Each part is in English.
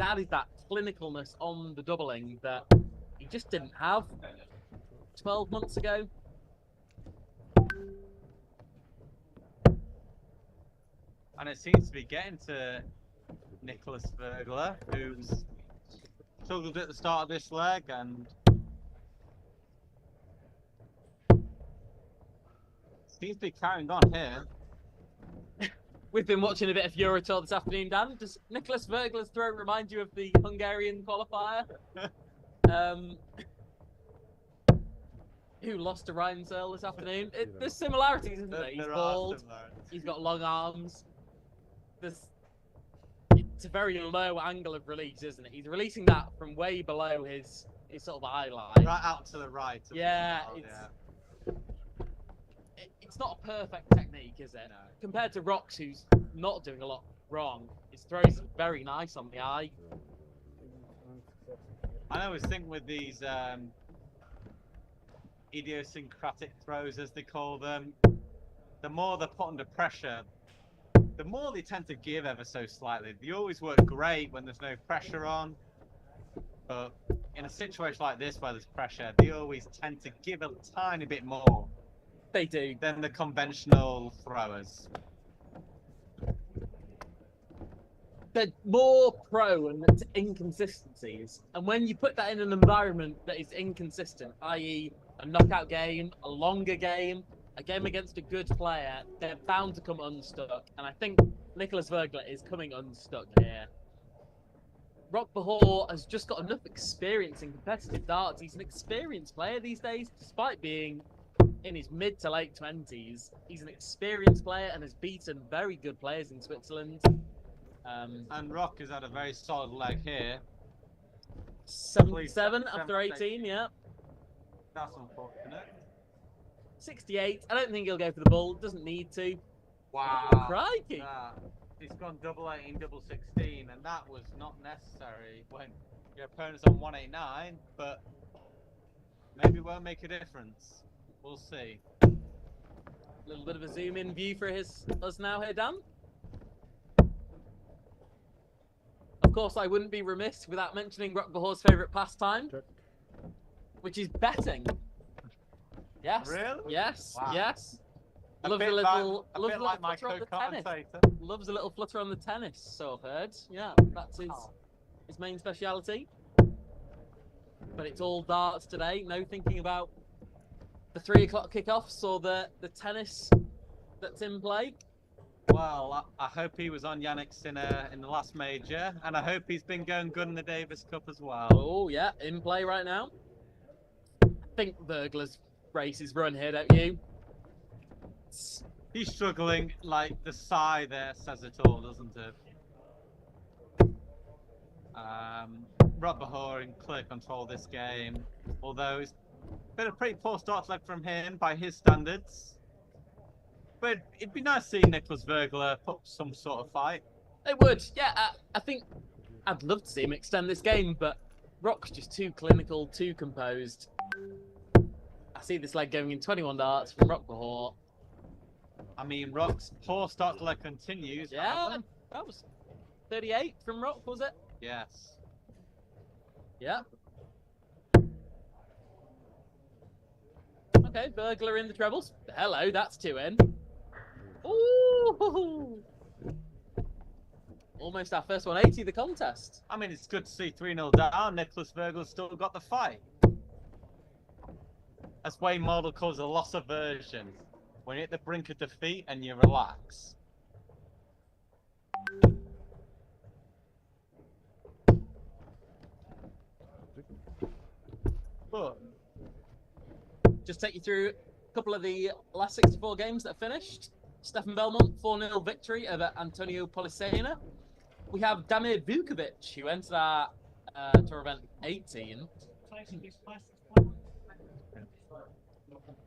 added that clinicalness on the doubling that he just didn't have 12 months ago. And it seems to be getting to Nicholas Wurgler, who's struggled at the start of this leg and seems to be carrying on here. We've been watching a bit of Eurotour this afternoon, Dan. Does Nicholas Wurgler's throw remind you of the Hungarian qualifier? Who lost to Ryan Searle this afternoon? There's similarities, isn't there? He's bald. He's got long arms. It's a very low angle of release, isn't it? He's releasing that from way below his sort of eye line. Right out to the right. Yeah, it's not a perfect technique, is it? No. Compared to Rox, who's not doing a lot wrong, his throws are very nice on the eye. I always think with these idiosyncratic throws, as they call them, the more they're put under pressure, the more they tend to give ever so slightly. They always work great when there's no pressure on, but in a situation like this where there's pressure, they always tend to give a tiny bit more. They do. Than the conventional throwers. They're more prone to inconsistencies, and when you put that in an environment that is inconsistent, i.e. a knockout game, a longer game, a game against a good player, they're bound to come unstuck, and I think Nicholas Wurgler is coming unstuck here. Rock Bahor has just got enough experience in competitive darts. He's an experienced player these days, despite being in his mid to late 20s. He's an experienced player and has beaten very good players in Switzerland. And Rock has had a very solid leg here. 77 after 18, yeah. That's unfortunate. 68. I don't think he'll go for the bull. Doesn't need to. Wow. Crikey. He's gone double 18, double 16, and that was not necessary when your opponent's on 189, but maybe it won't make a difference. We'll see. A little bit of a zoom in view for us now here, Dan. Of course, I wouldn't be remiss without mentioning Rock Bahor's favourite pastime, which is betting. Yes. Really? Yes. Wow. Yes. Loves a little flutter on the tennis. Loves a little flutter on the tennis, so I've heard. Yeah, that's his main speciality. But it's all darts today. No thinking about the 3 o'clock kickoffs or the tennis that's in play. Well, I hope he was on Yannick Sinner in the last major, and I hope he's been going good in the Davis Cup as well. Oh, yeah, in play right now. I think Wurgler's race is run here, don't you? He's struggling, like the sigh there says it all, doesn't it? Rob Bahor in clear control of this game, although it's been a pretty poor start leg from him by his standards. But it'd be nice seeing Nicholas Wurgler put some sort of fight. It would, yeah. I think I'd love to see him extend this game, but Rock's just too clinical, too composed. I see this leg going in 21 darts from Rock Bahor. I mean, Rock's poor start leg continues. Yeah, that was 38 from Rock, was it? Yes. Yeah. Okay, Wurgler in the trebles. Hello, that's 2 in. Ooh! Almost our first 180 of the contest. I mean, it's good to see 3-0 down. Nicholas Wurgler's still got the fight. As Wayne Model calls a loss aversion. When you're at the brink of defeat and you relax. But just take you through a couple of the last 64 games that are finished. Stefan Belmont, 4-0 victory over Antonio Polisena. We have Damir Vukovich, who entered our tour event 18.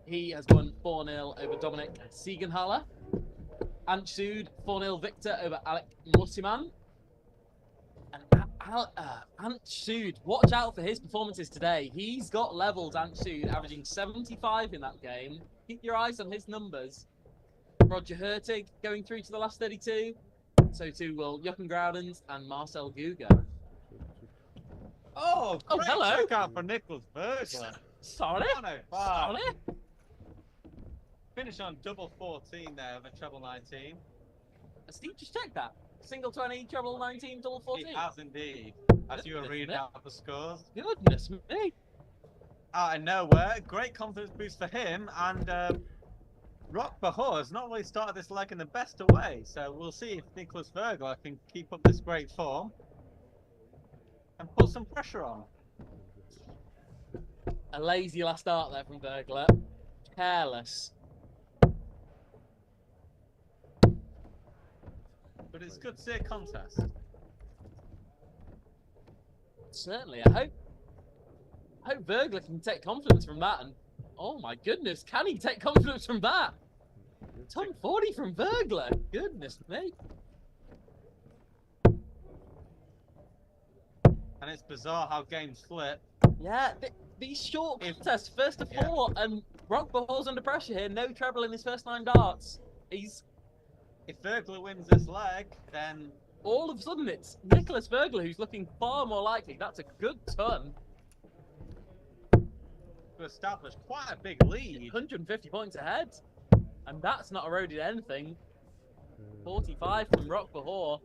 He has won 4-0 over Dominic Siegenhaler. Ant Sood, 4-0 victor over Alec Musiman. And Ant Sood, watch out for his performances today. He's got levels, Ant Sood, averaging 75 in that game. Keep your eyes on his numbers. Roger Hurtig going through to the last 32. So too will Jochen Groudens and Marcel Gugger. Oh, Oh, great hello. checkout for Nicholas Wurgler. Sorry. 105. Sorry. Finish on double 14 there with a treble 19. Steve, just check that. Single 20, treble 19, double 14. He has indeed. As you were reading out the scores. Goodness me. Out of nowhere, great confidence boost for him. And Rock Bahor has not really started this leg in the best of ways. So we'll see if Nicholas Wurgler can keep up this great form and put some pressure on. A lazy last start there from Wurgler. Careless. But it's good to see a contest. Certainly, I hope Wurgler can take confidence from that. And oh my goodness, can he take confidence from that? Top 40 from Wurgler. Goodness me. And it's bizarre how games flip. Yeah, these short contests, first to four, and Rock Bahor's under pressure here. No treble in his first 9 darts. If Wurgler wins this leg, then all of a sudden it's Nicholas Wurgler who's looking far more likely. That's a good ton. to establish quite a big lead. 150 points ahead. And that's not eroded anything. 45 from Rock Bahor.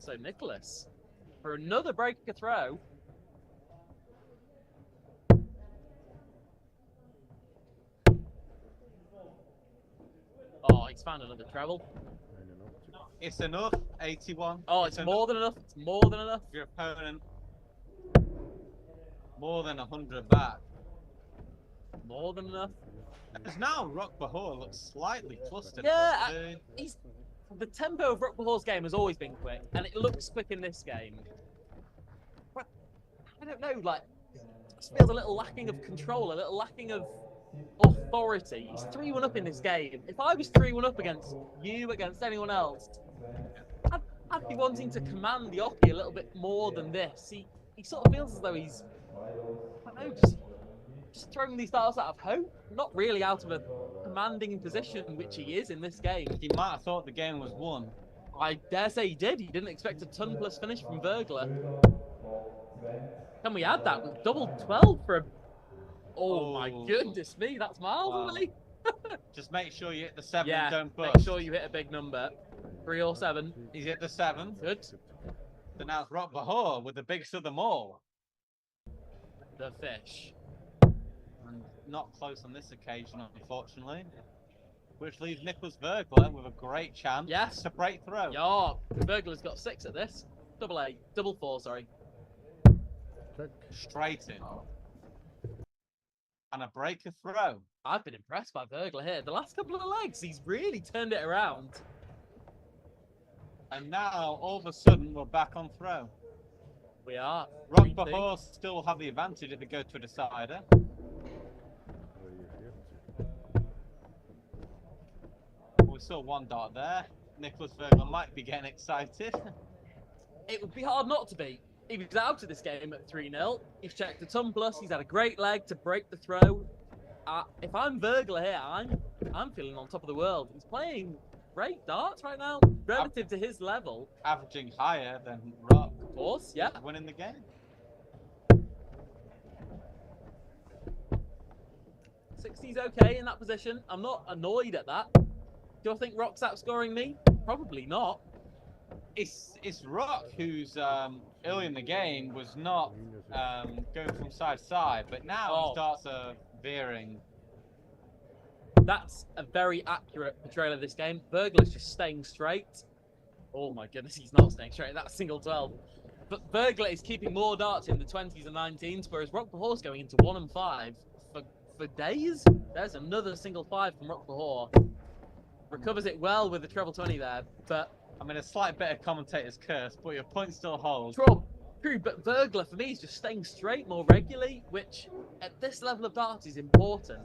So Nicholas, for another breaker throw. Oh, he's found another treble. It's enough, 81. Oh, it's more than enough. It's more than enough. Your opponent, more than 100 back. More than enough. As now, Rock Bahor looks slightly flustered. Yeah, the tempo of Rock Bahor's game has always been quick, and it looks quick in this game. But I don't know, like, it just feels a little lacking of control, a little lacking of authority. He's 3-1 up in this game. If I was 3-1 up against you, against anyone else, I'd be wanting to command the Oki a little bit more than this. He sort of feels as though he's, I don't know, just throwing these darts out of hope, not really out of a commanding position, which he is in this game. He might have thought the game was won. I dare say he did. He didn't expect a ton plus finish from Wurgler. Can we add that with double 12 for a... Oh my goodness me, that's miles away. Just make sure you hit the 7 yeah, and don't bust. make sure you hit a big number. 3 or 7. He's hit the 7. Good. So now it's Rock Bahor with the biggest of them all. The fish. And not close on this occasion, unfortunately. Which leaves Nicholas Wurgler with a great chance to break through. Yeah, Wurgler's got 6 at this. Double 4, sorry. Straight in. And a breaker throw. I've been impressed by Wurgler here. The last couple of legs, he's really turned it around. And now, all of a sudden, we're back on throw. We are. Rock Bahor still have the advantage if they go to a decider. We saw 1 dart there. Nicholas Wurgler might be getting excited. It would be hard not to be. He was out of this game at 3-0. He's checked the ton plus. He's had a great leg to break the throw. If I'm Wurgler here, I'm feeling on top of the world. He's playing great darts right now, relative to his level. Averaging higher than Rock. Of course, yeah. Winning the game. 60's okay in that position. I'm not annoyed at that. Do I think Rock's outscoring me? Probably not. It's Rock who's early in the game was not going from side to side, but now his darts are veering. That's a very accurate portrayal of this game. Wurgler's just staying straight. Oh my goodness, he's not staying straight. That's single 12. But Wurgler is keeping more darts in the 20s and 19s, whereas Rock Bahor's going into 1 and 5 for days. There's another single 5 from Rock Bahor. Recovers it well with the treble 20 there, but I mean, a slight bit of commentator's curse, but your point still holds. True, but Wurgler for me is just staying straight more regularly, which at this level of darts is important.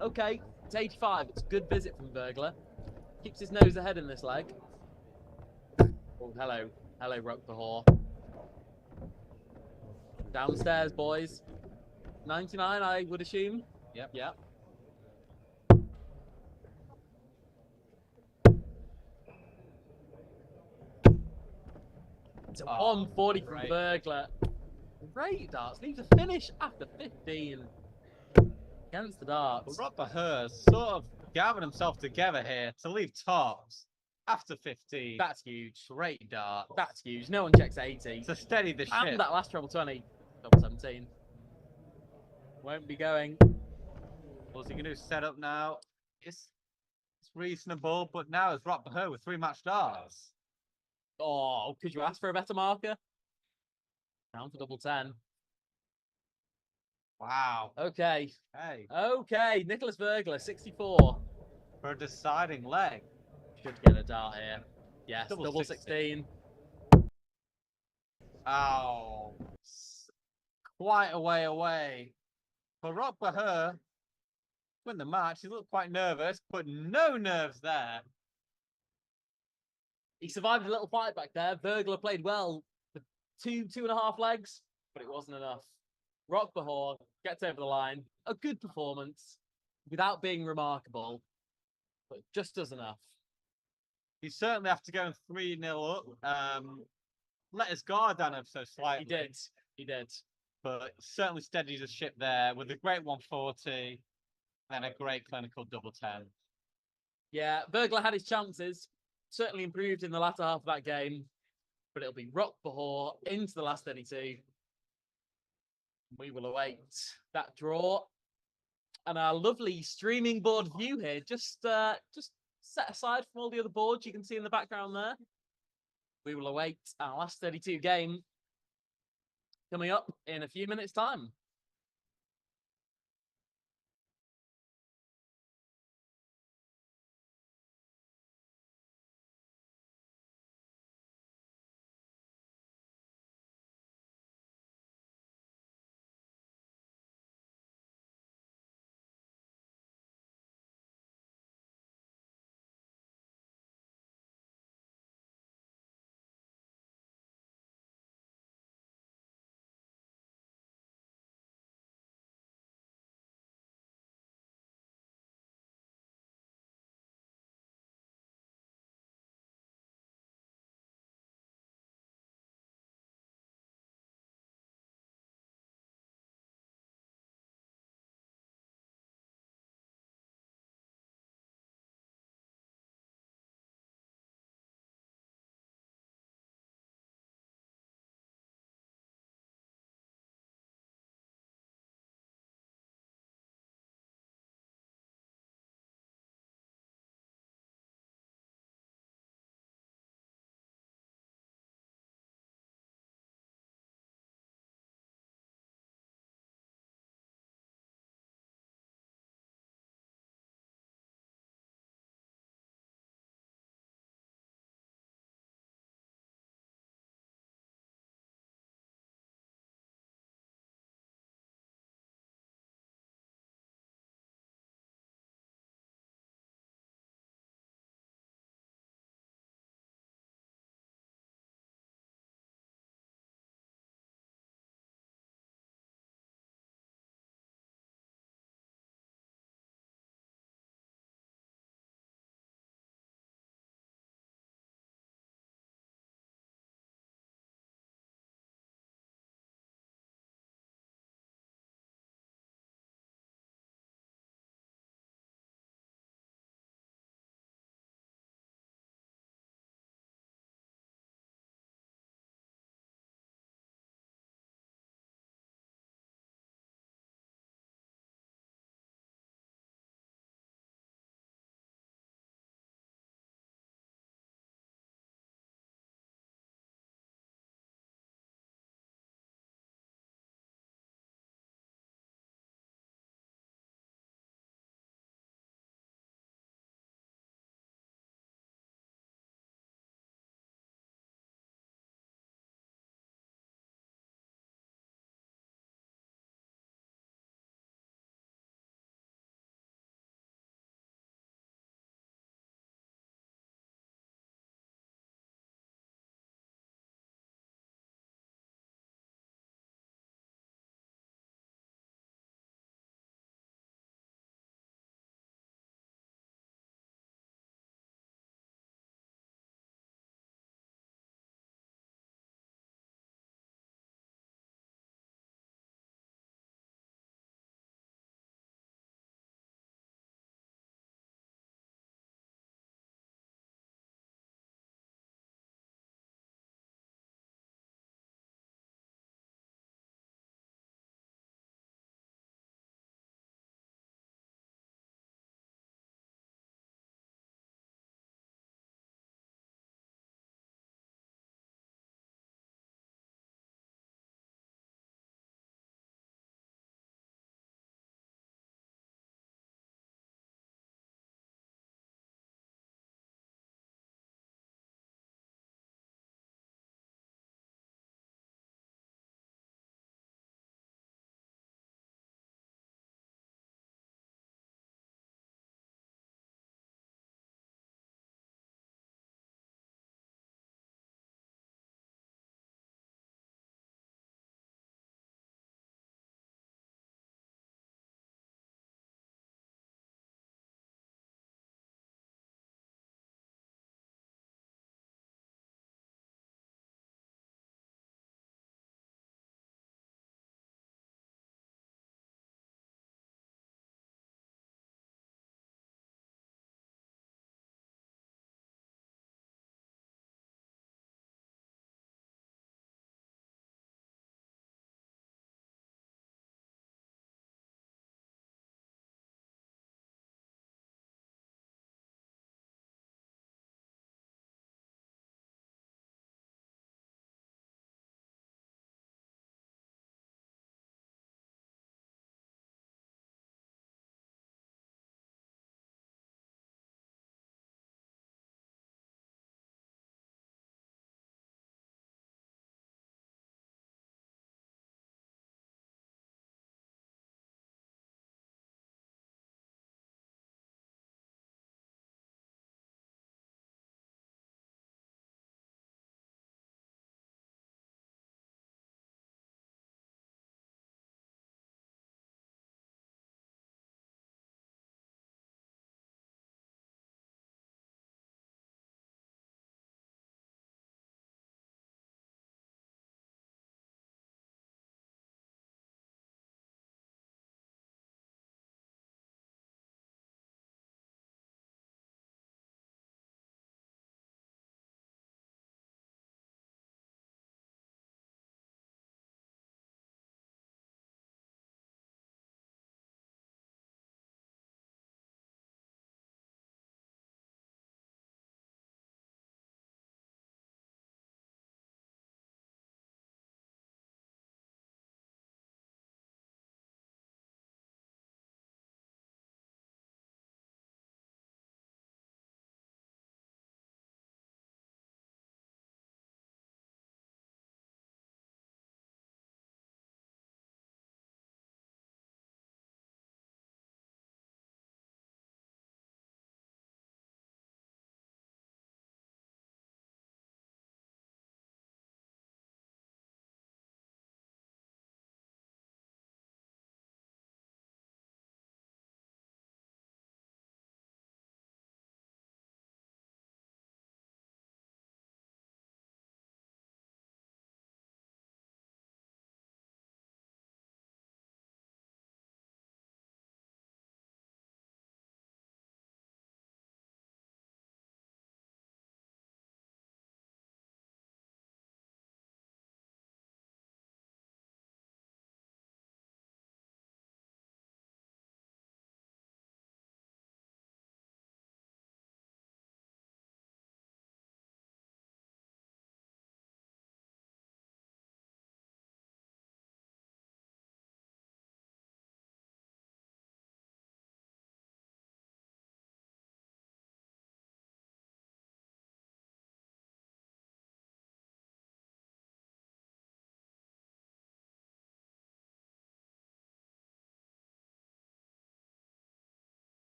Okay, it's 85. It's a good visit from Wurgler. Keeps his nose ahead in this leg. Oh, hello, Rock Bahor. Downstairs, boys. 99, I would assume. Yep. Yeah. It's a Oh, 140 from great. Wurgler. Great darts. Leaves a finish after 15 against the darts. But Rob Bahor sort of gathered himself together here to leave tops after 15. That's huge. Great dart. That's huge. No one checks 80. To steady the ship. And that last treble 20, double 17. Won't be going. What's he going to set up now? It's reasonable, but now it's Rob Bahor with 3 match darts. Oh, could you ask for a better marker? Down for double 10. Wow. Okay. Hey, Okay. Nicholas Wurgler, 64. for a deciding leg. Should get a dart here. Yes, double 16. Oh, quite a way away. For Rob Bahor, win the match. He looked quite nervous, but no nerves there. He survived a little fight back there. Wurgler played well for two and a half legs, but it wasn't enough. Rock Bahor gets over the line. A good performance without being remarkable, but just does enough. He certainly after going 3-0 up, let his guard down ever so slightly. He did. He did. But certainly steadied his ship there with a great 140 and a great clinical double 10. Yeah, Wurgler had his chances. Certainly improved in the latter half of that game. But it'll be Rock Bahor into the last 32. We will await that draw. And our lovely streaming board view here, just set aside from all the other boards you can see in the background there. We will await our last 32 game coming up in a few minutes' time.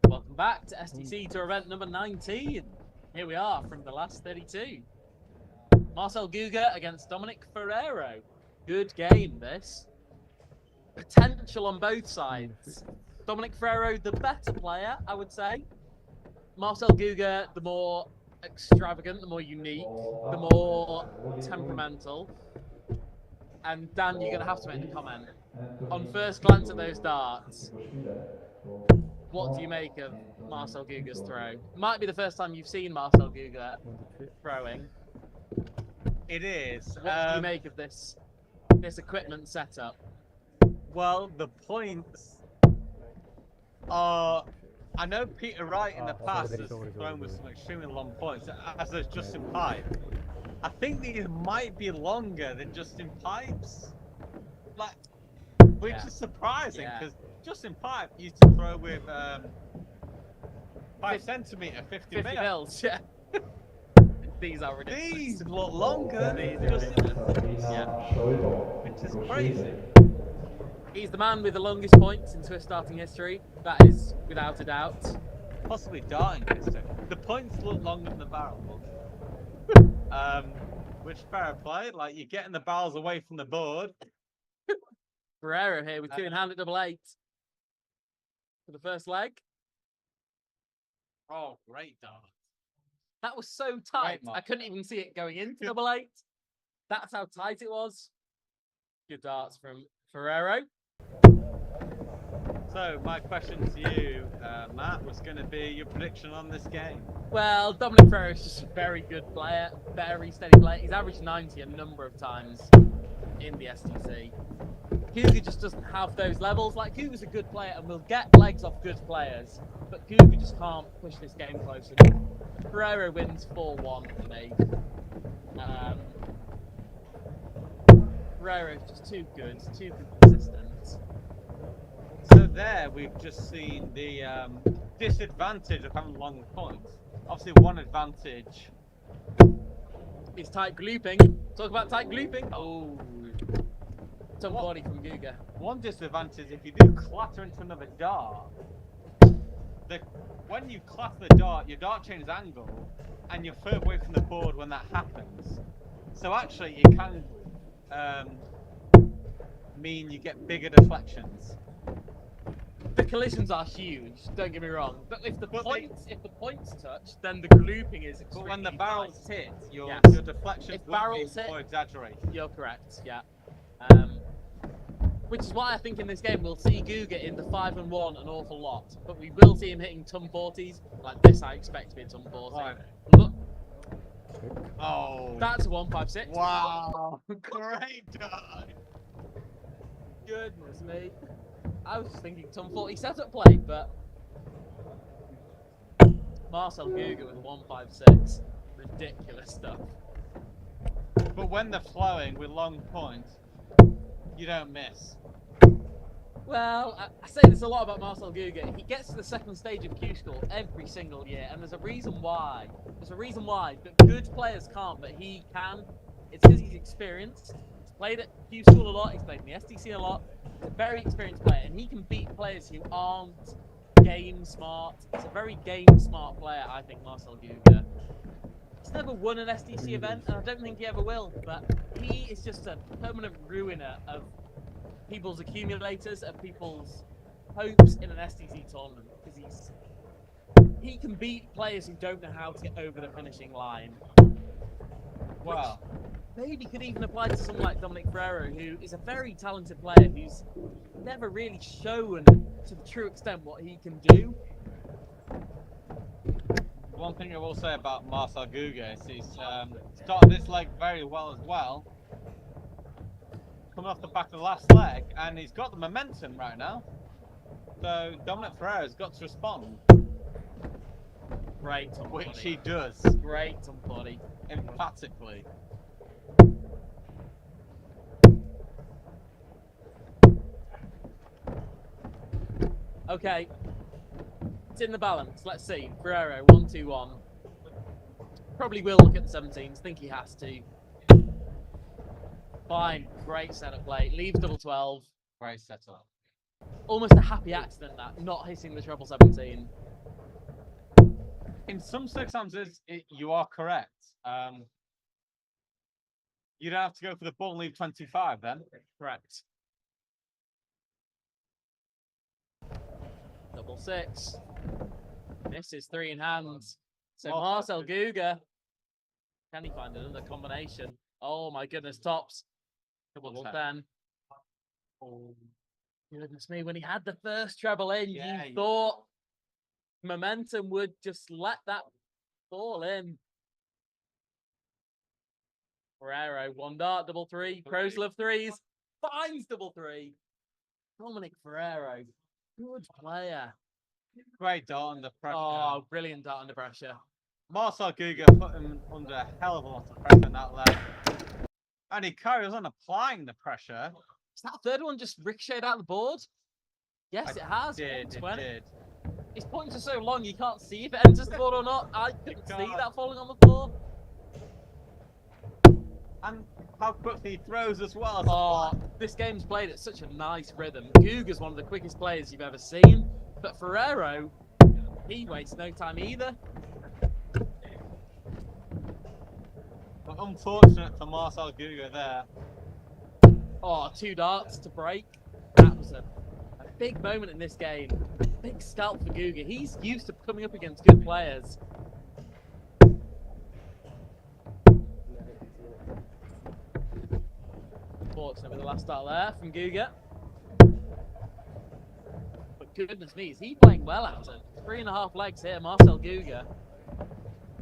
Welcome back to SDC to event number 19. Here we are from the last 32. Marcel Gugger against Dominic Ferrero. Good game, this. Potential on both sides. Dominic Ferrero, the better player, I would say. Marcel Gugger, the more extravagant, the more unique, the more temperamental. And Dan, you're going to have to make the comment. On first glance at those darts, what do you make of Marcel Gugger's throw? Might be the first time you've seen Marcel Gugger throwing. It is. What do you make of this equipment setup? Well, the points are. I know Peter Wright in the past has thrown with some extremely long points, as has Justin Pipe. I think these might be longer than Justin Pipe's, which is surprising because Justin Pipe used to throw with 5 centimeter, 50 mils. Yeah. These are ridiculous. These look longer. Which is crazy. He's the man with the longest points in Swiss starting history. That is without a doubt. Possibly darting history. The points look longer than the barrel. Which fair play. Like, you're getting the barrels away from the board. Ferrero here with 2 in hand at 8-8 for the first leg. Oh, great dart. That was so tight. I couldn't even see it going into 8-8. That's how tight it was. Good darts from Ferrero. So, my question to you, Matt, was going to be your prediction on this game. Well, Dominic Ferrero is just a very good player, very steady player. He's averaged 90 a number of times in the SDC. Gugger just doesn't have those levels. Like, Gugger's a good player and will get legs off good players, but Gugger just can't push this game closer. Ferrero wins 4-1 for me. Ferrero is just too good, too consistent. So there, we've just seen the disadvantage of having long points. Obviously, one advantage is tight glooping. Talk about tight glooping. Oh, tough body from Gugger. One disadvantage, if you do clatter into another dart, when you clatter the dart, your dart changes angle, and you're further away from the board when that happens. So actually, it can mean you get bigger deflections. The collisions are huge, don't get me wrong. But if the points touch, then the glooping is extremely But when the barrels hit, your deflections will be more exaggerated. You're correct, yeah. Which is why I think in this game we'll see Gugger in the 5-1 an awful lot. But we will see him hitting ton 40s. Like this I expect to be a ton 40. Right. Look. Oh. That's a 156. Wow. Great dive. Goodness me. I was just thinking ton 40 setup play, but Marcel Gugger with 156. Ridiculous stuff. But when they're flowing with long points, you don't miss. Well, I say this a lot about Marcel Gugger. He gets to the second stage of Q School every single year, and there's a reason why. There's a reason why, but good players can't, but he can. It's because he's experienced. He's played at Q School a lot, he's played in the SDC a lot. He's a very experienced player, and he can beat players who aren't game smart. He's a very game smart player, I think, Marcel Gugger. He's never won an SDC event, and I don't think he ever will, but he is just a permanent ruiner of people's accumulators and people's hopes in an SDC tournament, because he can beat players who don't know how to get over the finishing line. Wow. Maybe could even apply to someone like Dominic Ferrero, who is a very talented player who's never really shown to the true extent what he can do. One thing I will say about Marcel Gugger is he's started this leg very well as well. Coming off the back of the last leg, and he's got the momentum right now. So Dominic Ferrero's got to respond. Great on Which body. he does. Great on body. Emphatically. Okay. It's in the balance. Let's see. Ferrero, 1-2-1. Probably will look at the 17s. Think he has to. Fine. Great setup play. Leaves double 12. Great setup. Almost a happy accident that, not hitting the treble 17. In some circumstances, you are correct. You don't have to go for the ball and leave 25 then. Correct. Double 6. This is 3 in hands. So Well, Marcel Gugger. Can he find another combination? Oh my goodness, tops. Double 10. Oh, goodness me. When he had the first treble in, Yeah, you thought momentum would just let that fall in. Ferrero, 1 dart, double 3. Pros love threes. Finds double 3. Dominic Ferrero, good player. Great dart under pressure. Oh, brilliant dart under pressure. Marcel Gugger put him under a hell of a lot of pressure in that leg. And he carries on applying the pressure. Is that third one just ricocheted out the board? Yes, it has. It did. His points are so long, you can't see if it enters the board or not. I couldn't see that falling on the floor. And how quickly he throws as well. Oh, this game's played at such a nice rhythm. Gugger's one of the quickest players you've ever seen. But Ferrero, he wastes no time either. But unfortunate for Marcel Gugger there. Oh, 2 darts to break. That was a big moment in this game. Big scalp for Gugger. He's used to coming up against good players. Fortunate with the last start there from Gugger. But goodness me, is he playing well out of 3.5 legs here, Marcel Gugger.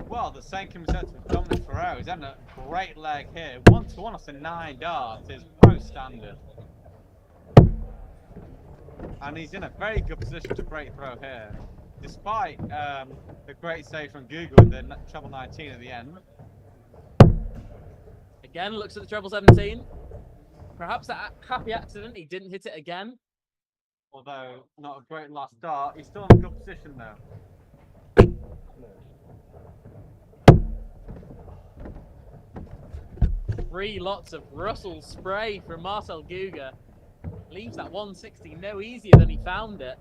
Well, the same can be said for Dominic Ferrero. He's had a great leg here. 1-1 off the 9 darts is pro standard. And he's in a very good position to break throw here. Despite the great save from Gugger with the treble 19 at the end. Again, looks at the treble 17. Perhaps that happy accident, he didn't hit it again. Although not a great last dart, he's still in a good position though. Three lots of Russell spray from Marcel Gugger. Leaves that 160 no easier than he found it.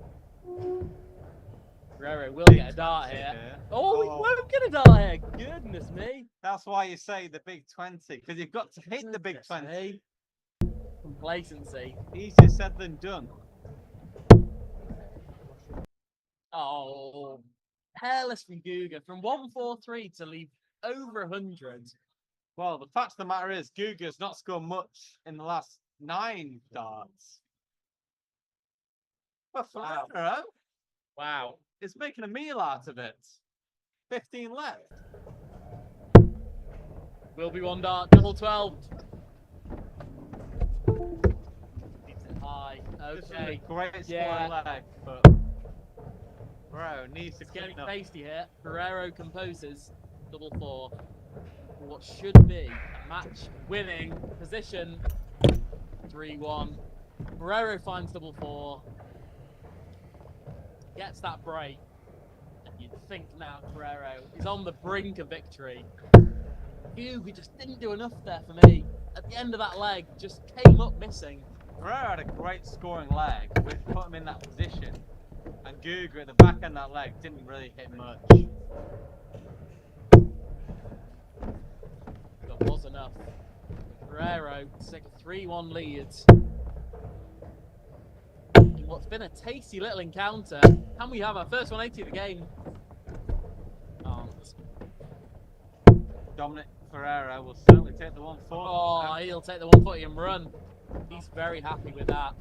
Ferrero will get a dart here. Oh, he won't get a dart here. Goodness me. That's why you say the big 20, because you've got to hit the big 20. Complacency. Easier said than done. Oh, hairless from Gugger. From 143 to leave over 100. Well, the fact of the matter is, Gugger's not scored much in the last 9 darts. But Ferrero, Wow. is making a meal out of it. 15 left. Will be 1 dart, double 12. Keeps it high. This is Okay. a great Yeah. scoring leg, but Ferrero needs to It's getting clean up. tasty here. Ferrero composes double 4. What should be a match-winning position. 3-1. Ferrero finds double 4. Gets that break. And you'd think now Ferrero is on the brink of victory. Gugger just didn't do enough there for me. At the end of that leg, just came up missing. Ferrero had a great scoring leg, which put him in that position. And Gugger at the back end of that leg didn't really hit much. That was enough. Ferrero to take a 3-1 lead. In what's been a tasty little encounter. Can we have our first 180 of the game? Can't. Dominic Ferrero will certainly take the 140. Oh, he'll take the 140 and run. He's very happy with that.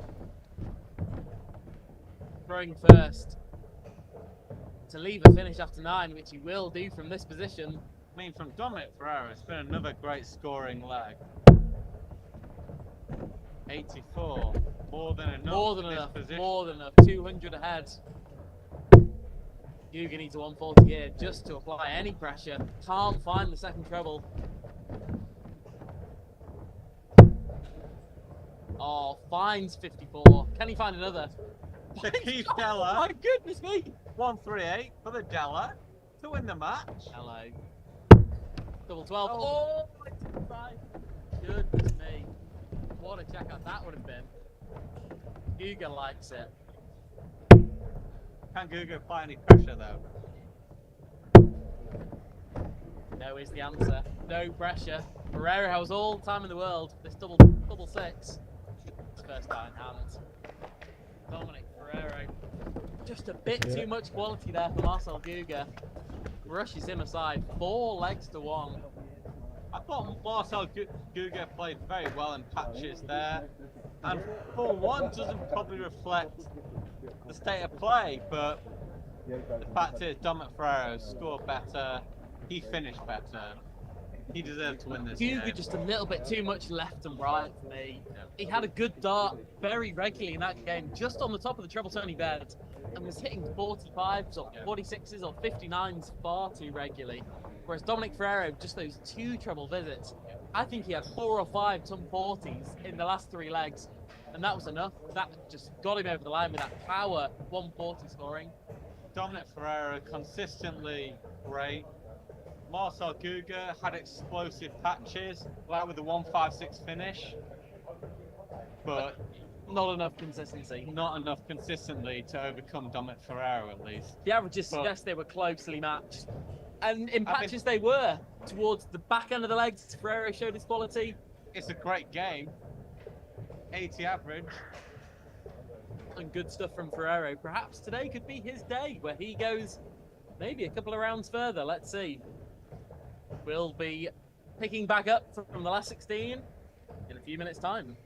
Throwing first. To leave a finish after 9, which he will do from this position. I mean, from Dominic Ferrero, it's been another great scoring leg. 84. More than enough. More than in this enough. position. More than enough. 200 ahead. Gugger needs a 140 here just to apply any pressure. Can't find the second treble. Oh, finds 54. Can he find another? The Keith Oh Della. my goodness me! 138 for the Della to win the match. Hello. Double 12. Oh, 85. Goodness me. that would have been. Gugger likes it. Can Gugger apply any pressure though? No is the answer. No pressure. Ferrero has all the time in the world. This double six. It's first time in hand. Dominic Ferrero. Just a bit too much quality there for Marcel Gugger. Rushes him aside. 4 legs to 1. I thought Marcel Gugger played very well in patches there. And for one, doesn't probably reflect the state of play, but the fact is Dominic Ferrero scored better. He finished better. He deserved to win this Gugger game. just a little bit too much left and right for me. He had a good dart very regularly in that game, just on the top of the treble Tony bed, and was hitting 45s or 46s or 59s far too regularly. Whereas Dominic Ferrero, just those 2 treble visits, I think he had 4 or 5 ton 40s in the last 3 legs, and that was enough. That just got him over the line with that power 140 scoring. Dominic Ferrero consistently great. Marcel Gugger had explosive patches, like with the 156 finish, but not enough consistency. Not enough consistently to overcome Dominic Ferrero, at least. The averages suggest they were closely matched. And in patches they were. Towards the back end of the legs, Ferrero showed his quality. It's a great game. 80 average. And good stuff from Ferrero. Perhaps today could be his day, where he goes maybe a couple of rounds further. Let's see. We'll be picking back up from the last 16 in a few minutes' time.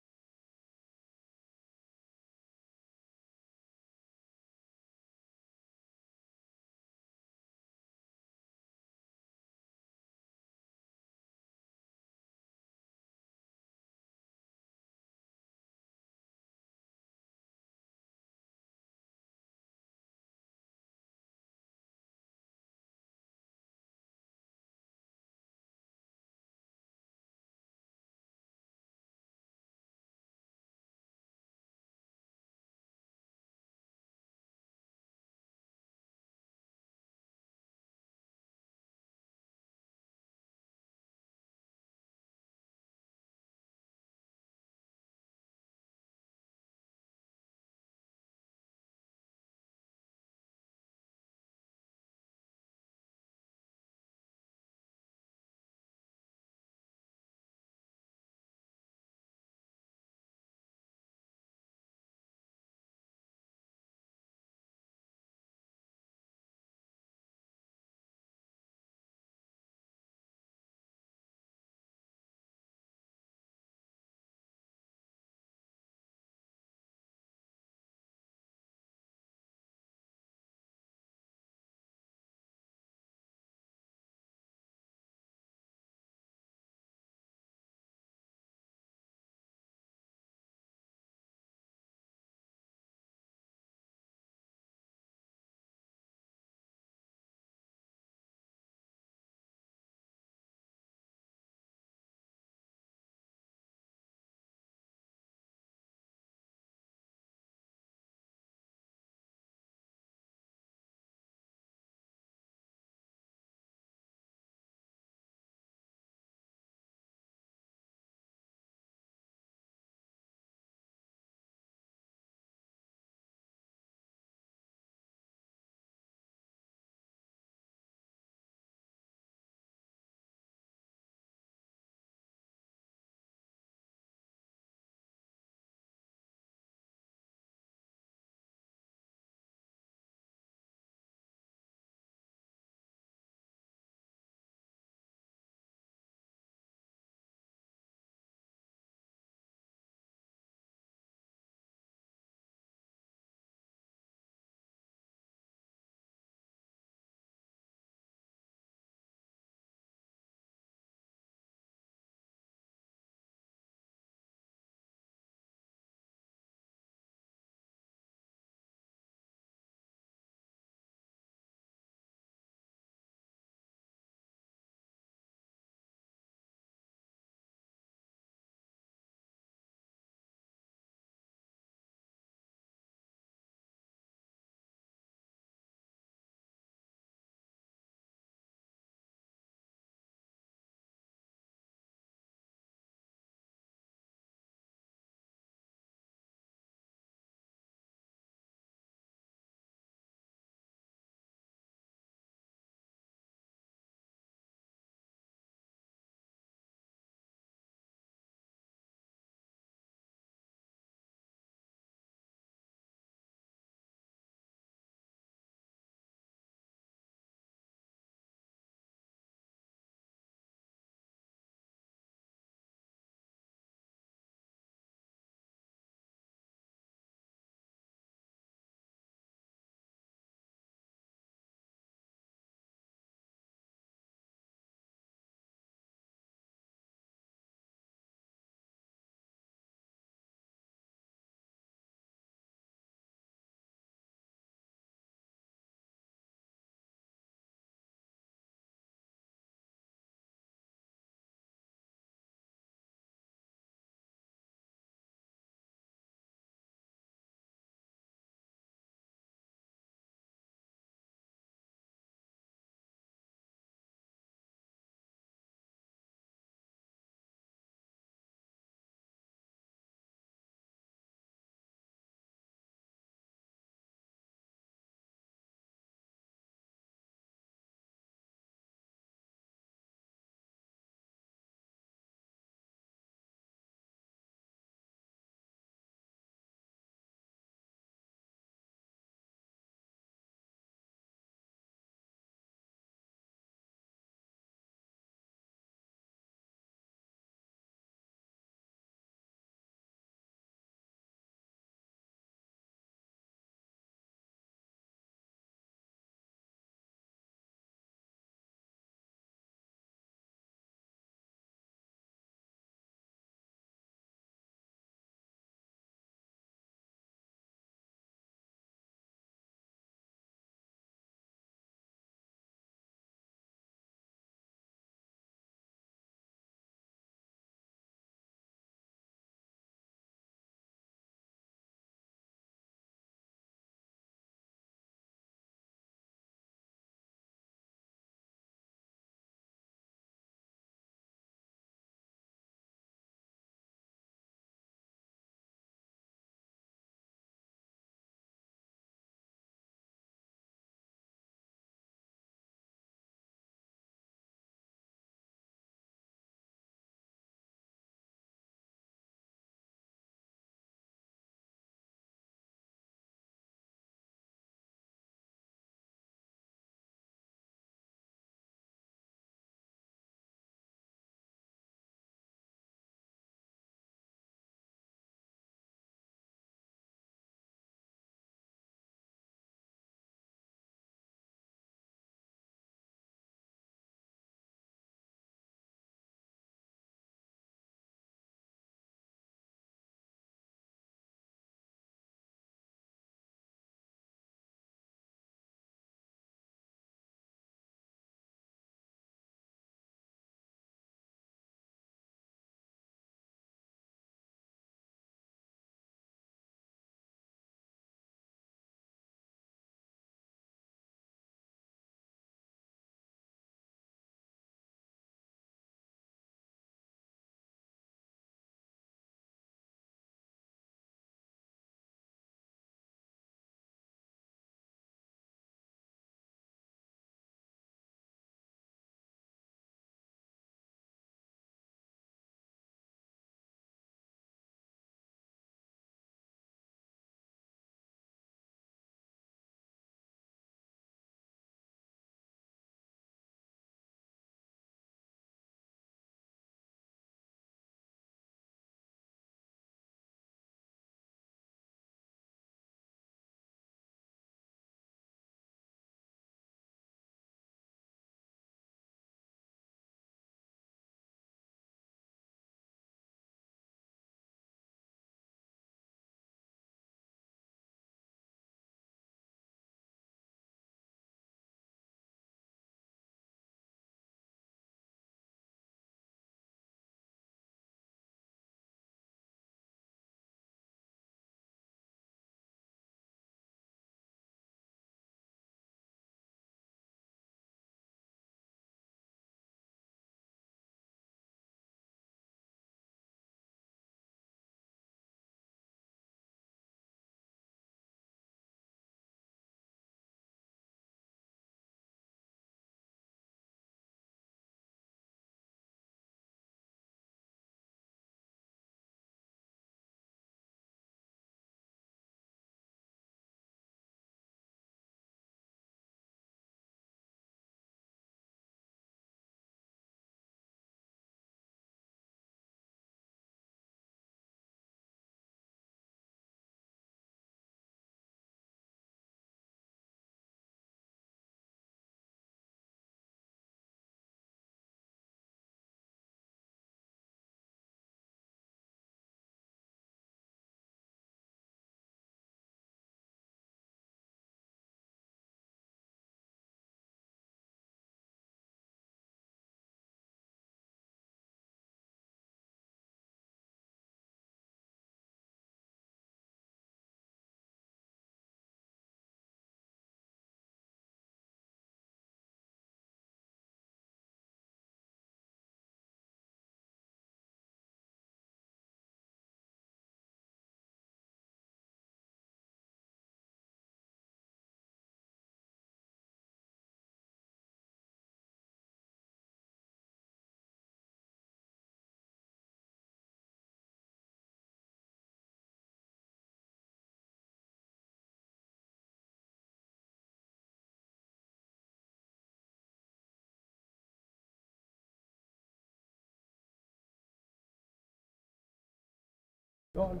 Go on.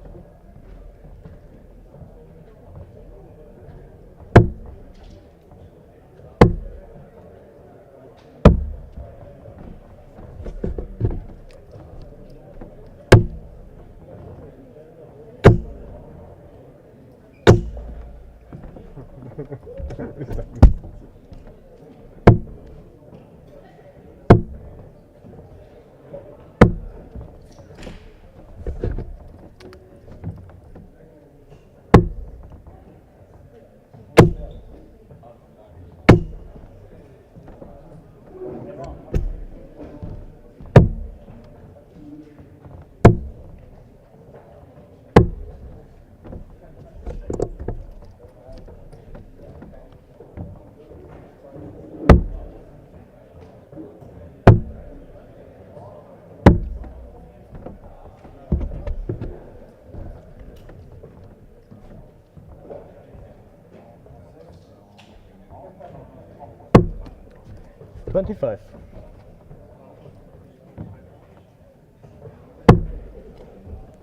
$25.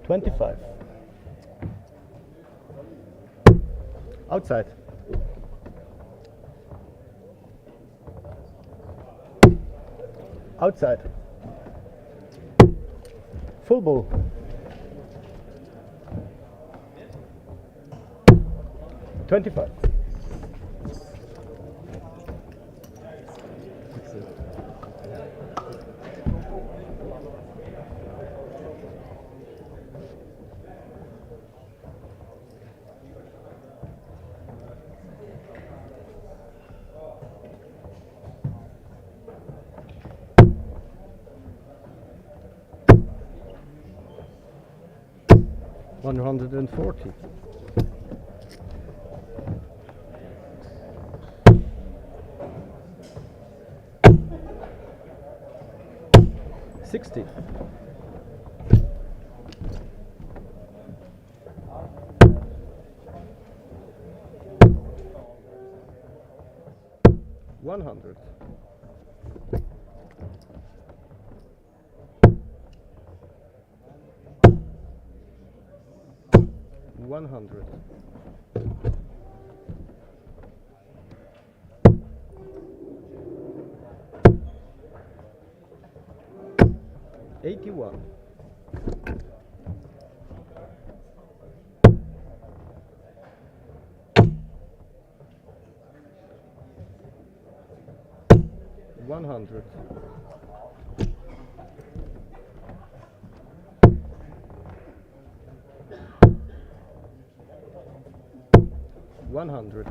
$25. Outside. Outside. Full ball. $25. $140. $60. $100. $100. $81. $100. $100.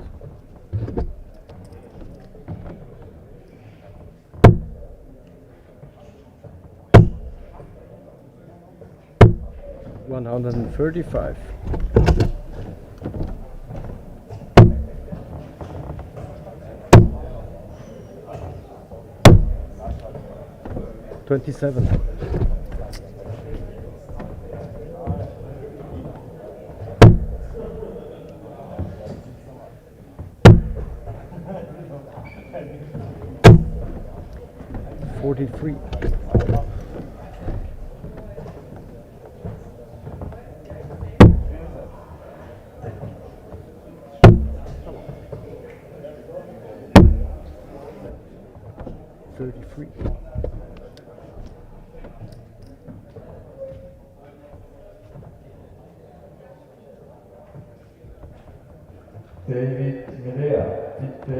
$135. $27. $43. $33. David Milea, bitte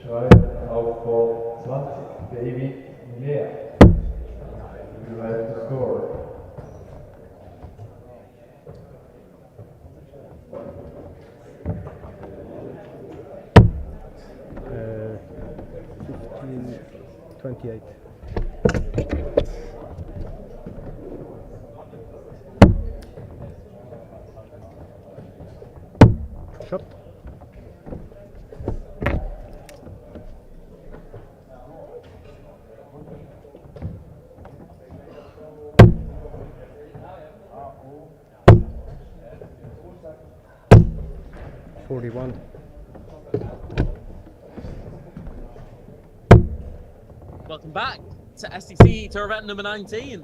schreiben auf Board 20. David Milea. You have to score. Uh, 28. Shot. $41. Welcome back to SDC tour event number 19.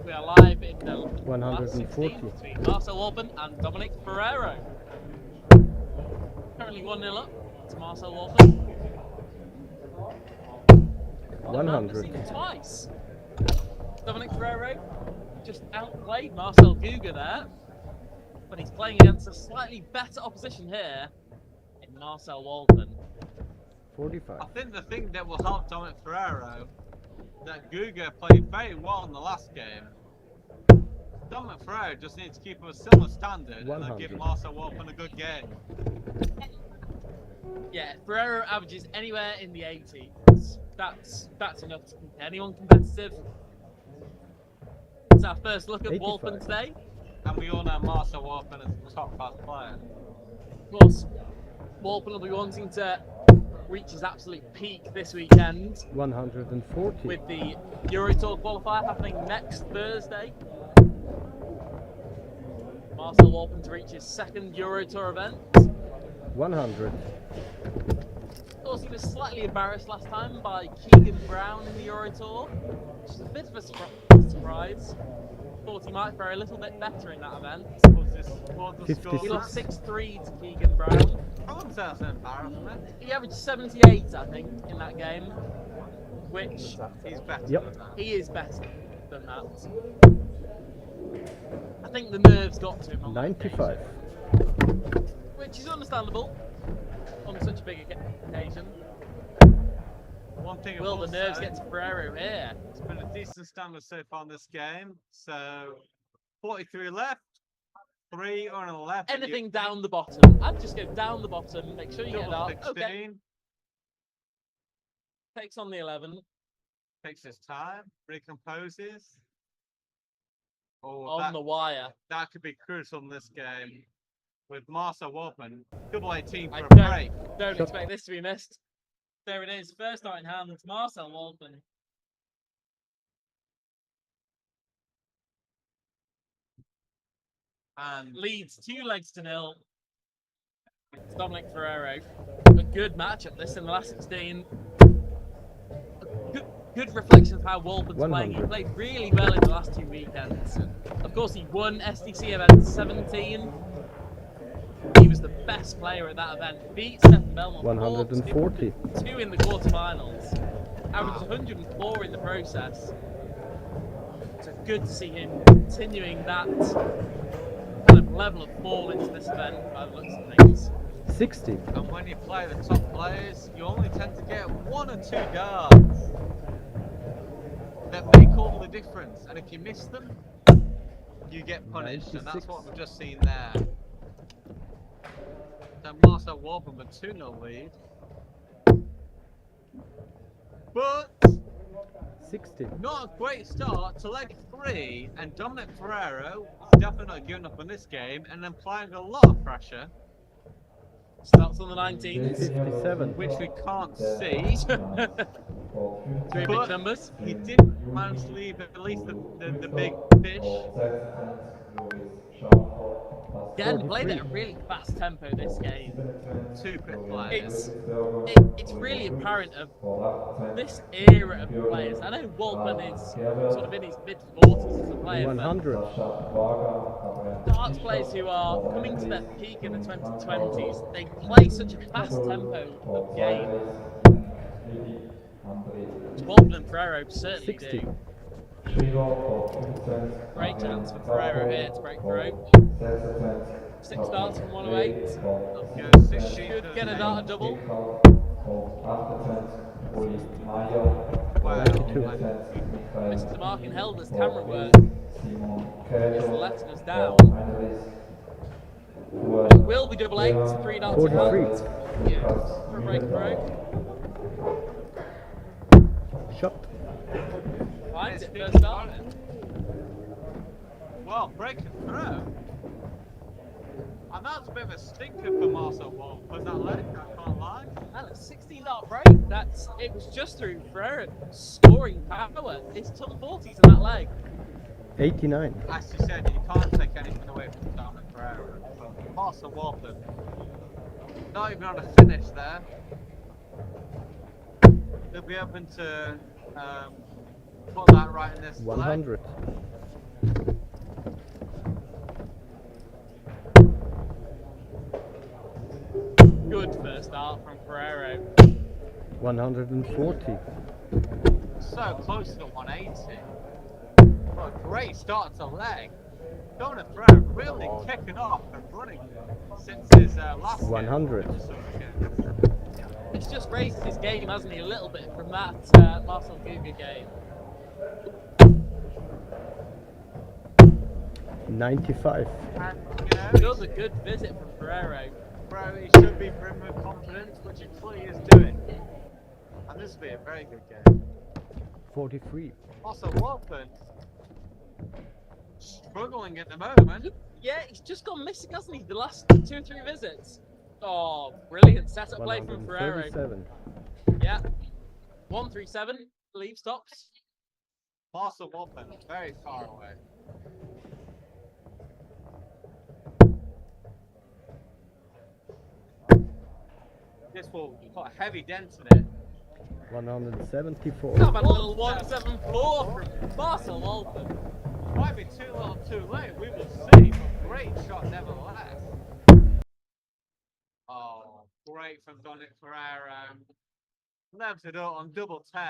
We are live in the last 140. 16 between Marcel Walpin and Dominic Ferrero. Currently 1-0 up to Marcel Walpin. 100. Seen it twice. Dominic Ferrero just outplayed Marcel Gugger there, but he's playing against a slightly better opposition here in Marcel Walpin. 45. I think the thing that will help Dominic Ferrero, that Gugger played very well in the last game. Dominic Ferrero just needs to keep up a similar standard and then give 100. Marcel Walpin a good game. Yeah, Ferrero averages anywhere in the 80s. That's enough to keep anyone competitive. It's our first look at 85. Walpin today. And we all know Marcel Walpin is a top class player. Of course, Walpin will be wanting to reach his absolute peak this weekend 140. with the Euro Tour qualifier happening next Thursday. Marcel Walpin to reach his second Euro Tour event. 100. Of course, he was slightly embarrassed last time by Keegan Brown in the Euro Tour, which is a bit of a surprise. Thought he might fare a little bit better in that event. What was the 56. score? He lost 6-3 to Keegan Brown. I wouldn't say that's an embarrassment. He averaged 78, I think, in that game, which He's better Yep. than that. he is better than that. I think the nerves got to him on that 95. occasion, which is understandable on such a big occasion. One thing I Will the nerves say, get to Ferrero here? it's been a decent standard so far in this game. So 43 left, 3 on the left. Anything down the bottom. I'd just go down the bottom, make sure you get it Double out. 16. Okay, takes on the 11. Takes his time, recomposes. Oh, On the wire. that could be crucial in this game. With Marcel Walpin, double 18 for I a break. don't expect this to be missed. There it is, first night in hand, it's Marcel Walpin. And Leads 2-0. It's Dominic Ferrero. A good matchup this in the last 16. Good reflection of how Walpin's playing. He 100. played really well in the last 2 weekends. Of course, he won SDC event 17. He was the best player at that event. Beat Stefan Belmont 140. 2 in the quarterfinals. Averaged 104 in the process. So good to see him continuing that kind of level of fall into this event by the looks of things. 60. And when you play the top players, you only tend to get 1 or 2 guards that make all the difference. And if you miss them, you get punished. And that's what we've just seen there. So Marcel Walpin with 2-0 lead. But 60. not a great start to leg 3. And Dominic Ferrero is definitely not giving up on this game and applying a lot of pressure, Starts on the 19th. 57. which we can't see. 3 big But numbers. he did manage to leave at least the big fish. Again, played at a really fast tempo this game. 2 quick players. It's really apparent of this era of players. I know Walpin is sort of in his mid-40s as a player, but 100. darts players who are coming to their peak in the 2020s, they play such a fast tempo of game. Walpin and Ferrero certainly 60. do. Great chance for Ferrero here to break through. 6 darts from 108. Should get a dart double. Wow. 92. Missed the mark and held as camera work. Just letting us down. It will be double 8, 3 darts in 43. hand. Yeah, for a break through. Shot. Finds it first dart. Well, breaking through. And that's a bit of a stinker for Marcel Walpin, that leg, I can't lie. And a 16 dart break. It was just through Ferrero scoring power. It's top 40s in that leg. 89. As you said, you can't take anything away from Dominic Ferrero. But Marcel Walpin, not even on a finish there. They'll be open to put that right in this leg. 100. Good first start from Ferrero. 140. So close to 180. What a great start to leg. Dominic Ferrero really kicking off and running since his last 100. game. It's just raised his game, hasn't he, a little bit from that Marcel Gugger game. 95. And, Another good visit from Ferrero. Bro, he should be brimming with confidence, which he clearly is doing. And this will be a very good game. 43. Also, Walpin struggling at the moment. Yeah, he's just gone missing, hasn't he, the last 2 or 3 visits. Oh, brilliant setup play from Ferrero. 137. Yeah. 137, leave stops. Marcel Walpin very far away. This will put a heavy dent in it. 174. How about a little 174 from Marcel Walpin? Might be too little too late, we will see, but great shot nevertheless. Oh, great from Dominic Ferrero. Levs it up on double 10.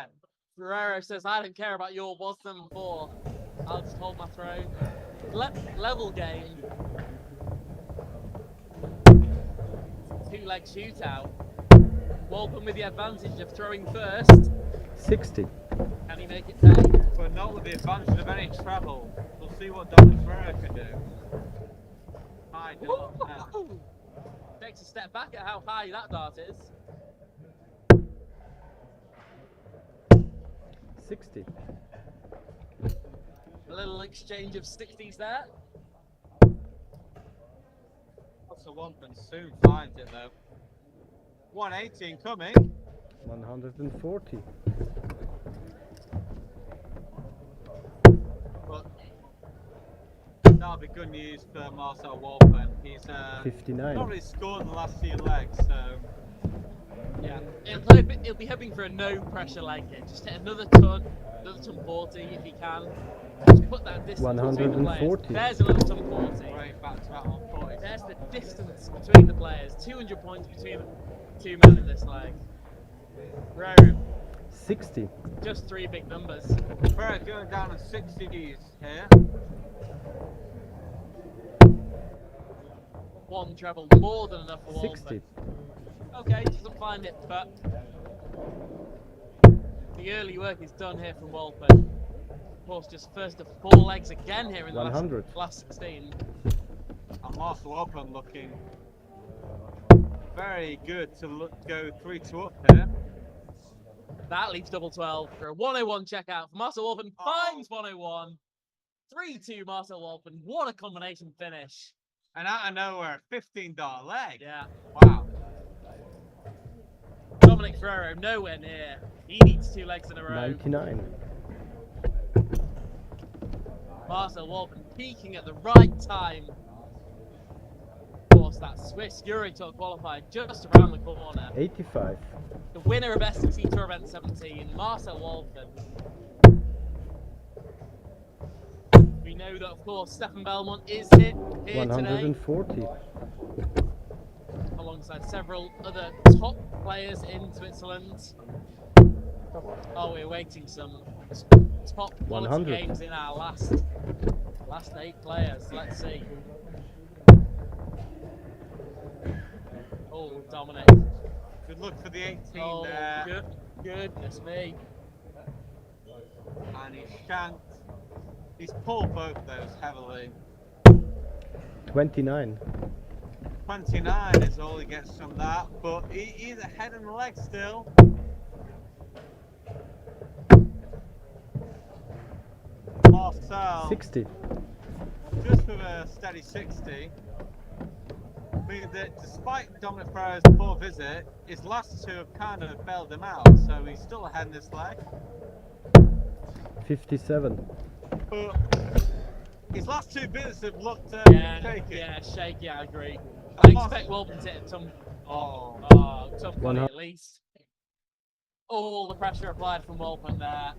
Ferrero says, I don't care about your 174. I'll just hold my throne. Level game. 2-leg shootout. Walpin with the advantage of throwing first. 60. Can he make it 10? But not with the advantage of any travel. We'll see what Dominic Ferrero can do. High dart now. Takes a step back at how high that dart is. 60. A little exchange of 60s there. Also, Walpin soon finds it though. 118 coming. 140. But that'll be good news for Marcel Walpin. He's 59. not really scored in the last few legs, so Yeah, he'll be hoping for a no pressure leg here. Just hit another ton 40 if he can. Just put that distance between the players. 140. There's another ton 40. right back to that 140. There's the distance between the players. 200 points between the 2 men in this leg. Ferrero, 60. just 3 big numbers. Ferrero going down to 60s here. One treble, more than enough for Walpin. 60. Okay, doesn't find it, but the early work is done here from Walpin. Of course, just first of 4 legs again here in the 100. last 16. And Marcel Walpin looking very good to go 3-2 up here. That leaves double 12 for a 101 checkout. Marcel Walpin finds 101. 3-2 Marcel Walpin. What a combination finish. And out of nowhere, $15 leg. Yeah. Wow. Dominic Ferrero, nowhere near. He needs 2 legs in a row. 99. Marcel Walpin peaking at the right time. Of course, that Swiss Euro Tour qualifier just around the corner. 85. The winner of SDC Tour Event 17, Marcel Walpin. We know that, of course, Stefan Belmont is here today, 140. alongside several other top players in Switzerland. Oh, we're waiting some top quality 100. games in our last 8 players. Let's see. Oh, Dominic. Good luck for the 18 Oh, there. goodness me. And he shanked. He's pulled both those heavily. 29. 29 is all he gets from that, but he's ahead in the leg still. Marcel, 60. just with a steady 60. Meaning that despite Dominic Ferrero's poor visit, his last 2 have kind of bailed him out, so he's still ahead in this leg. 57. But his last 2 visits have looked shaky. Yeah, shaky, I agree. I And expect Walpin to hit some top 20 at least. All the pressure applied from Walpin there.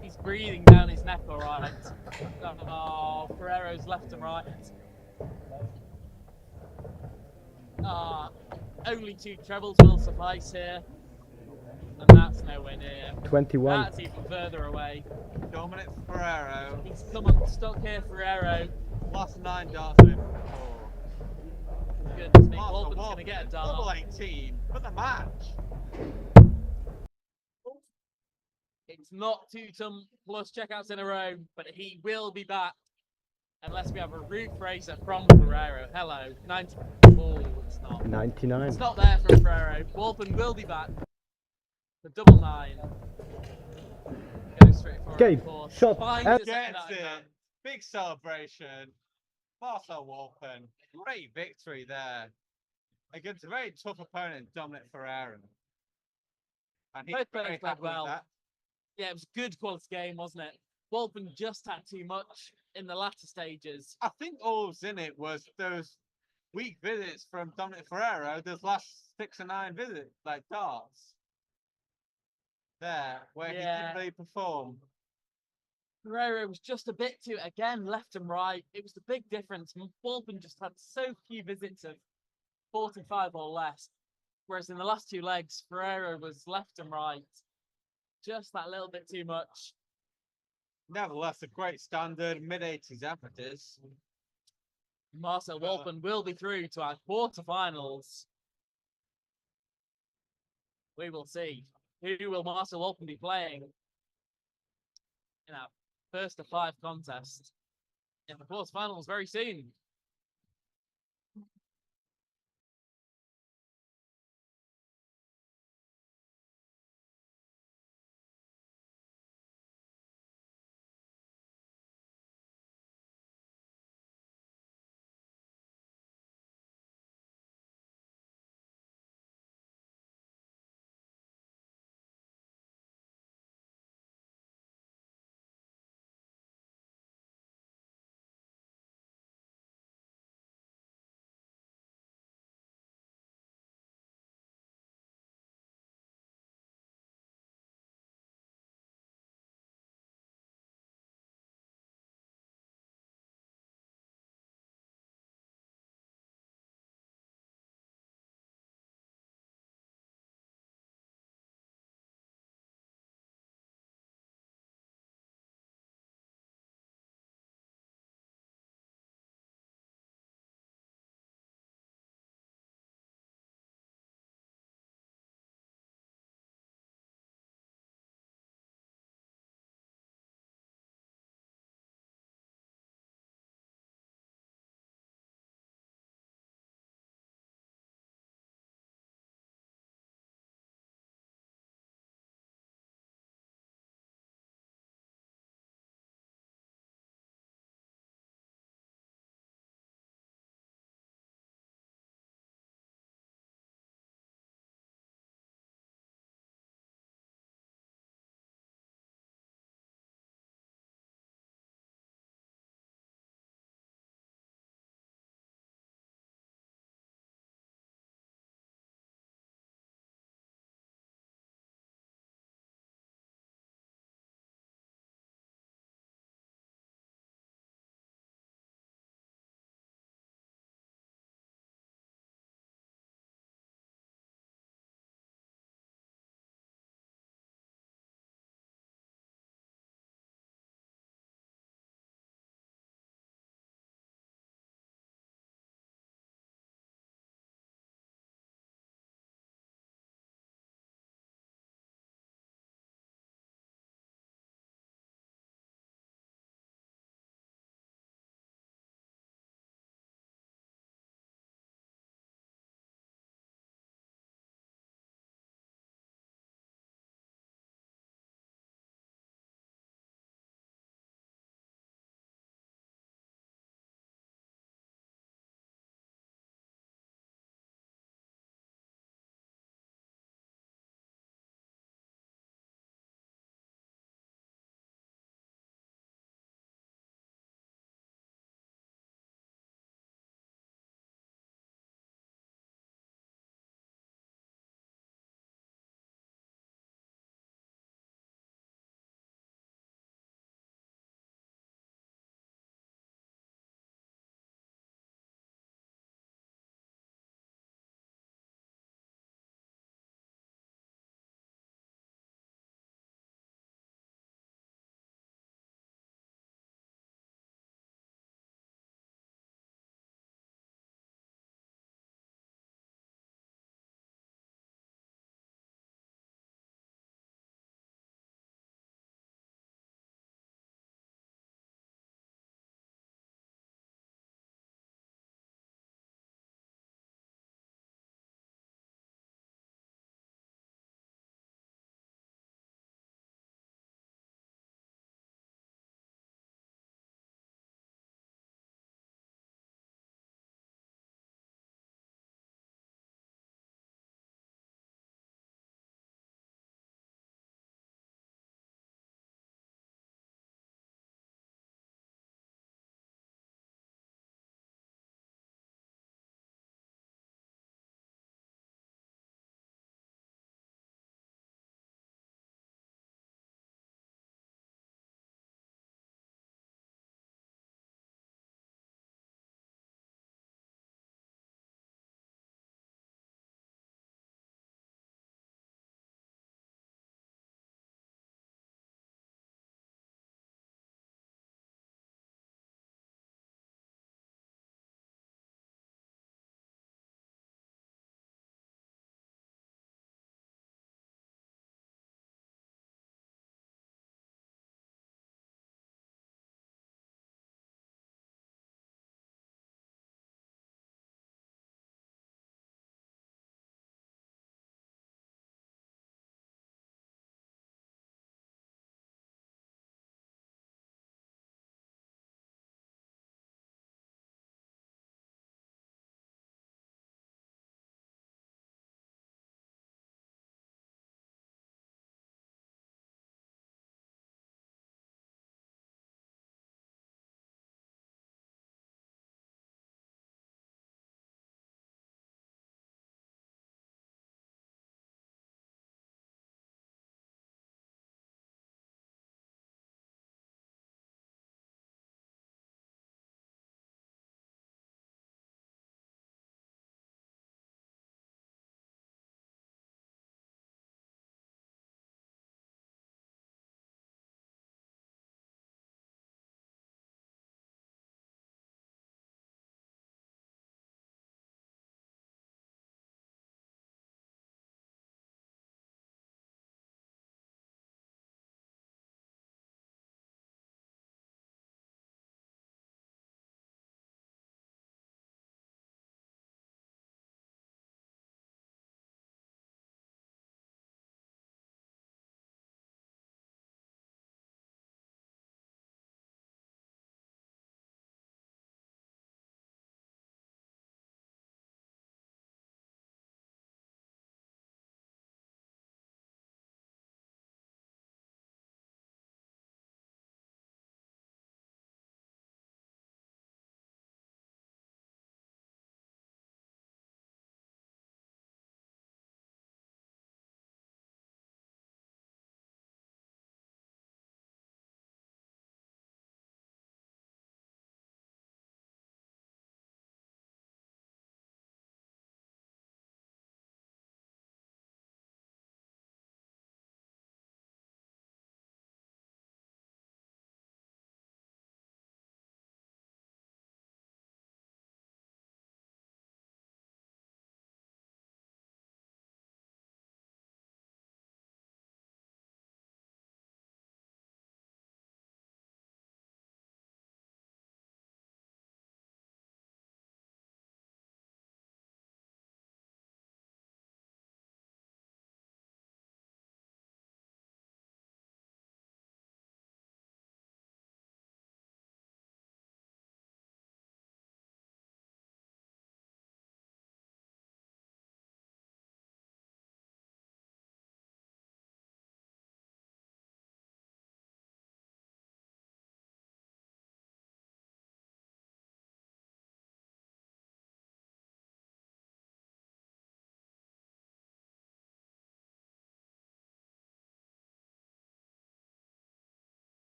He's breathing down his neck, all right. Oh, Ferrero's left and right. Only 2 trebles will suffice here. And that's nowhere near. 21. That's even further away. Dominic Ferrero. He's come unstuck here, Ferrero. Last 9 darts with him. Oh. Goodness me, Marcel Walton's going to get a double dart. 18 for the match. It's not 2 ton plus checkouts in a row, but he will be back. Unless we have a roof racer from Ferrero. Hello. 90. Oh, it's not. 99. It's not there from Ferrero. Walton will be back. The double 9. Goes straight for Okay, it, of course. shot. Finds And- his second Gets out in it. hand. Big celebration. Marcel Walpen. Great victory there. Against a very tough opponent, Dominic Ferrero. And he's Both very players played happy with well. that. Yeah, it was a good quality game, wasn't it? Walton just had too much in the latter stages. I think all was in it was those weak visits from Dominic Ferrero, those last 6 or 9 visits, like darts. There, where he Yeah. didn't really perform. Ferrero was just a bit too, again, left and right. It was the big difference. Walton just had so few visits of 45 or less. Whereas in the last 2 legs, Ferrero was left and right. Just that little bit too much. Nevertheless, a great standard, mid-80s amateurs. Marcel Walton will be through to our quarterfinals. We will see. Who will Marcel Walton be playing in our first of 5 contest in the quarterfinals very soon?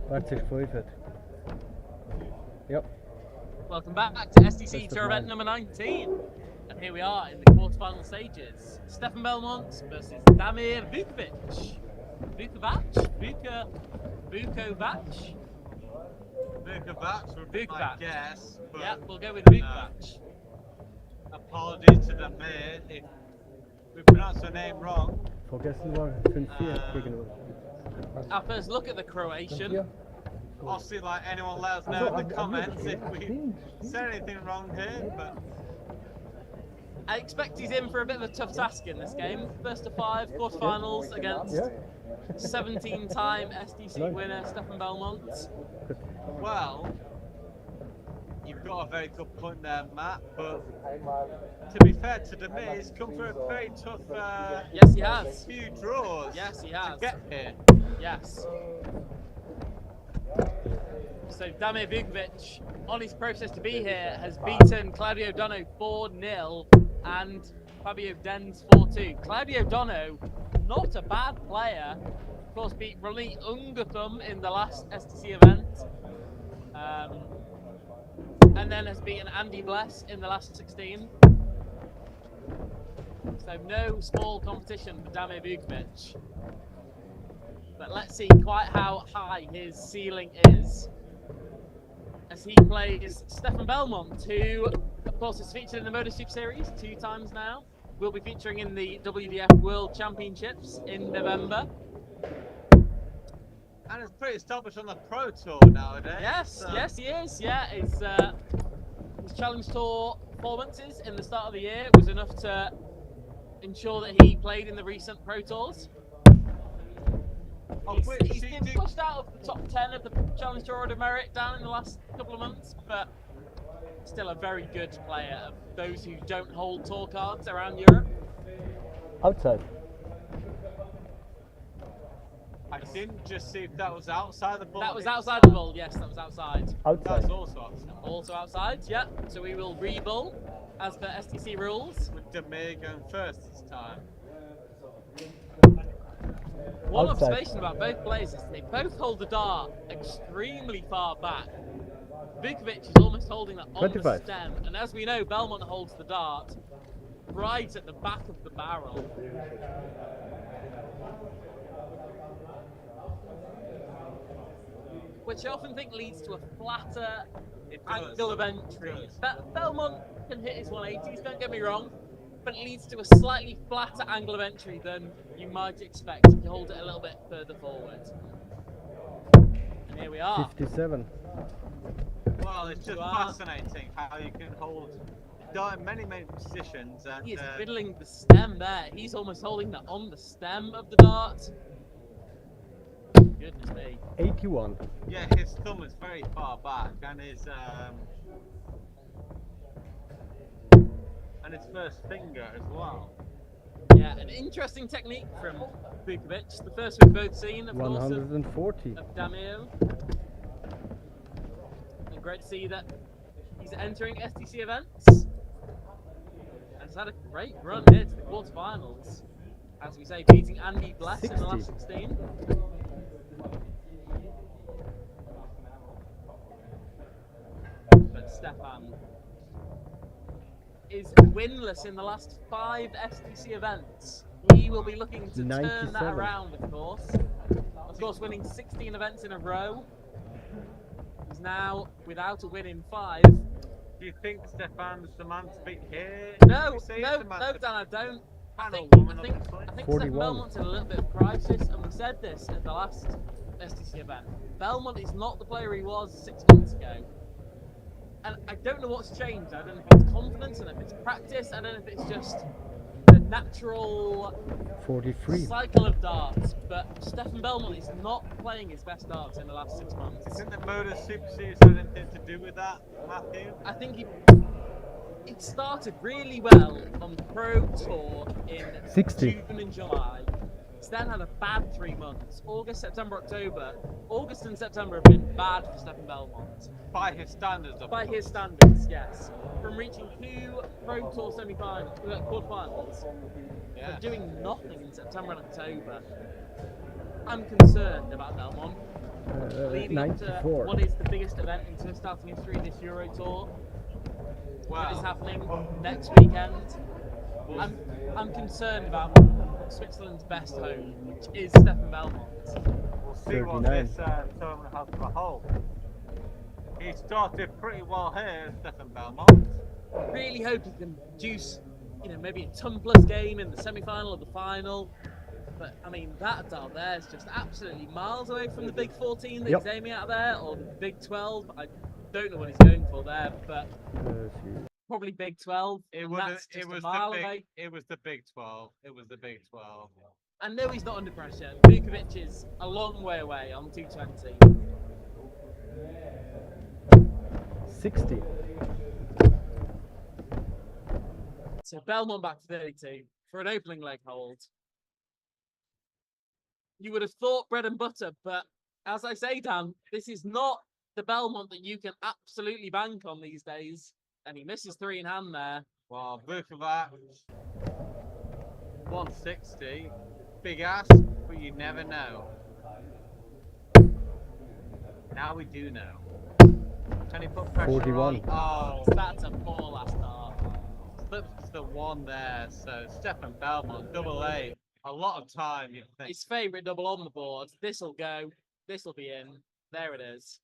Warte, 45. Yep. Welcome back to SDC Best of Tour event nine. number 19. And here we are in the quarterfinal stages. Stefan Belmont versus Damir Vukovich. Vukovich? Vukovich? Vukovich would be my Vukovich. guess. But, Yeah, we'll go with Vukovich. apologies to the mayor if we pronounce her name wrong. Vergessen war 5-4 gegen uns. Our first look at the Croatian. Obviously, like anyone, let us know in the comments if we said anything wrong here. But I expect he's in for a bit of a tough task in this game. First of 5 quarterfinals against 17-time SDC winner Stefan Belmont. well, you've got a very good point there, Matt. But to be fair to the mayor, he's come through a very tough Yes, he has. few draws. Yes, he to has. get here. Yes. So Damir Vukovich, on his process to be here, has beaten Claudio Dono 4-0 and Fabio Dens 4-2. Claudio Dono, not a bad player. Of course, beat Rani Ungathum in the last STC event. And then has beaten Andy Bless in the last 16. So no small competition for Damir Vukovich. But let's see quite how high his ceiling is as he plays Stefan Belmont, who, of course, is featured in the Motor Super Series 2 times now. Will be featuring in the WDF World Championships in November. And it's pretty established on the Pro Tour nowadays. Yes, so- yes, he is. Yeah, his Challenge Tour performances in the start of the year was enough to ensure that he played in the recent Pro Tours. Of which He's he been did- pushed out of the top 10 of the Challenge Tour Order Merit down in the last couple of months, but still a very good player of those who don't hold tour cards around Europe. Outside. I didn't just see if that was outside the ball. That was outside the bull, yes, that was outside. Outside. That's also outside. Also outside, yeah. So we will re-bull as per STC rules. With Demir going first this time. One Outside. observation about both players is they both hold the dart extremely far back. Vukovich is almost holding that on the 25. stem, and as we know, Belmont holds the dart right at the back of the barrel. Which I often think leads to a flatter It does. angle of entry. It does. Belmont can hit his 180s, don't get me wrong, but it leads to a slightly flatter angle of entry than you might expect if you hold it a little bit further forward. And here we are. 57. Well, it's just Wow. fascinating how you can hold dart in many, many positions. And He is fiddling the stem there. He's almost holding that on the stem of the dart. Goodness me. 81. yeah, his thumb is very far back, and his first finger as well. Yeah, an interesting technique from Vukovich. The first we've both seen, of course, 140. of Damir. great to see that he's entering SDC events. And he's had a great run here to the quarterfinals. As we say, beating Andy Bless in the last 16. But Stefan is winless in the last 5 SDC events. He will be looking to turn that around, of course. Of course, winning 16 events in a row. He's now without a win in 5. Do you think Stefan's the man to beat here? No, Dan, I don't. I think Stefan 41. Belmont's in a little bit of crisis, and we said this at the last SDC event. Belmont is not the player he was 6 months ago. And I don't know what's changed. I don't know if it's confidence, I don't know if it's practice, I don't know if it's just the natural 43. cycle of darts. But Stefan Belmont is not playing his best darts in the last 6 months. Do you think the Motor Super Series had anything to do with that, Matthew? I think it started really well on the Pro Tour in 60. June and July. It's then had a bad 3 months. August, September, October. August and September have been bad for Stefan Belmont. By his standards, of By course. his standards, yes. From reaching 2 Pro Tour semi-finals, quarterfinals, Yeah. from doing nothing in September and October. I'm concerned about Belmont. Leading up to 94. what is the biggest event in Swiss starting history, this Euro Tour. That is Well, happening next weekend. I'm concerned about Switzerland's best home, which is Stefan Belmont. we'll see what 39. this tournament has to hold. He started pretty well here, Stefan Belmont. Really hope he can juice, maybe a ton-plus game in the semi-final or the final. But I mean, that dart there is just absolutely miles away from the Big 14 that he's aiming at there, or the Big 12. I don't know what he's going for there, but probably Big 12. It and was that's just a mile away. It was the Big 12. It was the Big 12. I know he's not under pressure. Vukovich is a long way away on 220. 60. So Belmont back to 32 for an opening leg hold. You would have thought bread and butter, but as I say, Dan, this is not the Belmont that you can absolutely bank on these days. And he misses 3 in hand there. Well, Vukovich, 160. Big ass, but you never know. Now we do know. Can he put pressure 41. on? Oh, That's a poor last start. flips the 1 there. So Stefan Belmont, double A. A lot of time, you think. His favourite double on the board. This'll go. This'll be in. There it is.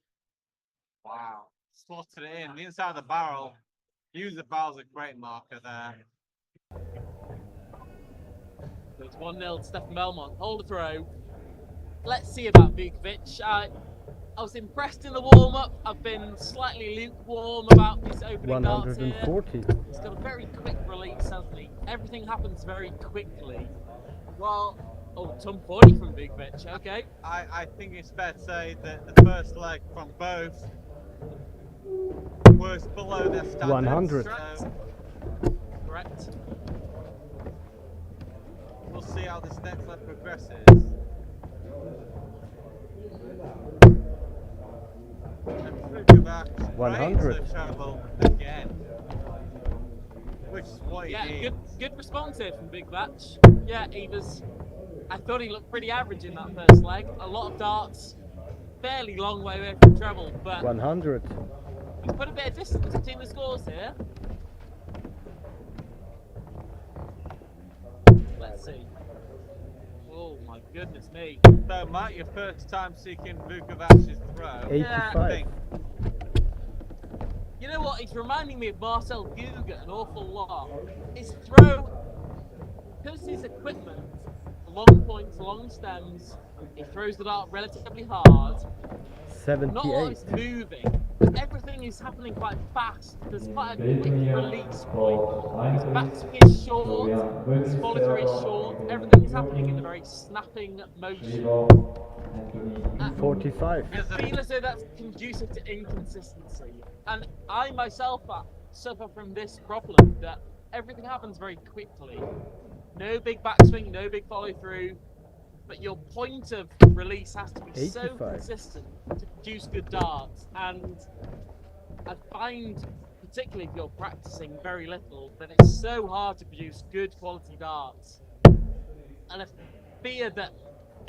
Wow. Slotted it in. The inside of the barrel. Use the barrel's a great marker there. So it's 1-0 to Stefan Belmont. Hold the throw. Let's see about Vukovich. I was impressed in the warm-up. I've been slightly lukewarm about this opening darts here. 140. He's got a very quick release, hasn't he? Everything happens very quickly. Well, ton 40 from Vukovich. Okay. I think it's fair to say that the first leg from both was below their standards. 100. So Correct. we'll see how this next leg progresses. And Vukovich 100. the trouble again, which is what he Yeah, needs. good response here from Vukovich. Yeah, I thought he looked pretty average in that first leg. A lot of darts, fairly long way away from treble, but 100. he's put a bit of distance between the scores here. Let's see. Oh my goodness me. So, Matt, your first time seeking Vukovich's throw. 85. You know what? It's reminding me of Marcel Gugger an awful lot. His throw, because his equipment, long points, long stems, he throws the dart relatively hard. Not a lot is 78. moving. Everything is happening quite fast. There's quite a quick release point. His backswing is short, his follow through is short. Everything is happening in a very snapping motion. 45. I feel as though that's conducive to inconsistency. And I myself suffer from this problem that everything happens very quickly. No big backswing, no big follow through. But your point of release has to be so 85. consistent to produce good darts. And I find, particularly if you're practicing very little, that it's so hard to produce good quality darts. And I fear that,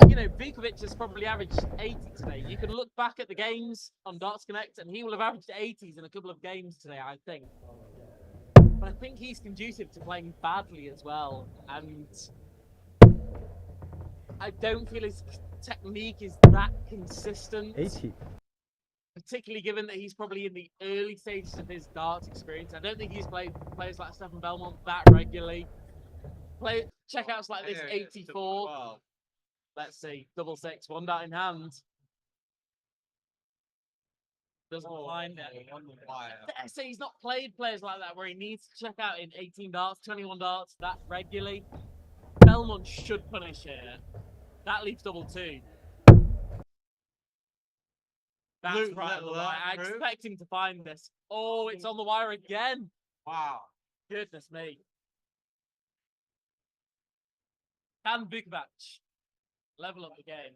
you know, Vukovich has probably averaged 80 today. You can look back at the games on Darts Connect, and he will have averaged 80s in a couple of games today, I think. But I think he's conducive to playing badly as well. And I don't feel his technique is that consistent. 80. Particularly given that he's probably in the early stages of his darts experience. I don't think he's played players like Stefan Belmont that regularly. Checkouts like this 84. Let's see, double six, one dart in hand. Doesn't find it. I say he's not played players like that where he needs to check out in 18 darts, 21 darts that regularly. Belmont should punish here. That leaves double two. That's right on the wire. I expect him to find this. Oh, it's on the wire again. Wow. Goodness me. Can Vukovich level up the game?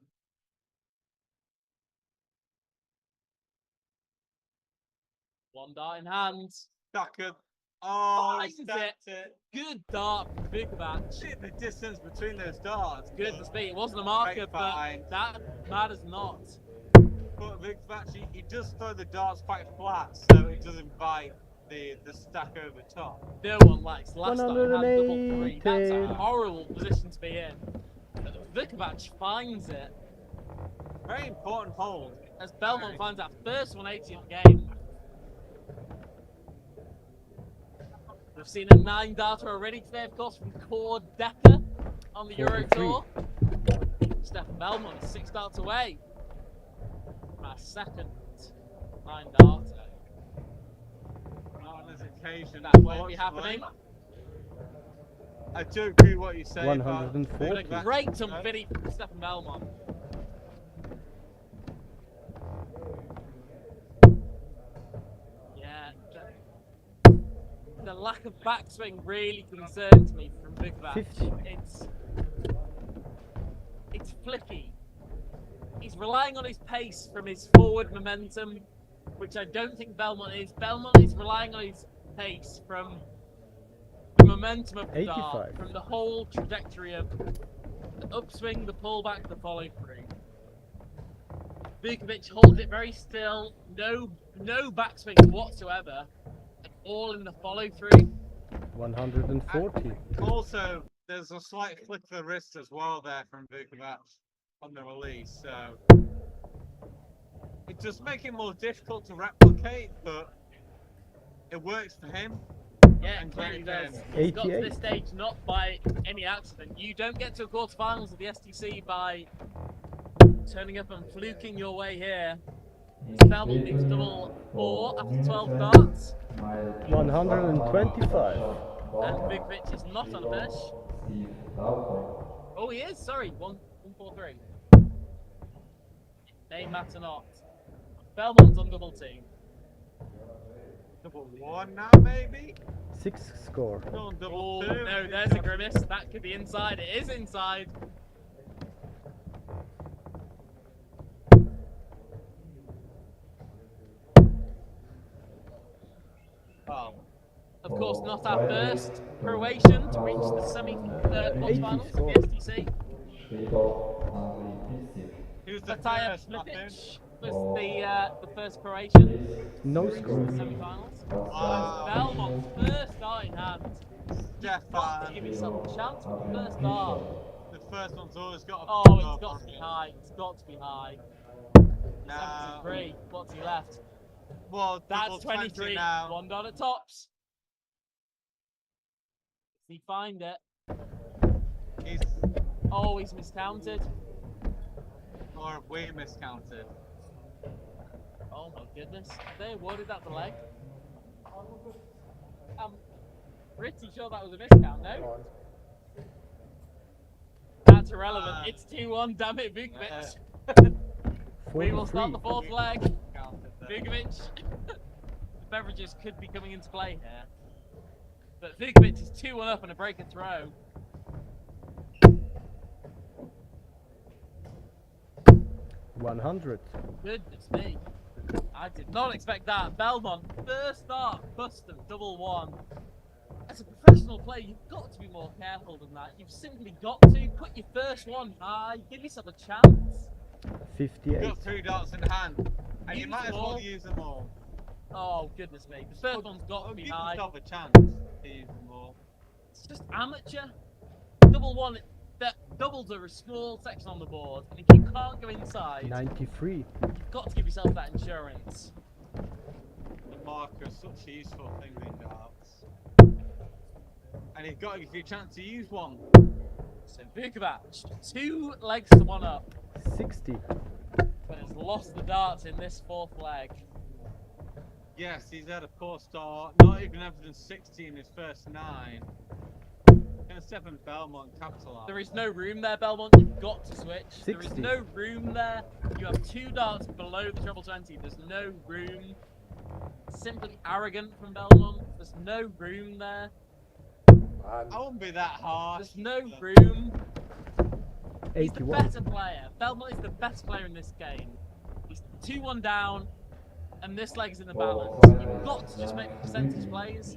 One dart in hand. Gugger. Oh, Finds he stacked it. Good dart from Vukovich. See the distance between those darts. Goodness me, it wasn't a marker, Great but find. that matters not. But Vukovich, he does throw the darts quite flat, so it doesn't bite the stack over top. No one likes last time had double three. That's a horrible position to be in. But Vukovich finds it. Very important hold. As Belmont finds that first 180 of the game. We've seen a 9-darter already today, of course, from Cord Decker on the Euro 43. Tour. Stefan Belmont is 6 darts away from our second 9-darter. Not on this occasion. That won't be happening. I do agree with what you say. 140. But Great unfitting from Stefan Belmont. Yeah, the lack of backswing really concerns me from Vukovich. 50. It's flicky. He's relying on his pace from his forward momentum, which I don't think Belmont is. Belmont is relying on his pace from the momentum of the dart, 85. from the whole trajectory of the upswing, the pullback, the follow through. Vukovich holds it very still, no backswings whatsoever, all in the follow through. 140. also, there's a slight flick of the wrist as well there from Vukovich on the release, so it does make it more difficult to replicate, but it works for him. Yeah, And it clearly great does. game. He's got to 88. this stage not by any accident. You don't get to a quarterfinals of the SDC by turning up and fluking your way here. Belmont needs double 4 after 12 darts. 125. And Vukovich is not on a finish. Oh, he is. Sorry, 143. They matter not. Belmont's on double 2. Double 1 now, maybe? 6 score. Still on double Oh, 2. no, there's a grimace. That could be inside. It is inside. Oh. Of course, not our first Croatian to reach the quarterfinals of the SDC. Who's the Matija first, Martin? Flipic was the first Croatian No to reach score. the semi-finals. Ah. Belmont's first dart in hand. You've got to give yourself a chance for the first dart. The first one's always got a Oh, big it's up got on to be it. high. It's got to be high. Now, 73. What's he left? well, That's double 23. now. 1 dot at tops. Does he find it? He's, Oh, he's miscounted. or have we miscounted? Oh my goodness. They awarded that the leg. I'm pretty sure that was a miscount, no? That's irrelevant. It's 2-1, damn it, Vukovich. We will start the 4th leg. Counted there. Vukovich. The beverages could be coming into play here. But Vukovich is 2-1 up and a break and throw. $100. Goodness me. I did not expect that. Belmont, first start, bust of double one. As a professional player, you've got to be more careful than that. You've simply got to put your first one high, give yourself a chance. 58. Got 2 darts in hand, and you Use might them as well all. use them all. Oh, goodness me. The first one's got to be Give high. yourself a chance to use them all. It's just amateur. Double one, that doubles are a small section on the board, and if you can't go inside, 93. you've got to give yourself that insurance. The marker is such a useful thing in darts. And you've got to give you a chance to use one. So Vukovich, 2 legs to 1 up, 60. but has lost the darts in this 4th leg. Yes, he's had a poor start. Not even averaging 60 in his first 9. Can Stefan Belmont capitalise? There is no room there, Belmont. You've got to switch. 60. There is no room there. You have 2 darts below the treble 20. There's no room. Simply arrogant from Belmont. There's no room there. I wouldn't be that harsh. There's no room. He's the 81. better player. Belmont is the best player in this game. He's 2-1 down, and this leg's in the balance. You've got to just make percentage plays.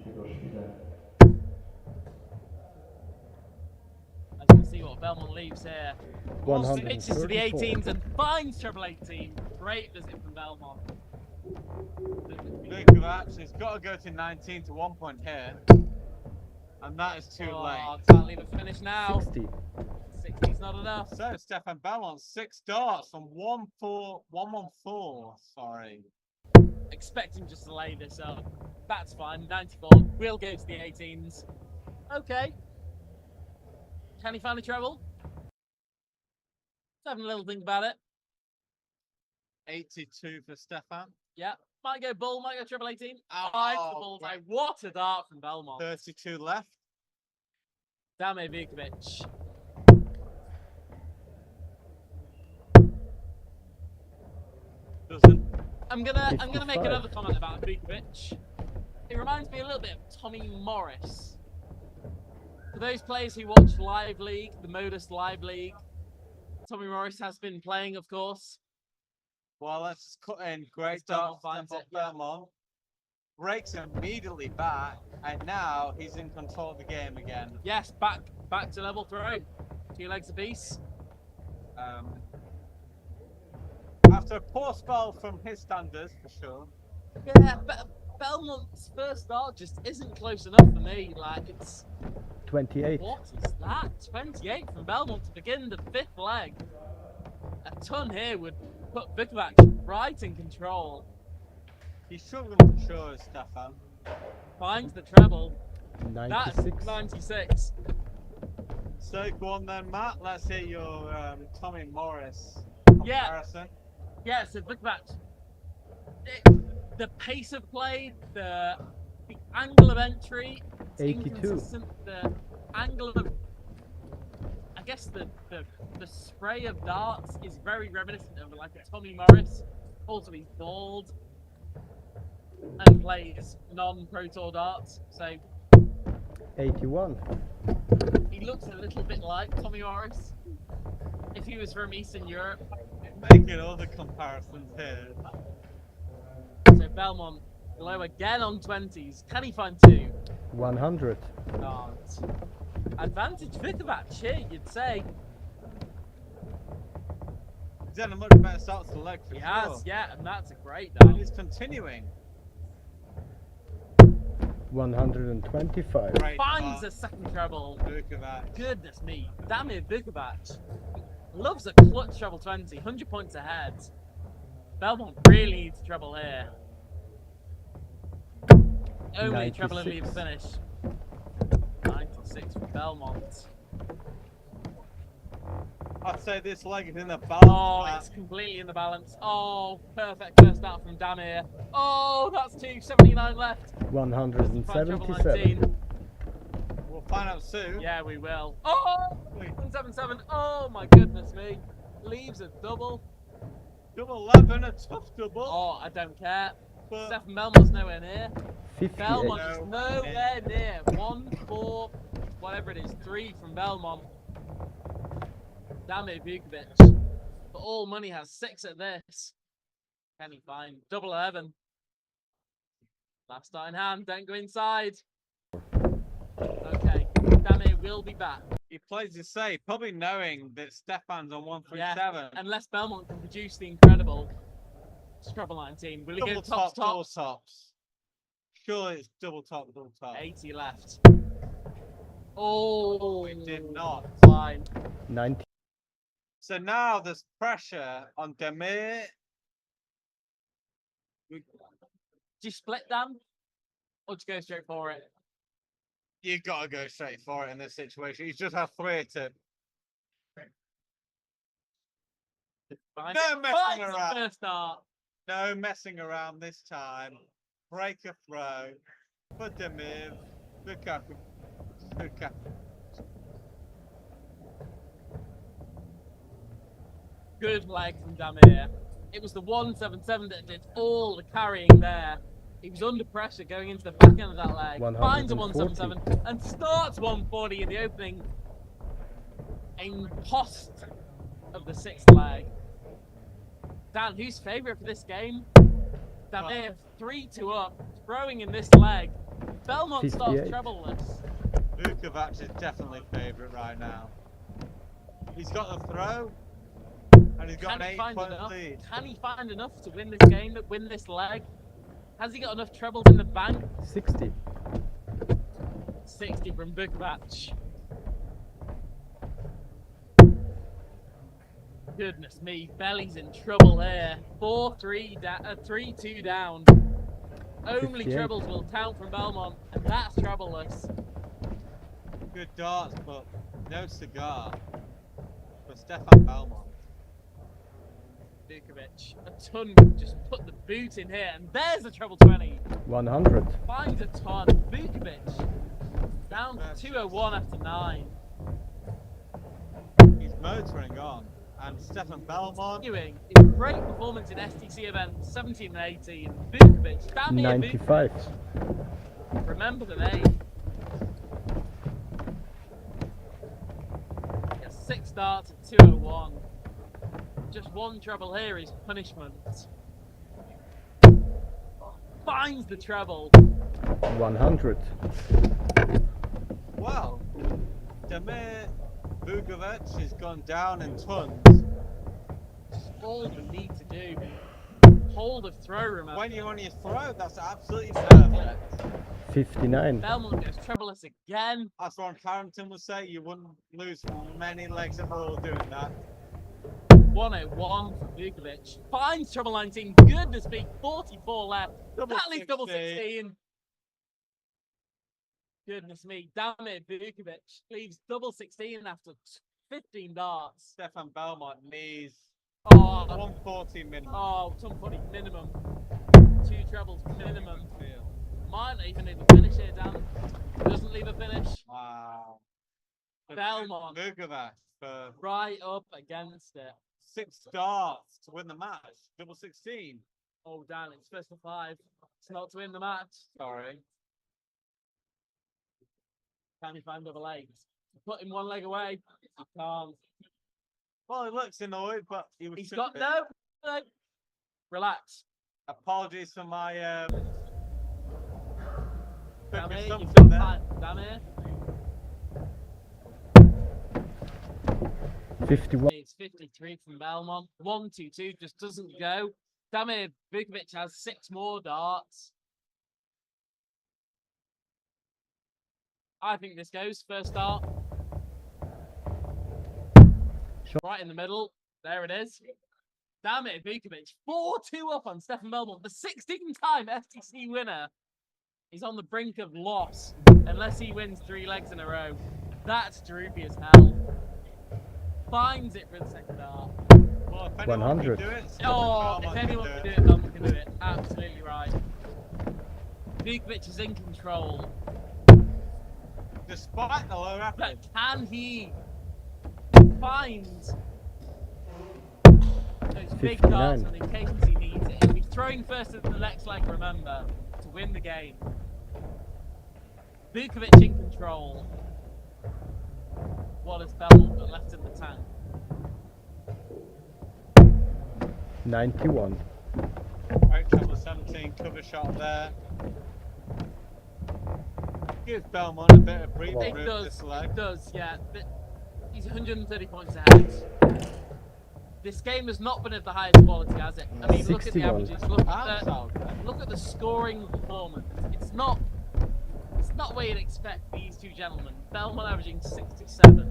As you can see what Belmont leaves here. Switches to the 134. 18s and finds treble 18. Great visit from Belmont. Vukovich has got to go to 19 to 1 point here. And that is too late. Can't leave it finish now. 60. 60's not enough. So Stefan Belmont, 6 darts from 114. Sorry. Expecting just to lay this up. That's fine. 94. We'll go to the 18s. Okay. Can he find a treble? Just having a little think about it. 82 for Stefan. Yeah. Might go bull, might go treble 18. Oh, Five for the bullseye. right. What a dart from Belmont. 32 left. Dame Vukovich. Doesn't. I'm gonna make 55. another comment about Vukovich. It reminds me a little bit of Tommy Morris. For those players who watch Live League, the Modus Live League, Tommy Morris has been playing, of course. Well, let's just cut in. Great Belmont dart finds from it, yeah. Belmont. Breaks immediately back, and now he's in control of the game again. Yes, back to level throw. 2 legs apiece. After a poor spell from his standards, for sure. Yeah, but Belmont's first start just isn't close enough for me. Like, it's... 28. What is that? 28 from Belmont to begin the 5th leg. A ton here would put Vukovich right in control. He's struggling for sure, Stefan. Finds the treble. 96. That's 96. So go on then, Matt. Let's hear your Tommy Morris Yeah. comparison. Yeah, so Vukovich. The pace of play, the angle of entry, it's 82. inconsistent. The angle of, I guess the spray of darts is very reminiscent of like a Tommy Morris. Also, he's bald and plays non-Pro Tour darts, so 81. he looks a little bit like Tommy Morris if he was from Eastern Europe. Making all the comparisons here. So Belmont low again on 20s. Can he find 2? 100. Can't. Advantage Vukovich here, you'd say. He's had a much better start to the leg for He sure. has, yeah, and that's a great And dart. he's continuing. 125. Great Finds dart, a second treble. Vukovich. Goodness me. Damn it, Vukovich. Loves a clutch treble 20, 100 points ahead. Belmont really needs a treble here. Only a treble in the 96. finish. 96 for Belmont. I'd say this leg is in the balance. Oh, Matt. it's completely in the balance. Oh, perfect first start from Damir. Oh, that's 279 left. Find treble 177. 19. We'll find out soon. Yeah, we will. Oh, 177. Oh, my goodness me. Leaves a double. Double 11, a tough double. Oh, I don't care. But Stefan Belmont's nowhere near. 58. Belmont is No. nowhere near. 1, 4, whatever it is, 3 from Belmont. Damn it, Vukovich. But all money has 6 at this. Can he find double 11? Last start in hand, don't go inside. Okay, Damir will be back. He plays it safe, probably knowing that Stefan's on 137. Yeah, unless Belmont can produce the incredible Treble 19. Will he Double go top, top? double tops. Surely it's double top, double top. 80 left. Oh, It did not. Fine. 90. So now there's pressure on Damir. Do you split them? Or just go straight for it? You gotta go straight for it in this situation. He's just had 3 to. Fine. No messing Fine, around. First start. No messing around this time. Break a throw. For Damir. Vukovich. Good leg from Damir. It was the 177 that did all the carrying there. He was under pressure going into the back end of that leg. Finds a 177 and starts 140 in the opening impost of the 6th leg. Dan, who's favourite for this game? Damir 3-2 up, throwing in this leg. Belmont starts trebleless. Vukovich is definitely favourite right now. He's got the throw. And he's got an 8-point lead. Can he find enough to win this game, win this leg? Has he got enough trebles in the bank? 60. 60 from Vukovich. Goodness me, Belly's in trouble here. 3-2 down. Only 58. trebles will count from Belmont, and that's trebleless. Good darts, but no cigar for Stefan Belmont. Vukovich, a ton, just put the boot in here, and there's the treble 20. 100. Finds a ton. Vukovich down to 201 after 9. He's motoring on, and Stefan Belmont. Continuing his great performance in SDC events 17 and 18. Vukovich, damn it, 95. remember the name. He has 6 starts at 201. Just one treble here is punishment. Finds the treble. 100. Well, Damir Vukovich has gone down in tons. All we need to do. Hold of throw, remember. When you're on your throat, that's absolutely perfect. 59. Belmont goes trebleless again. As Ron Carrington would say, you wouldn't lose many legs at all doing that. 101 for Vukovich. Finds treble 19. Goodness me, 44 left. Double That leaves double 16. 16. Goodness me, damn it, Vukovich leaves double 16 after 15 darts. Stefan Belmont needs Oh, 140 minimum. oh, 140 minimum. 2 trebles minimum. Might not even leave a finish here, Dan. Doesn't leave a finish. Wow. Belmont. Vukovich for Right up against it. 6 darts to win the match. Double 16. Oh, Dan, it's first to 5. It's not to win the match. Sorry. Can he find double 8? Put him one leg away. He can't. Well, he looks annoyed, but he was. He's got no. Relax. Apologies for my quick Damir, you've assumption got there. time. Damir. 51. It's 53 from Belmont. 1-2-2 just doesn't go. Damir Vukovich has 6 more darts. I think this goes. First dart. Right in the middle. There it is. Damir Vukovich. 4-2 up on Stefan Belmont. The 16th time FTC winner. He's on the brink of loss. Unless he wins 3 legs in a row. That's droopy as hell. Finds it for the second dart. Well, if anyone 100. can do it, Oh, Belmont if anyone can can do it, Belmont can do it. Absolutely right. Vukovich is in control. Despite the low But effort. can he find those big 59. darts on the occasions he needs it? He'll be throwing first in the next leg, remember, to win the game. Vukovich in control. What has Belmont got left in the tank? 91. Vukovich on the 17 cover shot there. Gives Belmont a bit of breathing It room does. this leg. It does. Yeah. He's 130 points ahead. This game has not been of the highest quality, has it? I mean, look at the 61. averages. Look at the scoring performance. It's not where you'd expect these two gentlemen. Belmont averaging 77.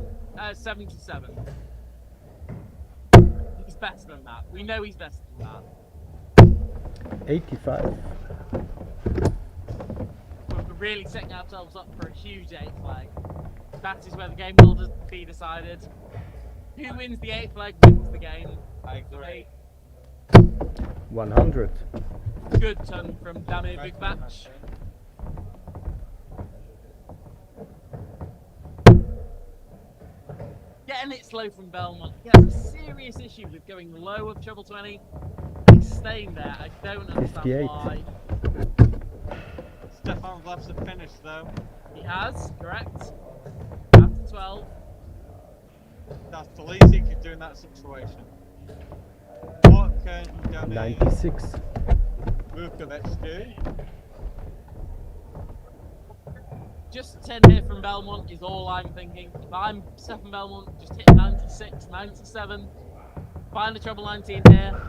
He's better than that. We know he's better than that. 85. We're really setting ourselves up for a huge 8th leg. That is where the game will be decided. Who wins the 8th leg wins the game. I agree. 100. Good turn from Damir Vukovich. Getting it slow from Belmont. He has a serious issue with going low of treble 20. He's staying there. I don't understand 58. why. Stefan's left the finish though. He has, correct. After 12. That's the least he could do in that situation. What can Damir 96. Vukovich do? Just 10 here from Belmont is all I'm thinking. If I'm Stefan Belmont, just hit 96, 97. Find a treble 19 here.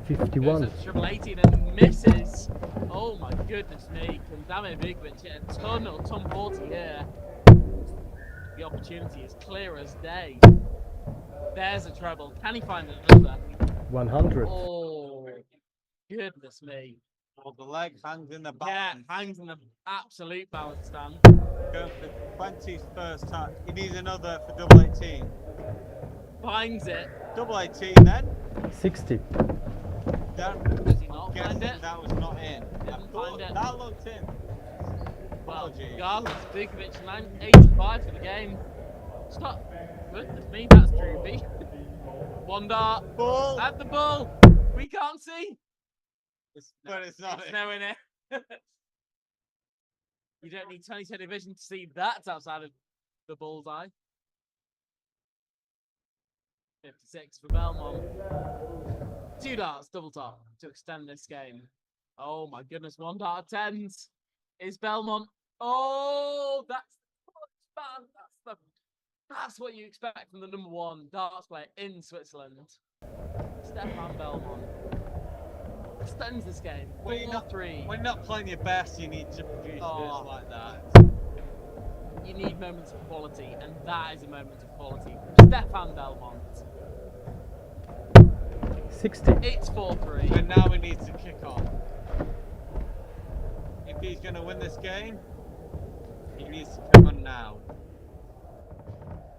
51. Goes up to treble 18 and misses. Oh my goodness me. Can Damir Vukovich hit a ton or ton 40 here? The opportunity is clear as day. There's a treble. Can he find another? 100. Oh, goodness me. Well, the leg hangs in the Yeah, balance. hangs in the absolute balance stand. Going for 20's first touch. He needs another for double 18. Finds it. Double 18 then. 60. That, Does he not guessing find it? that was not in. Didn't find it. That looked in. Well, Apologies. regardless, Vukovich 85 for the game. Stop. Goodness me, that's droopy. One dart. Ball. At the ball. We can't see. But it's not It's in. nowhere near. You don't need 20/20 vision to see that's outside of the bullseye. 56 for Belmont. 2 darts, double top to extend this game. Oh my goodness, 1 dart of 10s. Is Belmont. Oh, that's man. That's what you expect from the number 1 darts player in Switzerland. Stefan Belmont extends this game. When you're not 4-3. When you're not playing your best, you need to produce Oh. this like that. You need moments of quality, and that is a moment of quality. Stefan Belmont. 60. It's 4-3. But now he needs to kick on. If he's going to win this game, he needs to come on now.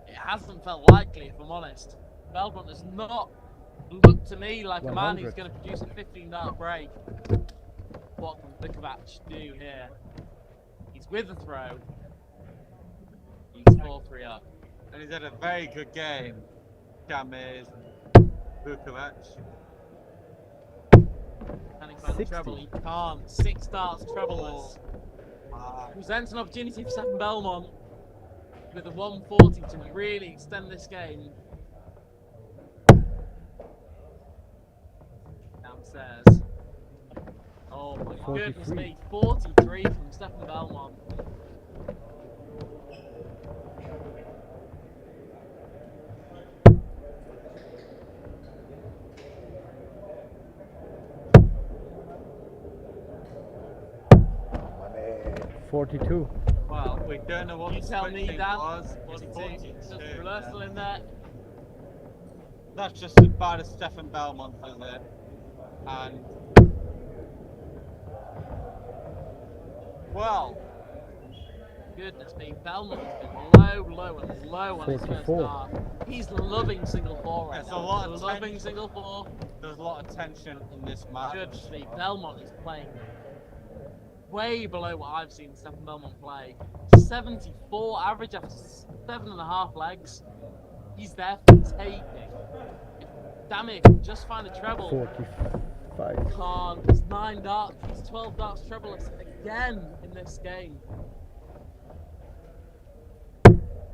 It hasn't felt likely, if I'm honest. Belmont has not looked to me like a man who's 100. going to produce a 15-dart break. What can Vukovich do here? He's with the throw. He's 4-3 up. And he's had a very good game. Damir Vukovich. Can he find the 60. treble? He can't. 6 darts, trebleless. Presents an opportunity for Stefan Belmont with a 140 to really extend this game. Downstairs. Oh my goodness 43. me. 43 from Stefan Belmont. Money. 42. Well, we don't know what You the tell me, switching Dan. was. 42. It's Just 42. a reversal in there. That's just as bad as Stefan Belmont, is it? And well, Goodness me, Belmont has been low on his first 44. start. He's loving single 4 right There's now. a lot of loving tension. single 4. there's a lot of tension in this match. Goodness me, Belmont is playing way below what I've seen Stefan Belmont play. 74 average after 7.5 legs. He's there for taking. Damn it, just find a treble. 45. Can't. It's 9 darts. He's 12 darts trebleless again in this game.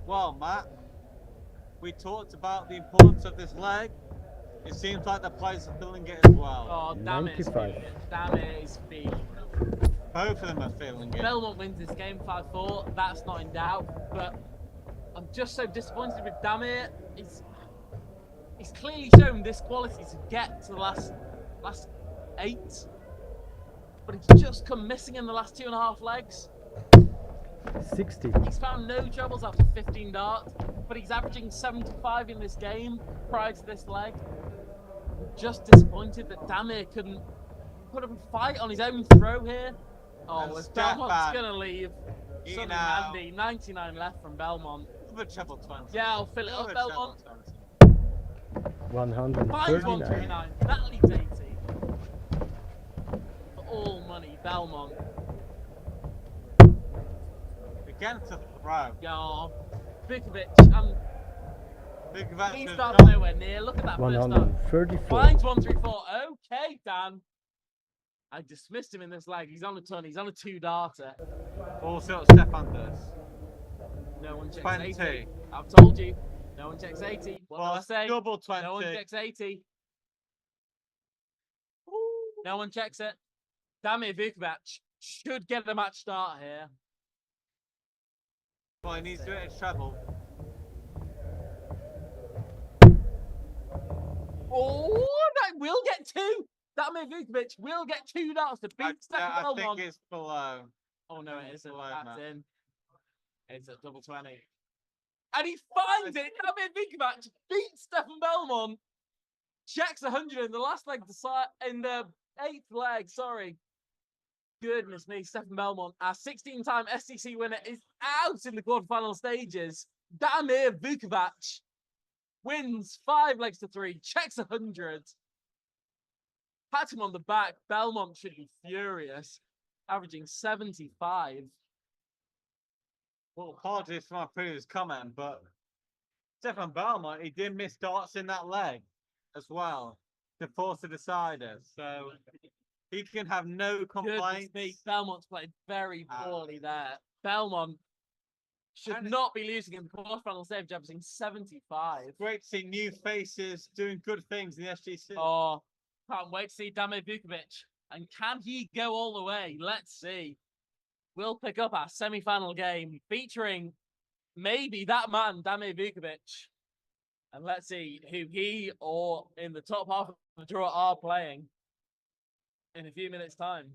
Well, Matt, we talked about the importance of this leg. It seems like the players are feeling it as well. Oh, damn it. 95. Damn it, it's feeling. Both of them are feeling it. Belmont wins this game 5-4. That's not in doubt. But I'm just so disappointed with Damir. He's clearly shown this quality to get to the last 8. But he's just come missing in the last 2.5 legs. 60. He's found no troubles after 15 darts, but he's averaging 75 in this game prior to this leg. Just disappointed that Damir couldn't put up a fight on his own throw here. Oh, as Belmont's going to leave. Something handy. 99 left from Belmont. Another treble 20. Yeah, I'll fill it up, Belmont. 139. 139. That leaves 80. For all money, Belmont. Again to throw. Yeah, Vukovich. Vukovich He has starts done- nowhere near. Look at that first start. 134. Finds 134. Okay, Dan. I dismissed him in this leg. He's on a ton. He's on a 2-darter. Also, Stefan does. No one checks 20. 80. I've told you. No one checks 80. What Well, did I say? double 20. No one checks 80. No one checks it. Damir Vukovich should get the match start here. Well, he needs to do it in treble. Oh, that will get 2. Damir Vukovich will get 2 darts to beat Stefan I Belmont. think it's below. Oh no, it isn't. Below, That's Matt. in. It's at double 20. And he finds it. Damir Vukovich beats Stefan Belmont. Checks 100 in the last leg, in the 8th leg. Sorry. Goodness me, Stefan Belmont, our 16-time SDC winner, is out in the quarterfinal stages. Damir Vukovich wins 5 legs to 3. Checks 100. Pat him on the back. Belmont should be furious, averaging 75. Well, apologies for my previous comment, but Stefan Belmont, he did miss darts in that leg as well to force a decider. So he can have no Goodness complaints. me, Belmont's played very poorly there. Belmont should And- not be losing in the quarterfinal stage, averaging 75. Great to see new faces doing good things in the SGC. Oh, can't wait to see Damir Vukovich. And can he go all the way? Let's see. We'll pick up our semi-final game featuring maybe that man, Damir Vukovich. And let's see who he or in the top half of the draw are playing in a few minutes' time.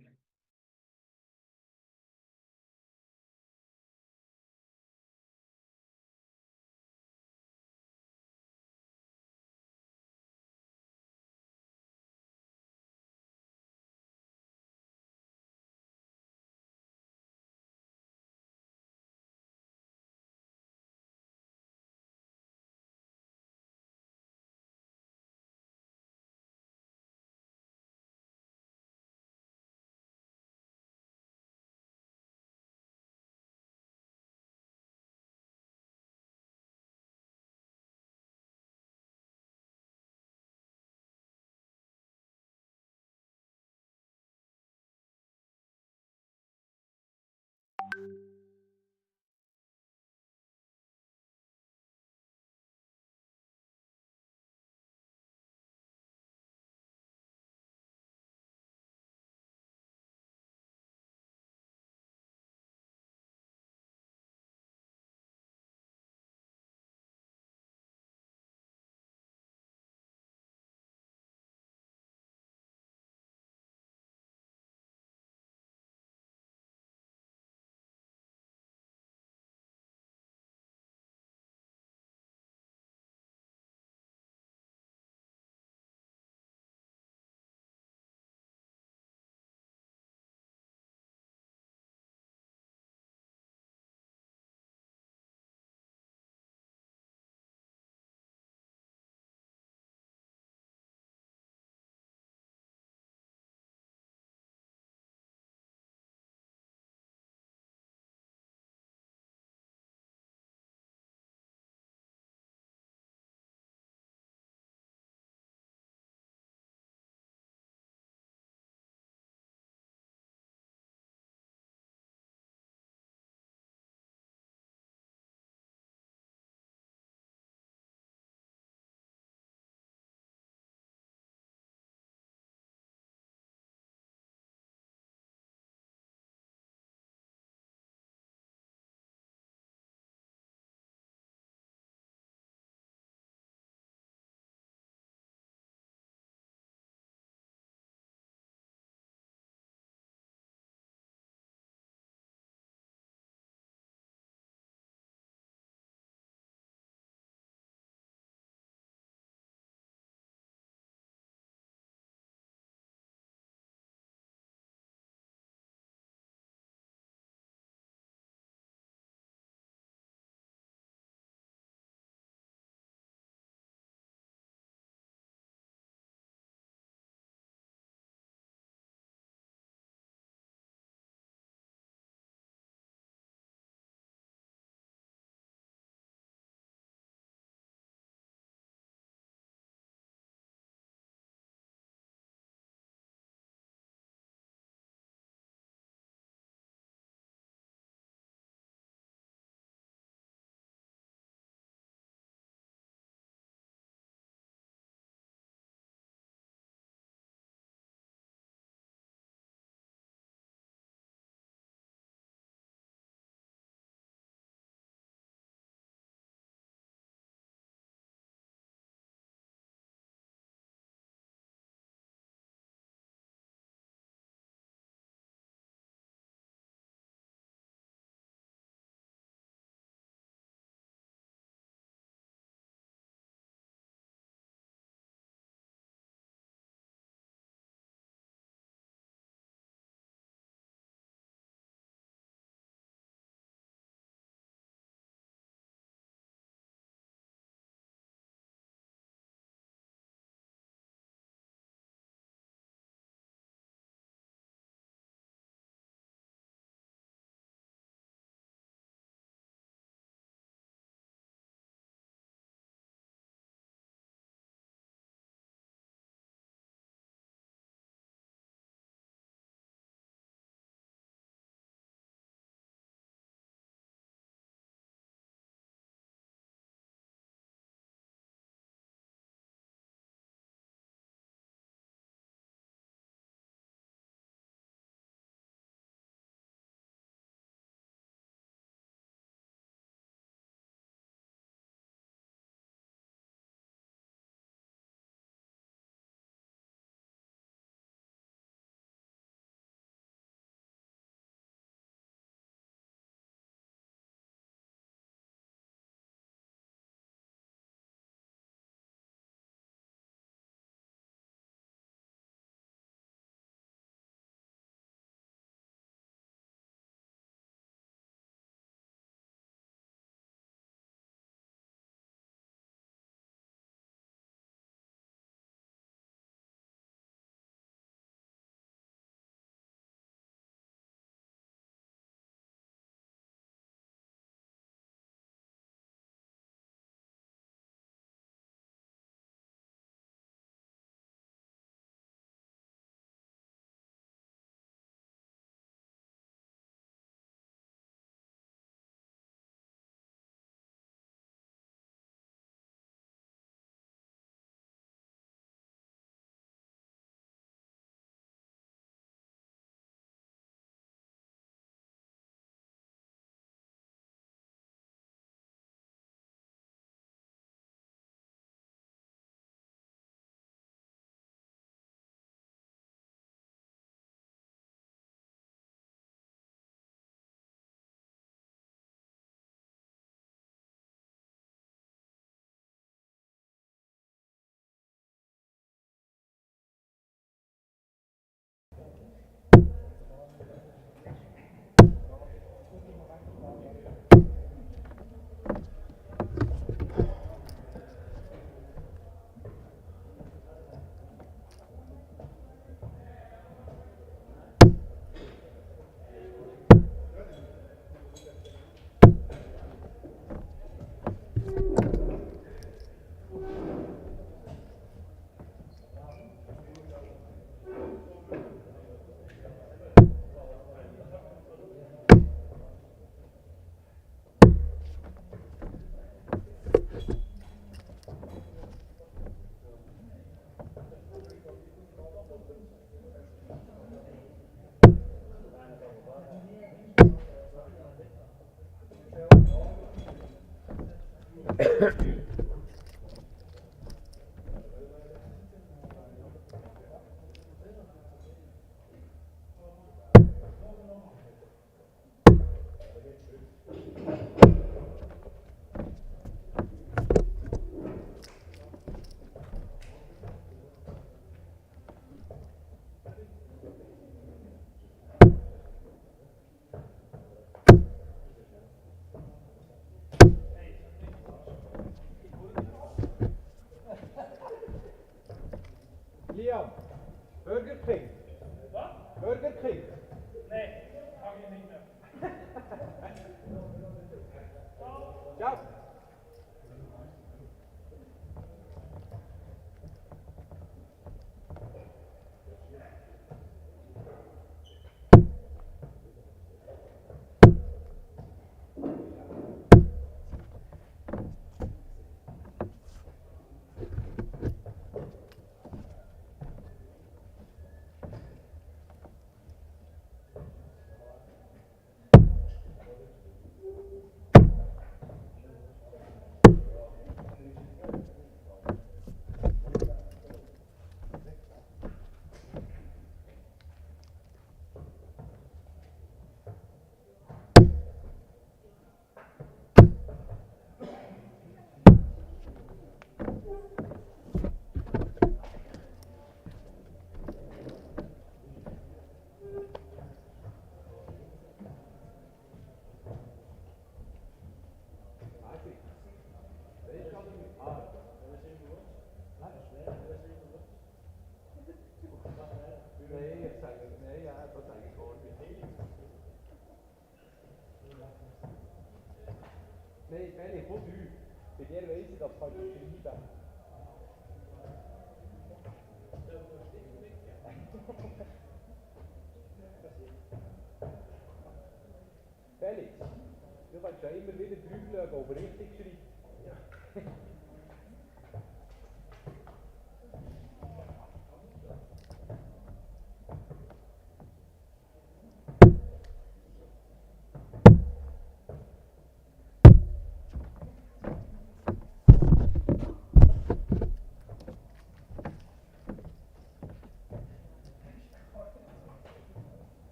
Burger King? Nee, mag je niet meer. Ciao. Nee, Benny, goed u. Bij jij weet je dat van je niet bent. Felix, du kannst ja immer wieder drüber schauen, ob er richtig schreibt.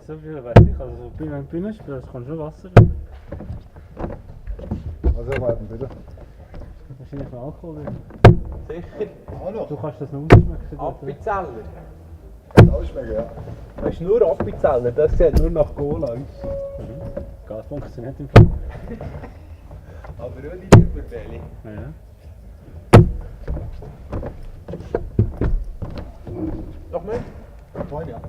So viel weiß ich, also so beim Bühnenspiel, das kann schon Wasser rein. Also erwarten, bitte. Wahrscheinlich noch Alkohol drin. Sicher. Auch noch? Du kannst das noch ausschmecken. Appenzeller. Kann alles schmecken, ja. Das ist nur Appenzeller, das sieht nur nach Cola aus. Gas funktioniert im Fall. Aber auch nicht überfällig. Ja. Noch mehr? Moin, ja.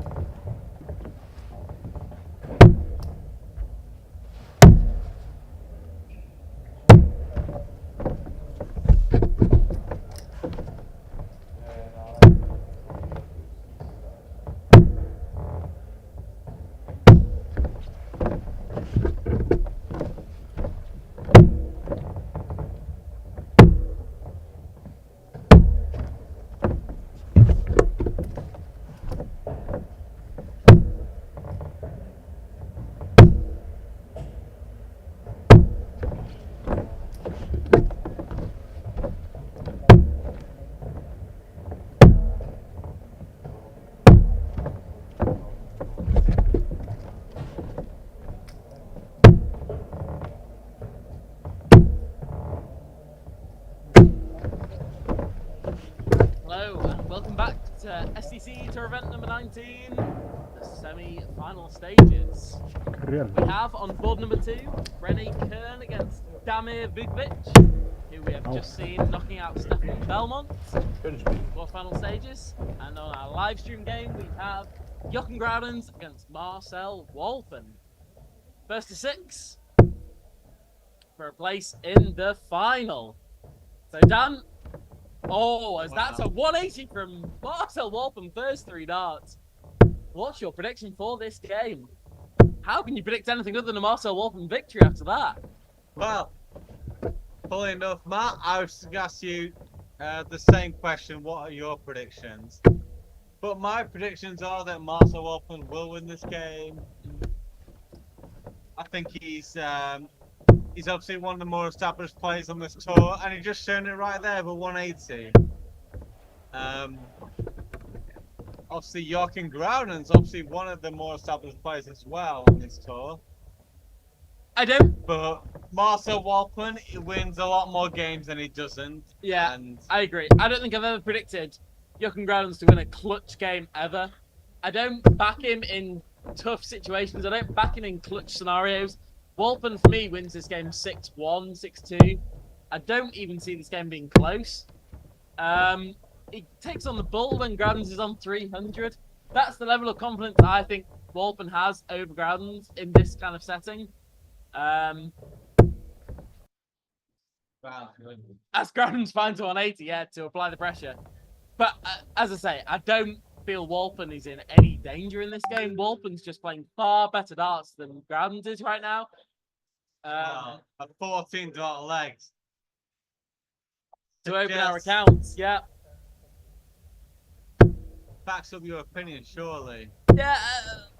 Hello and welcome back to SDC Tour event number 19, the semi-final stages. Grün. We have on board number 2, René Kern against Damir Vukovich, who we have just seen knocking out Stefan Belmont, quarterfinal stages. And on our live stream game we have Jochen Grens against Marcel Walin. First to 6 for a place in the final. So Dan, as that's a 180 from Marcel Walin, first 3 darts. What's your prediction for this game? How can you predict anything other than a Marcel Walin victory after that? Well, funnily enough, Matt, I was going to ask you the same question. What are your predictions? But my predictions are that Marcel Walin will win this game. I think he's obviously one of the more established players on this tour, and he's just shown it right there with 180. obviously Joachim Grounen's obviously one of the more established players as well on this tour. I don't. But Marcel Walpin, he wins a lot more games than he doesn't. Yeah, And I agree. I don't think I've ever predicted Joachim Grounens to win a clutch game ever. I don't back him in tough situations. I don't back him in clutch scenarios. Walpin, for me, wins this game 6-1, 6-2. I don't even see this game being close. He takes on the bull when Grounens is on 300. That's the level of confidence I think Walpin has over Grounens in this kind of setting. As Grounens finds 180, yeah, to apply the pressure. But as I say, I don't feel Walpin is in any danger in this game. Walpin's just playing far better darts than Grounens is right now. a 14 dart legs. To open our accounts, yeah. Backs up your opinion, surely. Yeah,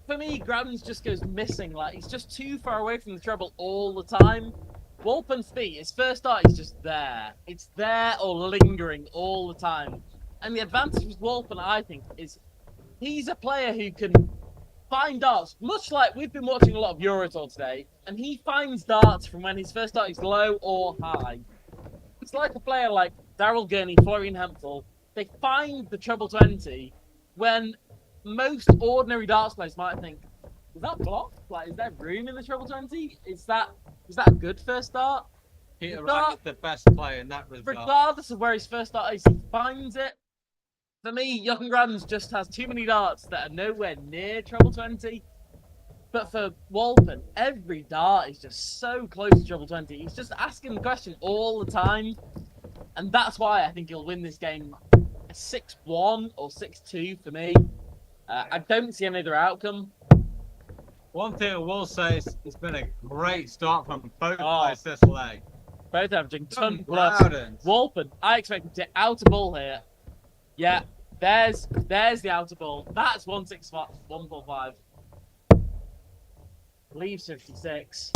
for me, Grounens just goes missing. Like, he's just too far away from the treble all the time. Walpin's feet, his first dart is just there. It's there or lingering all the time. And the advantage with Walpin, I think, is he's a player who can find darts, much like we've been watching a lot of Eurotour today, and he finds darts from when his first dart is low or high. It's like a player like Daryl Gurney, Florian Hempel. They find the treble 20 when most ordinary darts players might think, is that blocked? Like, is there room in the treble 20? Is that a good first dart? Peter Wright is the best player in that regard. Regardless of where his first dart is, he finds it. For me, Joachim Grounens just has too many darts that are nowhere near treble 20. But for Walpin, every dart is just so close to treble 20. He's just asking the question all the time. And that's why I think he'll win this game 6-1 or 6-2 for me. I don't see any other outcome. One thing I will say is it's been a great start from both players this leg. Both averaging ton plus. Walpin, I expect him to out a ball here. Yeah, there's the outer ball. That's 165, 145. Leaves 56.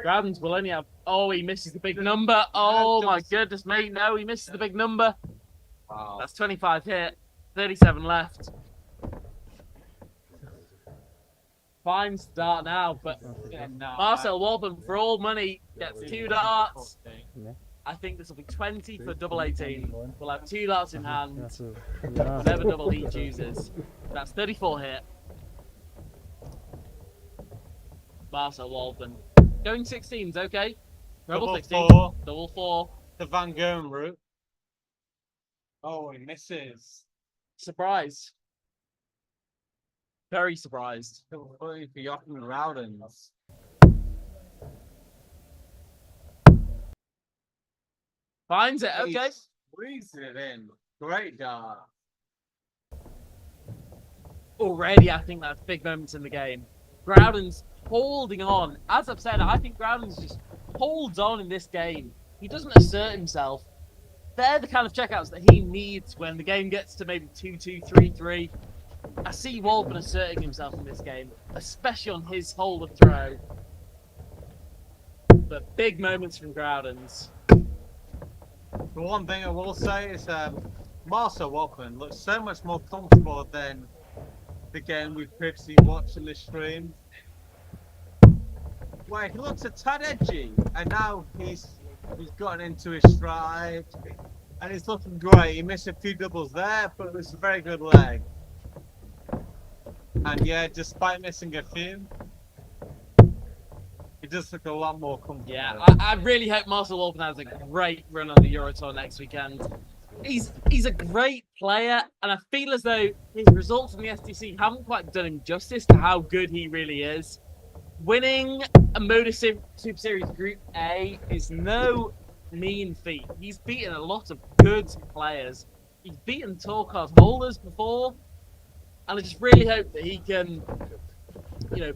Grounens will only have. Oh, he misses the big number. Oh my goodness me! No, he misses the big number. Wow. That's 25 hit, 37 left. Fine start now, but Marcel Walpin, for all money, gets 2 darts. I think this will be 20 for double 18. We'll have 2 darts in hand. Whatever double he chooses. That's 34 hit. Marcel Walpin. Going 16's okay. Double 16. Four. Double 4. The Van Gogh route. Oh, he misses. Surprise. Very surprised. Double 30 for Joachim Grounens. Finds it, okay. Squeezes it in. Great dart. Already, I think that's big moments in the game. Grounens holding on. As I've said, I think Grounens just holds on in this game. He doesn't assert himself. They're the kind of checkouts that he needs when the game gets to maybe 2-2, 3-3. I see Walpin asserting himself in this game, especially on his hold of throw. But big moments from Grounens. The one thing I will say is Marcel Walpin looks so much more comfortable than the game we've previously watched in the stream. Where he looks a tad edgy, and now he's gotten into his stride, and he's looking great. He missed a few doubles there, but it was a very good leg. And yeah, despite missing a few, he does look a lot more comfortable. Yeah, I really hope Marcel Walpin has a great run on the Eurotour next weekend. He's a great player, and I feel as though his results in the SDC haven't quite done him justice to how good he really is. Winning a Motor Super Series Group A is no mean feat. He's beaten a lot of good players. He's beaten tour card holders before, and I just really hope that he can,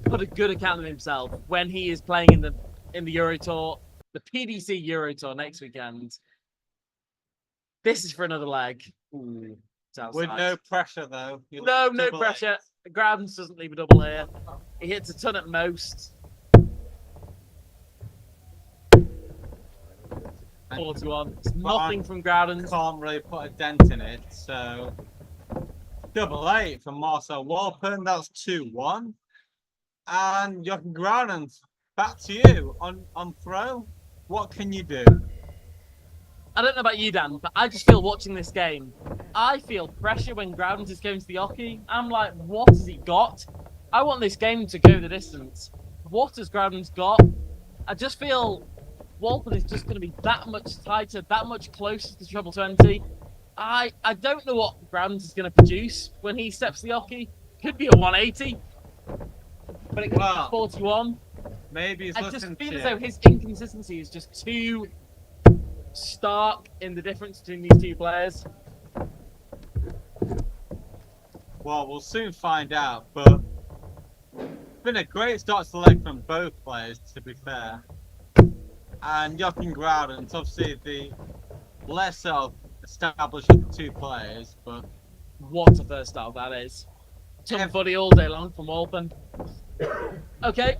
put a good account of himself when he is playing in the Eurotour, the PDC Eurotour next weekend. This is for another leg. Ooh, with no pressure, though. No pressure. Grounens doesn't leave a double here. He hits a ton at most. 41. It's nothing from Grounens. Can't really put a dent in it, so Double 8 from Marcel Walpen. That's 2-1. And Jochen Grounens, back to you on throw. What can you do? I don't know about you, Dan, but I just feel watching this game, I feel pressure when Grounds is going to the hockey. I'm like, what has he got? I want this game to go the distance. What has Grounds got? I just feel Walpen is just going to be that much tighter, that much closer to treble 20. I don't know what Grounds is going to produce when he steps the hockey. Could be a 180, but it could be 41. Maybe he's I just looking feel as to... though his inconsistency is just too stark in the difference between these two players. Well, we'll soon find out, but it's been a great start to the leg from both players, to be fair. And Jochen Grounens, obviously the less established of the two players, but What a first start that is. Ton footy all day long from Walpen. Okay.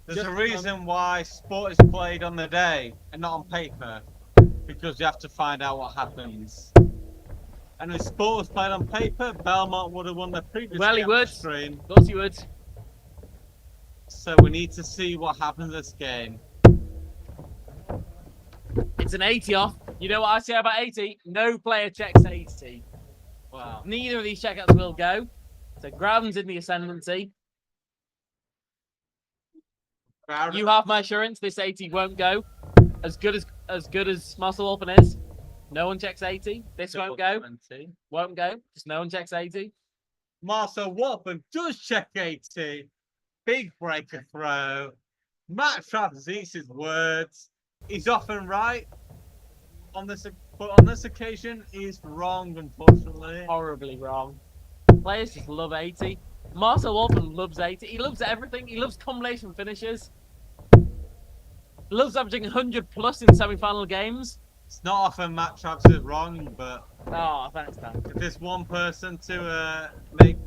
there's a reason why sport is played on the day and not on paper, because you have to find out what happens. And if sport was played on paper, Belmont would have won the previous Well, he game would. stream. Of course he would. So we need to see what happens in this game. It's an 80 off. You know what I say about 80? No player checks 80. Wow. Neither of these checkouts will go. So Grounds in the ascendancy. Grounens- You have my assurance this 80 won't go. As good as Marcel Walpen is. No one checks 80. This won't go. 20. Won't go. Just no one checks 80. Marcel Walpen does check 80. Big breaker throw. Matt Travis eats his words. He's often right. But on this occasion, he's wrong, unfortunately. Horribly wrong. Players just love 80. Marcel Walpen loves 80. He loves everything. He loves combination finishes. He loves averaging 100 plus in semi-final games. It's not often Matt Travis is wrong, but Oh, thanks, Dan. if there's one person to make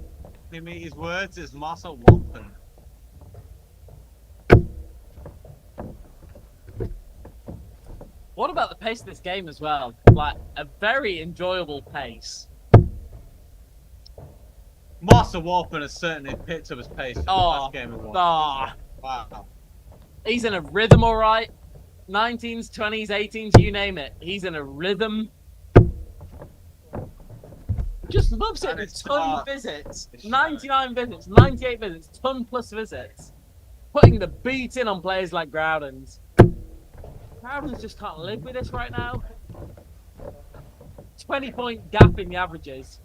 him eat his words, it's Marcel Walpen. What about the pace of this game as well? Like, a very enjoyable pace. Marcel Walpen has certainly picked up his pace for the Oh, last game we won. Wow. He's in a rhythm, all right. 19s, 20s, 18s, you name it. He's in a rhythm. Just loves it. And A it's ton hard. visits. It's 99 visits, 98 visits, ton plus visits. Putting the beat in on players like Groudens. Groudens just can't live with this right now. 20-point gap in the averages.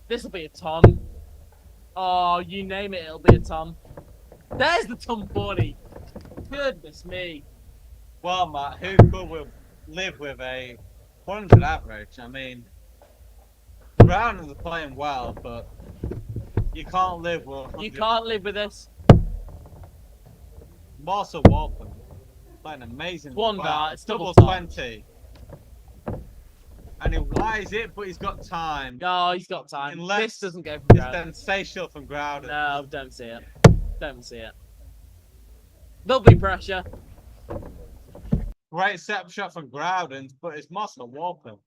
This will be a ton. Oh, you name it, it'll be a ton. There's the ton 40. Goodness me. Well, Matt, who could live with a 100 average? I mean, Grounens are playing well, but you can't live with 100. You can't live with this. Marcel Walpen playing amazing. One well. bar, it's double 20. And he lies it, but he's got time. Oh, he's got time. Unless This doesn't go from It's Groudens. sensational from Groudens. No, don't see it. Don't see it. There'll be pressure. Great set shot from Groudens, but it's Marcel Walpen.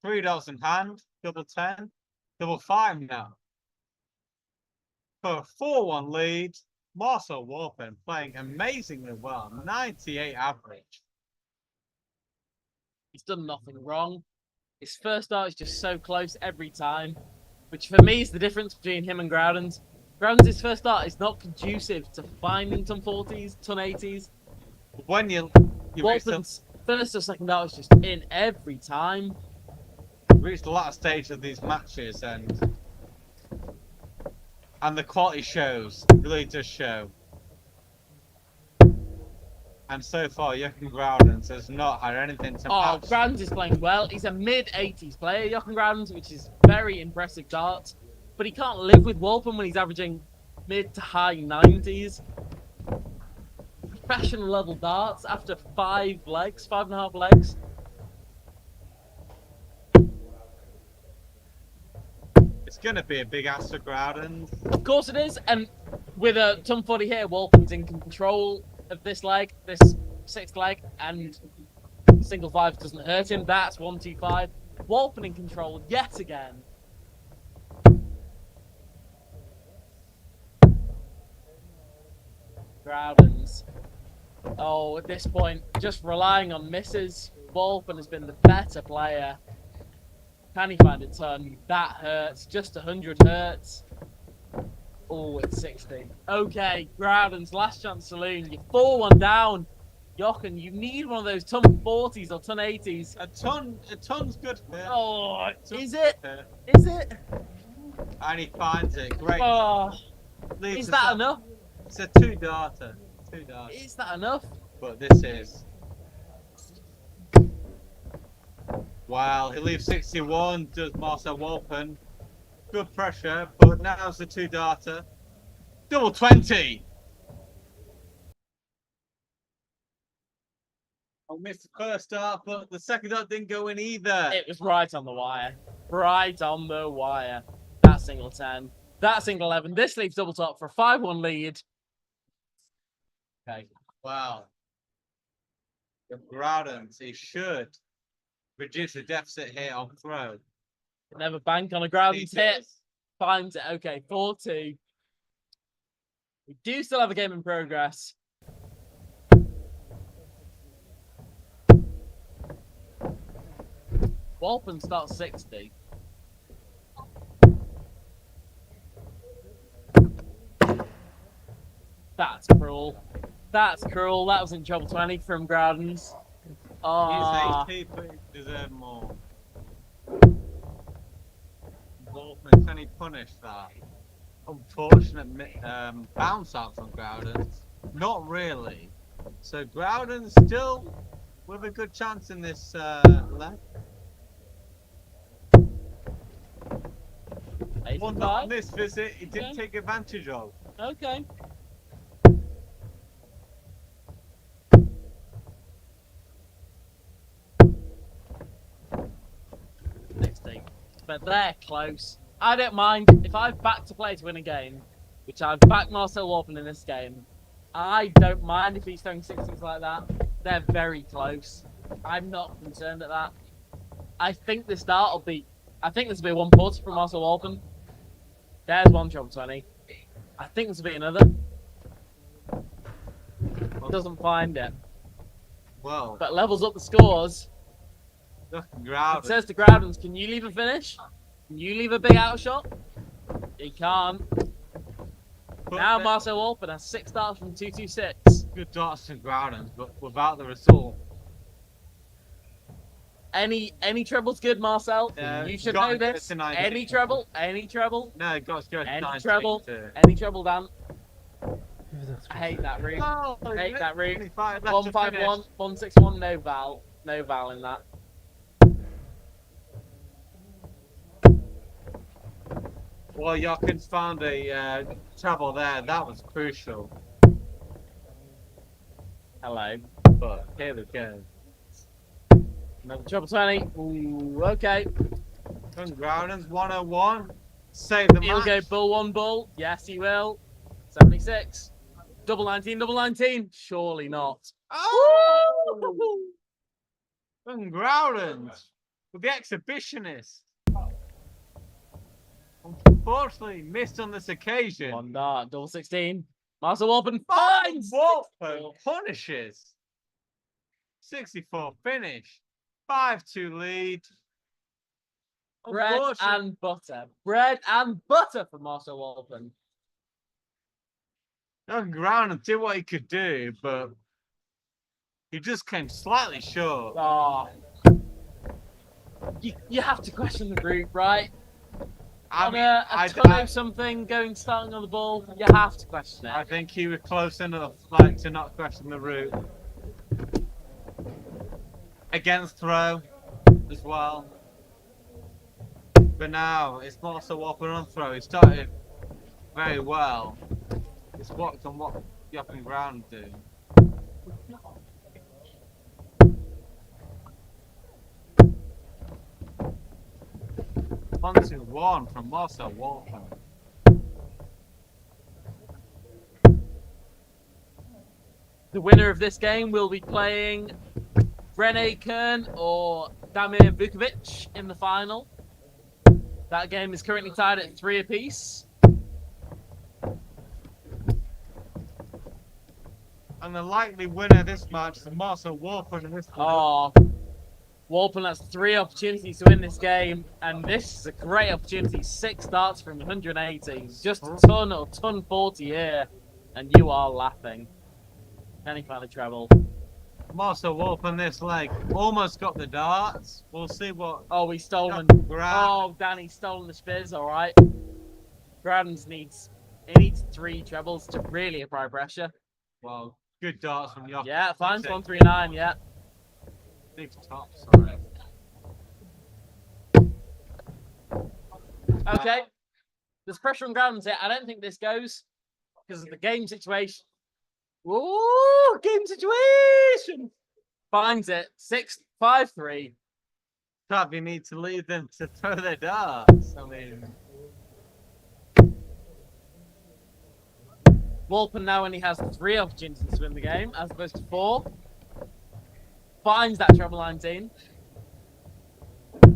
$3 in hand, double 10, double 5 now. For a 4-1 lead, Marcel Walpen playing amazingly well, 98 average. He's done nothing wrong. His first start is just so close every time, which for me is the difference between him and Groudens. Groudens' first start is not conducive to finding ton 40s, ton 80s. When you reach the, Walton's first or second start is just in every time. reach the latter stage of these matches, and the quality shows, really does show. And so far, Jochen Groudens has not had anything to Oh, match. Groudens is playing well. He's a mid-80s player, Jochen Groudens, which is very impressive darts. But he can't live with Walpen when he's averaging mid to high 90s. Professional level darts after 5.5 legs. It's going to be a big ask for Groudens. Of course it is, and with a ton 40 here, Walpen's in control of this leg, this sixth leg, and single 5 doesn't hurt him. That's 1-2-5. Walpen in control yet again. Groudens. Oh, at this point, just relying on misses. Wolfen has been the better player. Can he find a ton? That hurts. Just 100 hurts. Oh, it's 60. Okay, Groudens, last chance saloon. You're 4-1 down. Jochen, you need one of those ton 40s or ton 80s. A ton's good for him. Oh, Ton is it? hurt. Is it? And he finds it. Great. Oh, Leaves is us that up. enough? It's a 2-darter. 2-darter. Is that enough? But this is. Wow, he leaves 61, does Marcel Wolpen. Good pressure, but now's the 2-darter. Double 20! I missed the first dart, but the second dart didn't go in either. It was right on the wire. Right on the wire. That single 10. That single 11. This leaves double top for a 5-1 lead. Okay. Wow. The Groudens, he should reduce the deficit here on throw. Never bank on a He Groudens hit. does. Finds it. Okay, 4-2. We do still have a game in progress. Wolfen starts 60. That's cruel. That's cruel. That was in trouble 20 from Groudens. Ah, His HP deserve more. Wolfen, can he punish that? Unfortunate bounce out from Groudens. Not really. So Groudens still with a good chance in this leg. One that on 85. this visit he didn't Okay. take advantage of. Okay. Next thing. But they're close. I don't mind if I've backed to play to win a game, which I've backed Marcel Wolfen in this game. I don't mind if he's throwing 60s like that. They're very close. I'm not concerned at that. I think this start will be. I think this will be 140 from Marcel Wolfen. There's one trouble 20. I think this will be another. Doesn't find it, Well, but levels up the scores. look, It Groudens. says to Groudens, can you leave a finish? Can you leave a big out shot? He can't. But Now they're Marcel Wolfen has 6 starts from 226. good darts to Groudens, but without the result. Any treble's good, Marcel. You should got know to go this. to 90. Any treble, any treble, No, it got to go to any 90 treble, to- any treble, Dan. I hate that route. Oh, Hate that route. 25 left to 151, finish. 161, no val. No val in that. Well, Jochen's found a treble there. That was crucial. Hello. But here we go. Another treble 20. Ooh, okay. And Groudens 101. Save the He'll match. go bull 1 bull. Yes, he will. 76. Double 19, double 19. Surely not. Oh! And Groudens with the exhibitionist. Unfortunately, missed on this occasion. One dart, double 16. Marcel Wolfen Finds finds Wolfen punishes. 64 finish. 5-2 lead. bread Unfortunately, and butter. Bread and butter for Marcel Wolfen. on ground and did what he could do, but he just came slightly short. Oh. You have to question the group, right? I On mean, a ton of something starting on the ball, you have to question I it. think he was close enough like to not question the route. Against throw as well. But now it's Marcel Wolfen on throw. He started very well. It's what on what Jochen Ground do. 1-2-1 from Marcel Wolfen. The winner of this game will be playing René Kern or Damir Vukovich in the final. That game is currently tied at 3 apiece. And the likely winner of this match is Marcel Wolfen in this one. Oh, Walpin has 3 opportunities to win this game, and this is a great opportunity. 6 starts from 180. Just a ton or ton 40 here, and you are laughing. Can he find a treble? Marcel Wolfen this leg almost got the darts. We'll see what. Oh, he's stolen. Grab. Oh, Danny's stolen the spiz. All right. Grans needs 3 trebles to really apply pressure. Well, good darts from Jochen. Yeah, finds 139. Yeah. Big top, sorry. Okay. There's pressure on Grans here. I don't think this goes because of the game situation. Ooh, game situation. Finds it. 6-5-3. Tab, you need to leave them to throw their darts. I mean, Walpin now only has 3 opportunities to win the game as opposed to 4. Finds that treble 19.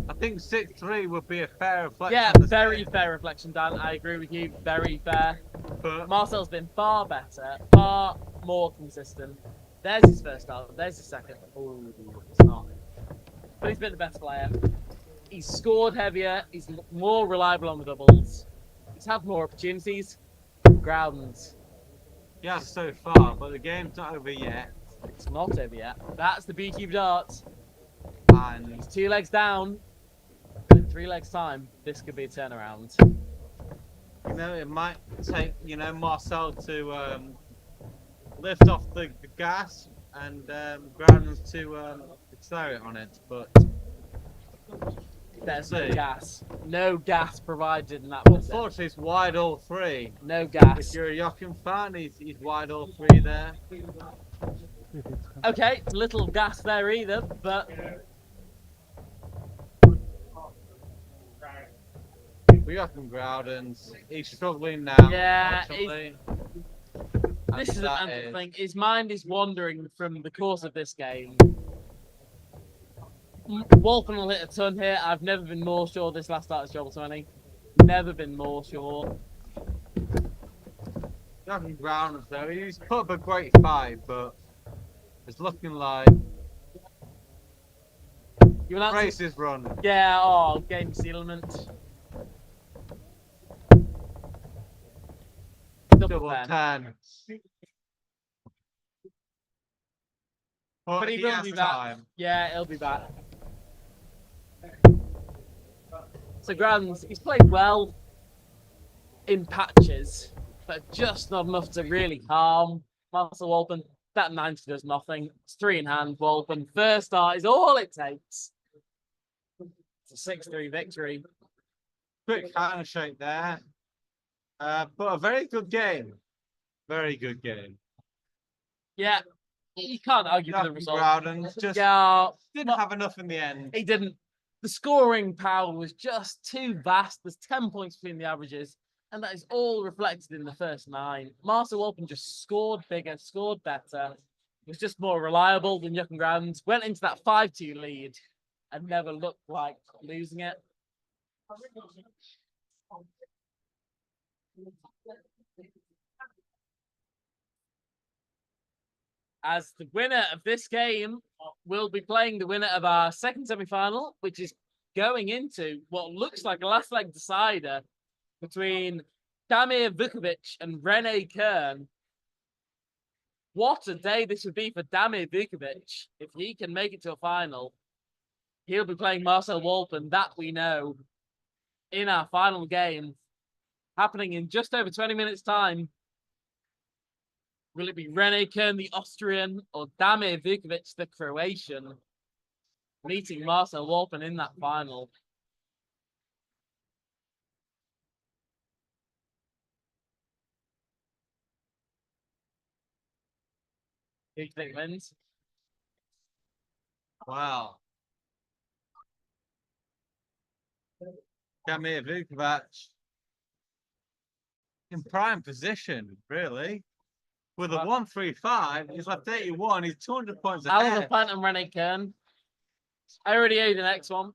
I think 6-3 would be a fair reflection. Yeah, of the very game. fair reflection, Dan. I agree with you. Very fair. But Marcel's been far better, far more consistent. There's his first start. There's his second. Oh, it's not. But he's been the best player. He's scored heavier. He's more reliable on the doubles. He's had more opportunities. Grounds. yeah, so far, but the game's not over yet. It's not over yet. That's the beauty of darts. And He's 2 legs down. But in 3 legs time, this could be a turnaround. you know, it might take Marcel to lift off the gas and Grounds to accelerate on it. But There's no see. gas. No gas provided in that visit. unfortunately, it's wide all 3. No If gas. you're a Jochen fan, he's wide all 3 there. Okay, little gas there either, but We got some Groudens. He's struggling now. Yeah, unfortunately. this is an that anthem thing. His mind is wandering from the course of this game. Walpin will hit a ton here. I've never been more sure this last start is treble 20. Never been more sure. Jochen Groudens though, he's put up a great fight, but it's looking like You want race is run. Yeah, oh, game sealement. Double 10. 10. But he will has be back. time. Yeah, he'll be back. So Grans, he's played well in patches, but just not enough to really harm Marcel Walpin. That 90 does nothing. It's 3 in hand. Walpin first start is all it takes. It's a 6-3 victory. Quick handshake there. But a very good game. Very good game. Yeah, you can't argue for the Jochen result. Groudens just Yeah, didn't have enough in the end. he didn't. The scoring power was just too vast. There's 10 points between the averages, and that is all reflected in the first 9. Marcel Walpin just scored bigger, scored better, was just more reliable than Jochen Grans. Went into that 5-2 lead and never looked like losing it. As the winner of this game will be playing the winner of our second semi-final, which is going into what looks like a last leg decider between Damir Vukovich and Rene Kern. What a day this would be for Damir Vukovich if he can make it to a final. He'll be playing Marcel Walpin, that we know, in our final game, happening in just over 20 minutes' time. Will it be Rene Kern, the Austrian, or Damir Vukovich, the Croatian, meeting Marcel Walpin in that final? Who do you think wins? Wow. Damir Vukovich in prime position, really. With a 135, he's left 81, he's 200 points ahead. Oliver Pant and Rene Kern. I already owe the next one.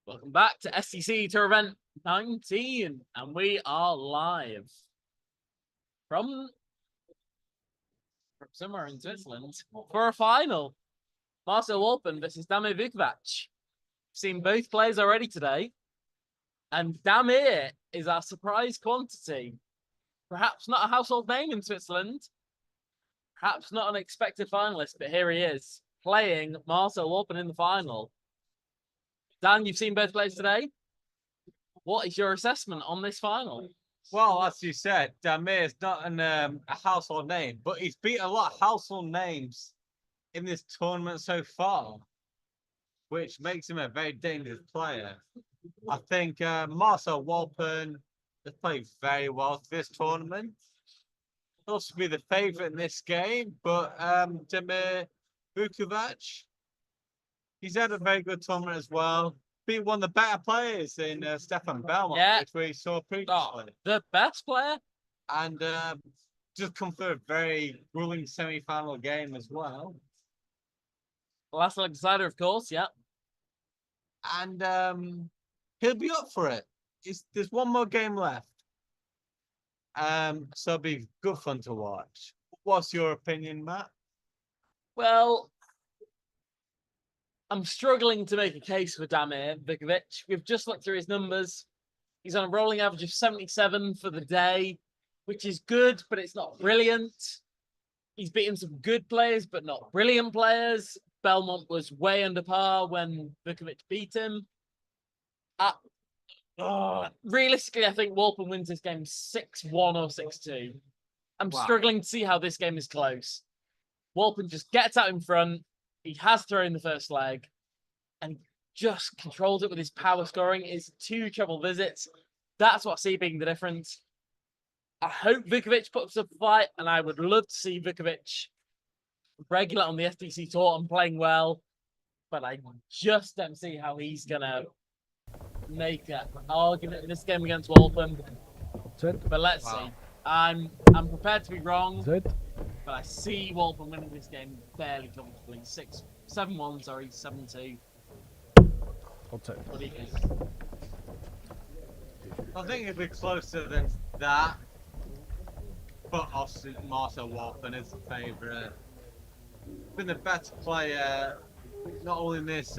Welcome back to SDC Tour Event 19, and we are live from somewhere in Switzerland for a final. Marcel Walpin versus Damir Vukovich. Seen both players already today, and Damir is our surprise quantity. Perhaps not a household name in Switzerland, perhaps not an expected finalist, but here he is playing Marcel Walpin in the final. Dan, you've seen both players today. What is your assessment on this final? Well, as you said, Damir is not a household name, but he's beat a lot of household names in this tournament so far, which makes him a very dangerous player. I think Marcel Walpin has played very well this tournament. He'll also be the favourite in this game, but Damir Vukovich, he's had a very good tournament as well. Being one of the better players in Stefan Belmont, which we saw previously. The best player? And just come through a very grueling semi-final game as well. Last leg decider, of course, yeah. And he'll be up for it. There's one more game left. So it'll be good fun to watch. What's your opinion, Matt? Well, I'm struggling to make a case for Damir Vukovich. We've just looked through his numbers. He's on a rolling average of 77 for the day, which is good, but it's not brilliant. He's beaten some good players, but not brilliant players. Belmont was way under par when Vukovich beat him. Realistically, I think Walpin wins this game 6-1 or 6-2. I'm struggling to see how this game is close. Walpin just gets out in front. He has thrown the first leg, and he just controls it with his power scoring. It's 2 treble visits. That's what I see being the difference. I hope Vukovich puts up a fight, and I would love to see Vukovich regular on the SDC tour and playing well, but I just don't see how he's going to make an argument in this game against Walpin. But let's see. I'm prepared to be wrong. But I see Walpin winning this game fairly comfortably. 7-1, sorry, 7-2. What do you think? I think it'll be closer than that. But obviously, Marcel Walpin is the favourite. Been the better player, not only in this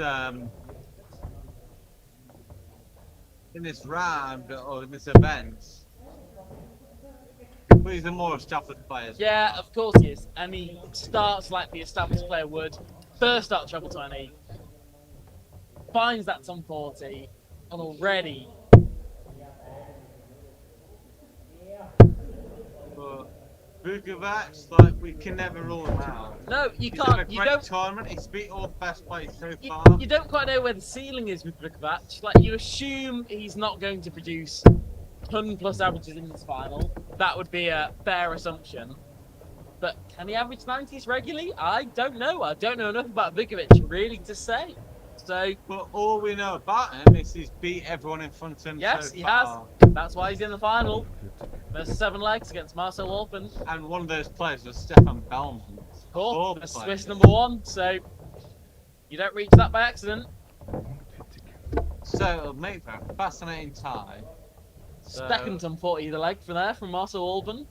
round or in this event. But he's a more established player. Yeah, of course he is. And he starts like the established player would. First start treble 20. Finds that top 40. And already. But Vukovich, like, we can never rule him out. No, you He's can't. had a great tournament. He's beat all the best players so far. You don't quite know where the ceiling is with Vukovich. Like, you assume he's not going to produce 100+ averages in this final. That would be a fair assumption. But can he average 90s regularly? I don't know. I don't know enough about Vukovich really to say. So, but all we know about him is he's beat everyone in front of him. Yes, so he far. has. That's why he's in the final. There's 7 legs against Marcel Walpin. And one of those players was Stefan Belmont. Cool. The Swiss #1. So you don't reach that by accident. So it'll make for a fascinating tie. Second on 40 either leg from there from Marcel Walpin.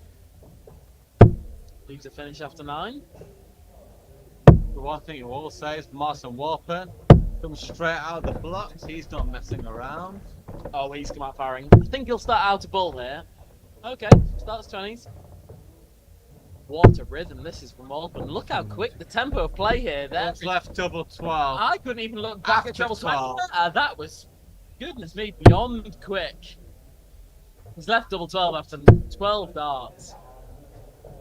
Leaves a finish after 9. The one thing you will say is Marcel Walpin comes straight out of the blocks. He's not messing around. Oh, he's come out firing. I think he'll start out a ball here. Okay, starts 20s. What a rhythm this is from Walpin. Look how quick the tempo of play here. What's left double 12. I couldn't even look back After at treble 12. 20. That was, goodness me, beyond quick. He's left double 12 after 12 darts.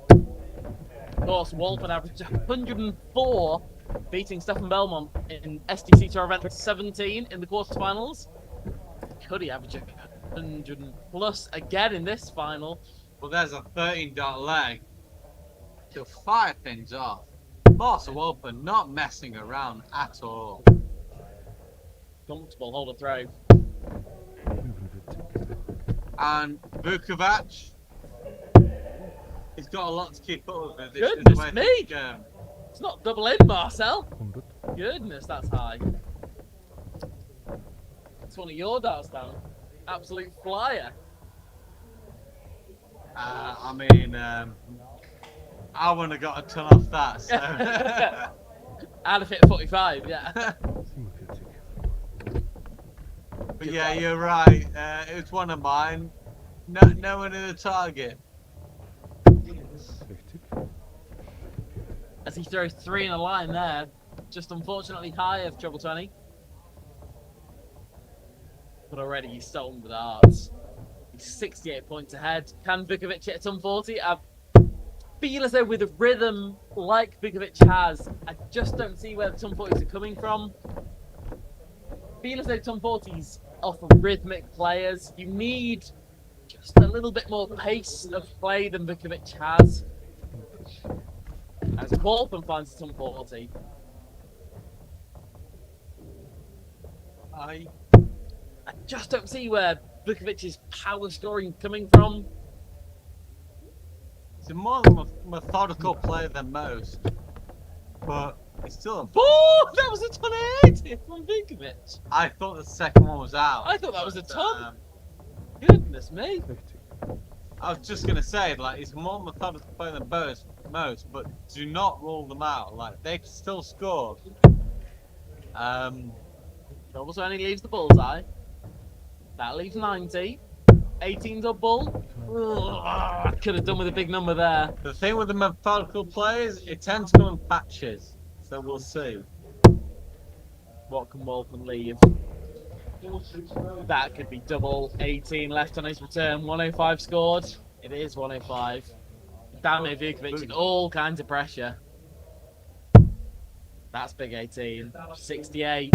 Of course, Walpin averaged 104, beating Stefan Belmont in SDC Tour Event 17 in the quarterfinals. Could he average 100+ again in this final? Well, there's a 13-dot leg to fire things off. Marcel Walpin not messing around at all. Comfortable hold a throw. And Vukovich, he's got a lot to keep up with. Goodness me! It's not double in, Marcel. Goodness, that's high. That's one of your darts, Dan. Absolute flyer. I mean, I wouldn't have got a ton off that. So. I'd have hit 45, yeah. But yeah, you're right. It was one of mine. No one in the target. As he throws 3 in a line there. Just unfortunately high of treble 20. But already he's stolen the darts. He's 68 points ahead. Can Vukovich hit a ton 40? I feel as though with a rhythm like Vukovich has, I just don't see where the ton 40s are coming from. I feel as though ton 40s offer rhythmic players. You need just a little bit more pace of play than Vukovich has. As Walin finds a ton 40. I just don't see where Vukovich's power scoring coming from. He's a more methodical player than most, but he's still a... Oh, that was a ton of 80 from Vukovich. I thought the second one was out. I thought that was a ton. Goodness me. I was just gonna say, like, he's a more methodical player than most, but do not rule them out. Like, they can still score. Doubles only leaves the bullseye. That leaves 90. 18's a bull. Ugh, could have done with a big number there. The thing with the methodical players, it tends to go in patches. So we'll see. What can Walin leave? That could be double. 18 left on his return. 105 scored. It is 105. Damn it, Vukovich in all kinds of pressure. That's big 18. 68.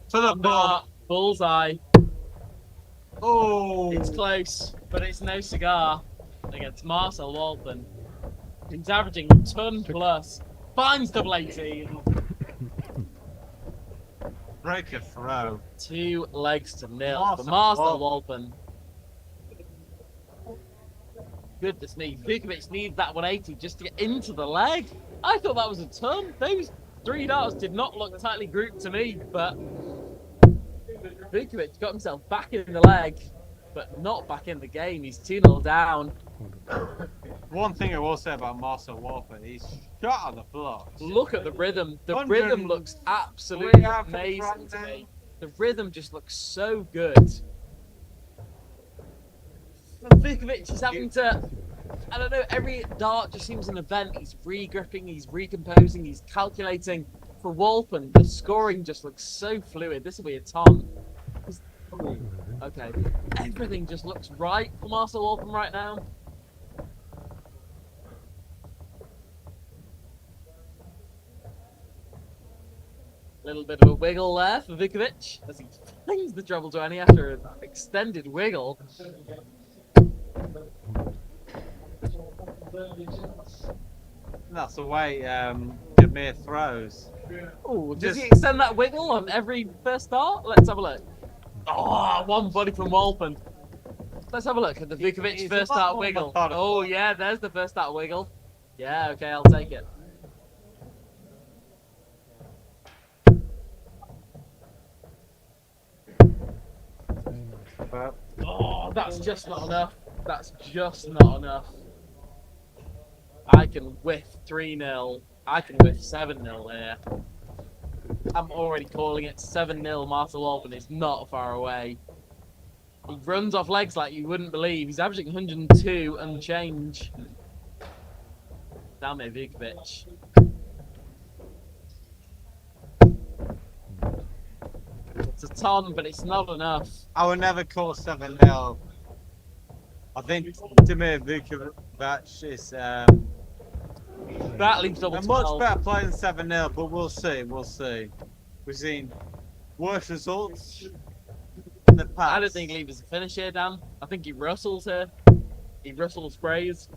For the ball. Bullseye. Oh, It's close, but it's no cigar against Marcel Walin. He's averaging a ton plus. Finds double 18. break a throw. 2 legs to nil for Marcel Walin. Goodness me, Vukovich needs that 180 just to get into the leg. I thought that was a ton. Those 3 darts did not look tightly grouped to me, but Vukovich got himself back in the leg, but not back in the game. He's 2-0 down. One thing I will say about Marcel Walin, he's shot on the block. Look at the rhythm. The 100 rhythm looks absolutely out for the amazing front to now. me. The rhythm just looks so good. Vukovich is having to, I don't know, every dart just seems an event. He's re-gripping, he's recomposing, he's calculating. For Walin, the scoring just looks so fluid. This will be a ton. Okay, everything just looks right for Marcel Walin right now. Little bit of a wiggle there for Vukovich as he flings the treble 20 after an extended wiggle. That's the way Demir throws. Oh, does he Just- extend that wiggle on every first start? Let's have a look. Oh, one body from Walin. Let's have a look at the Vukovich He's first a lot start more wiggle. methodical. Oh yeah, there's the first start wiggle. Yeah, okay, I'll take it. Oh, that's just not enough. That's just not enough. I can whiff 3-0. I can whiff 7-0 here. I'm already calling it 7-0. Marcel Walin is not far away. He runs off legs like you wouldn't believe. He's averaging 102 and change. Damn it, Vukovich. It's a ton, but it's not enough. I would never call 7-0. I think Demir Vukovich is That leaves double a much 12. better player than 7-0, but we'll see. We'll see. We've seen worse results in the past. I don't think he leaves a finish here, Dan. I think he rustles here. He rustles sprays.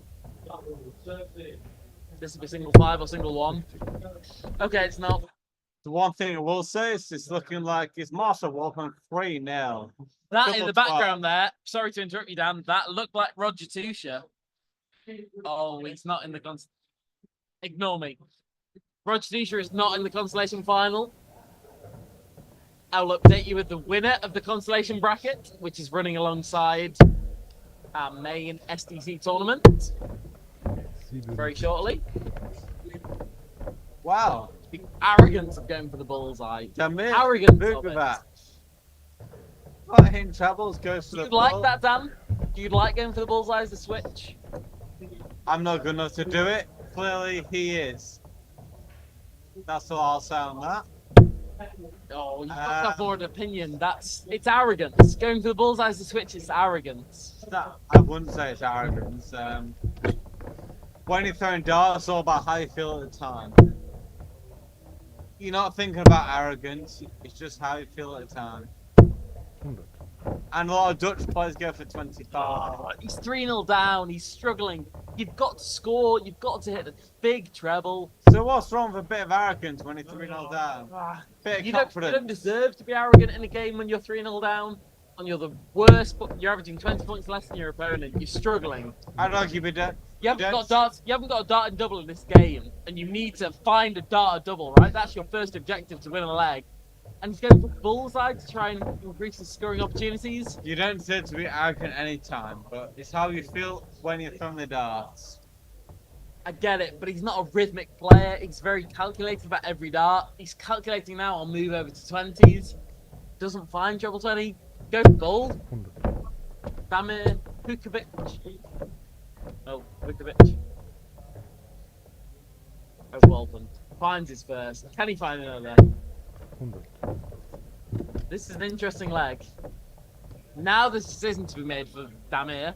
This will be single 5 or single 1. Okay, it's not. The one thing I will say is it's looking like it's Marcel Walin 3-0. That in Double the background there, sorry to interrupt you, Dan, that looked like Roger Tusha. Oh, he's not in the Ignore me. Roger Tusha is not in the consolation final. I'll update you with the winner of the consolation bracket, which is running alongside our main SDC tournament very shortly. Wow. The arrogance of going for the bullseye. Damir Arrogance of it. Vukovich. Not in troubles, goes to Do the you like ball. that, Dan? Do you like going for the bullseye as the switch? I'm not good enough to do it. Clearly, he is. That's all I'll say on that. Oh, you've got to have more of an opinion. It's arrogance. Going for the bullseye as the switch is arrogance. I wouldn't say it's arrogance. When you're throwing darts, it's all about how you feel at the time. You're not thinking about arrogance. It's just how you feel at the time. And a lot of Dutch players go for 25. Oh, he's 3-0 down. He's struggling. You've got to score. You've got to hit the big treble. So what's wrong with a bit of arrogance when you're 3-0 down? Bit of You confidence. don't deserve to be arrogant in a game when you're 3-0 down. And you're the worst. You're averaging 20 points less than your opponent. You're struggling. I'd argue with that. You haven't got darts. You haven't got a dart and double in this game, and you need to find a dart or double. Right, that's your first objective to win a leg. And he's going for bullseye to try and increase his scoring opportunities. You don't deserve to be arrogant any time, but it's how you feel when you're throwing the darts. I get it, but he's not a rhythmic player. He's very calculated about every dart. He's calculating now. I'll move over to 20s. Doesn't find treble 20. Go for gold. Damir Vukovich. Oh, Vukovich. Oh, Walin. Finds his first. Can he find another? This is an interesting leg. Now there's a decision to be made for Damir.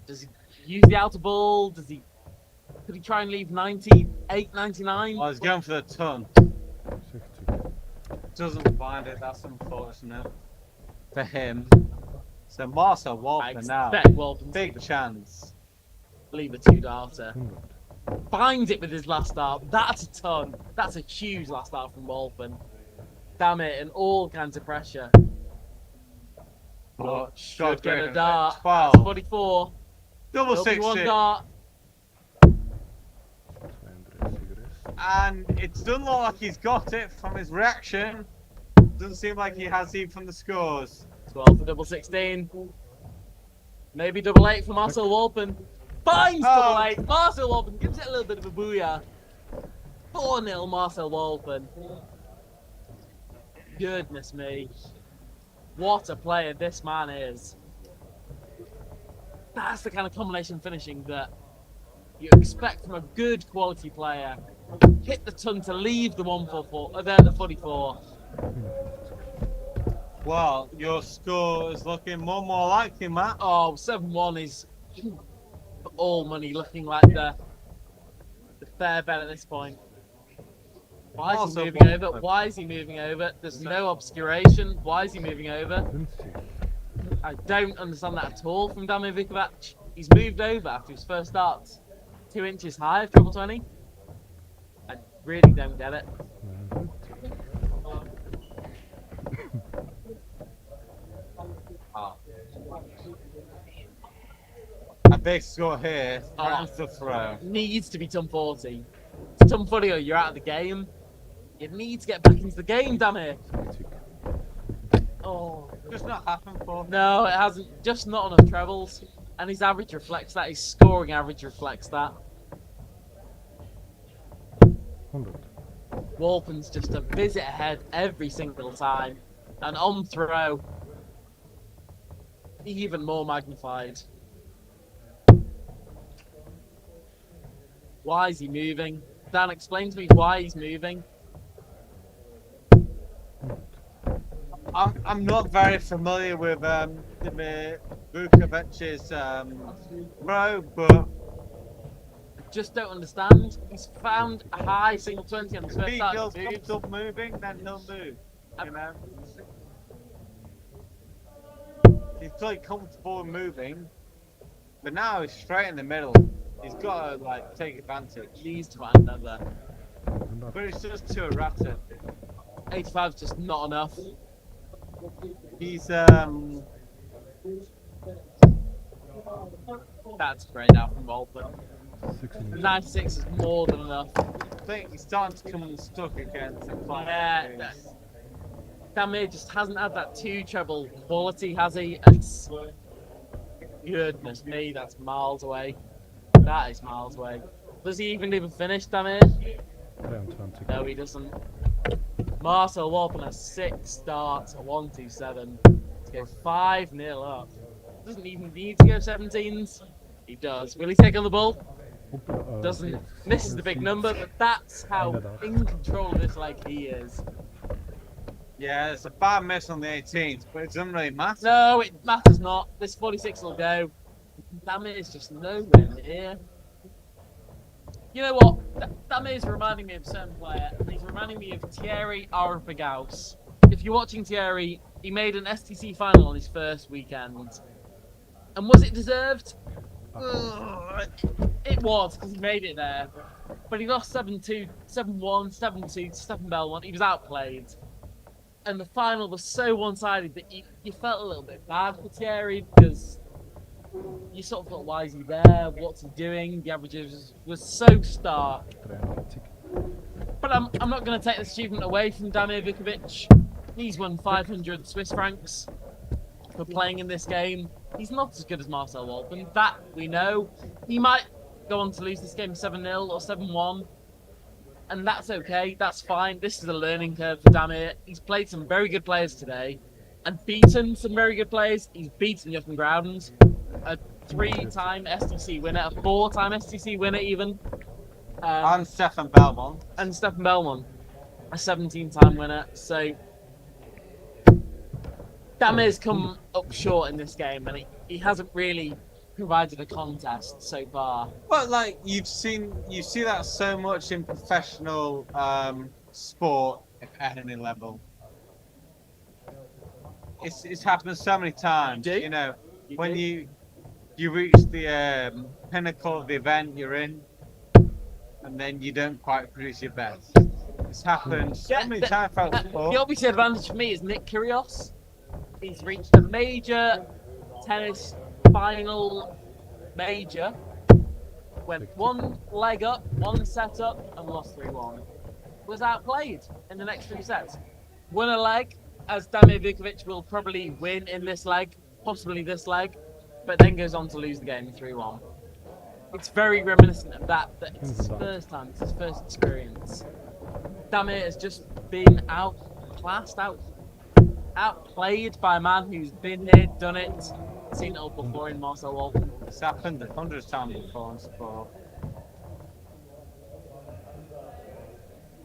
Does he use the outer ball? Could he try and leave 98, 99? I was going for the ton. Doesn't find it. That's unfortunate for him. So Marcel Walker now. Walton Big chance. leave a 2-darter. Finds it with his last dart. That's a ton. That's a huge last dart from Walton. Damn it, and all kinds of pressure. Oh, Should get a dart. 12. That's 44. Double There'll be 60. one dart. And it doesn't look like he's got it from his reaction. Doesn't seem like he has even from the scores. 12 for double 16. Maybe double 8 for Marcel Walpen. Finds double 8. Marcel Walpen gives it a little bit of a booyah. 4-0 Marcel Walpen. Goodness me. What a player this man is. That's the kind of combination finishing that you expect from a good quality player. Hit the ton to leave the 144, the 44. Well, your score is looking more and more likely, Matt. Oh, 7-1 is for all money looking like the fair bet at this point. Why is he moving over? Why is he moving over? There's no obscuration. Why is he moving over? I don't understand that at all from Damir Vukovich. He's moved over after his first start 2 inches high of treble 20. I really don't get it. A big score here. That's the throw. Needs to be ton 40. It's ton 40 or you're out of the game. You need to get back into the game, damn it. Oh. Just not happened for him. No, it hasn't. Just not enough trebles. And his average reflects that. His scoring average reflects that. Walpen's just a visit ahead every single time. And on throw, even more magnified. Why is he moving? Dan, explain to me why he's moving. I'm not very familiar with Vukovich's row, but I just don't understand. He's found a high single 20 on his if first he start. feels comfortable moving, then he'll move. You know, he's pretty comfortable in moving, but now he's straight in the middle. He's got to like take advantage. He needs to find another. But it's just too erratic. 85 is just not enough. He's That's great out from Walpen. 96 is more than enough. I think he's starting to come unstuck again. Yeah, Damir just hasn't had that two treble quality, has he? It's, goodness me, that's miles away. That is miles away. Does he even finish, Damir? 23. No, he doesn't. Marcel Walpin has 6 starts, a 1-2-7 to go 5-0 up. Doesn't even need to go 17s. He does. Will he take on the ball? Doesn't. Misses the big number, but that's how in control of this leg he is. Yeah, it's a bad miss on the 18th, but it doesn't really matter. No, it matters not. This 46 will go. Damn it, it's just nowhere near. You know what? That is reminding me of a certain player. He's reminding me of Thierry Arpagaus. If you're watching Thierry, he made an SDC final on his first weekend. And was it deserved? It was, because he made it there. But he lost 7-2, 7-1, 7-2 to Stefan Belmont. He was outplayed. And the final was so one-sided that you felt a little bit bad for Thierry, because you sort of thought, why is he there? What's he doing? The averages was so stark. But I'm not going to take this achievement away from Damir Vukovich. He's won 500 Swiss francs for playing in this game. He's not as good as Marcel Walpin. That we know. He might go on to lose this game 7-0 or 7-1. And that's okay. That's fine. This is a learning curve for Damir. He's played some very good players today and beaten some very good players. He's beaten Jochen Groudens, a 3-time SDC winner, a 4-time SDC winner even. And Stefan Belmont. And Stefan Belmont, a 17-time winner. So Damir's come up short in this game, and he hasn't really provided a contest so far. Well, like you see that so much in professional sport at any level. It's happened so many times. You know, when you reach the pinnacle of the event you're in, and then you don't quite produce your best. It's happened so many times throughout the sport. The obvious advantage for me is Nick Kyrgios. He's reached a major tennis final major, went one leg up, one set up, and lost 3-1. Was outplayed in the next 3 sets. Won a leg, as Damir Vukovich will probably win in this leg, possibly this leg, but then goes on to lose the game 3-1. It's very reminiscent of that it's his first time, it's his first experience. Damir has just been outclassed, outplayed by a man who's been here, done it, seen it all before in Marcel Walpin. It's happened 100 times before in sport.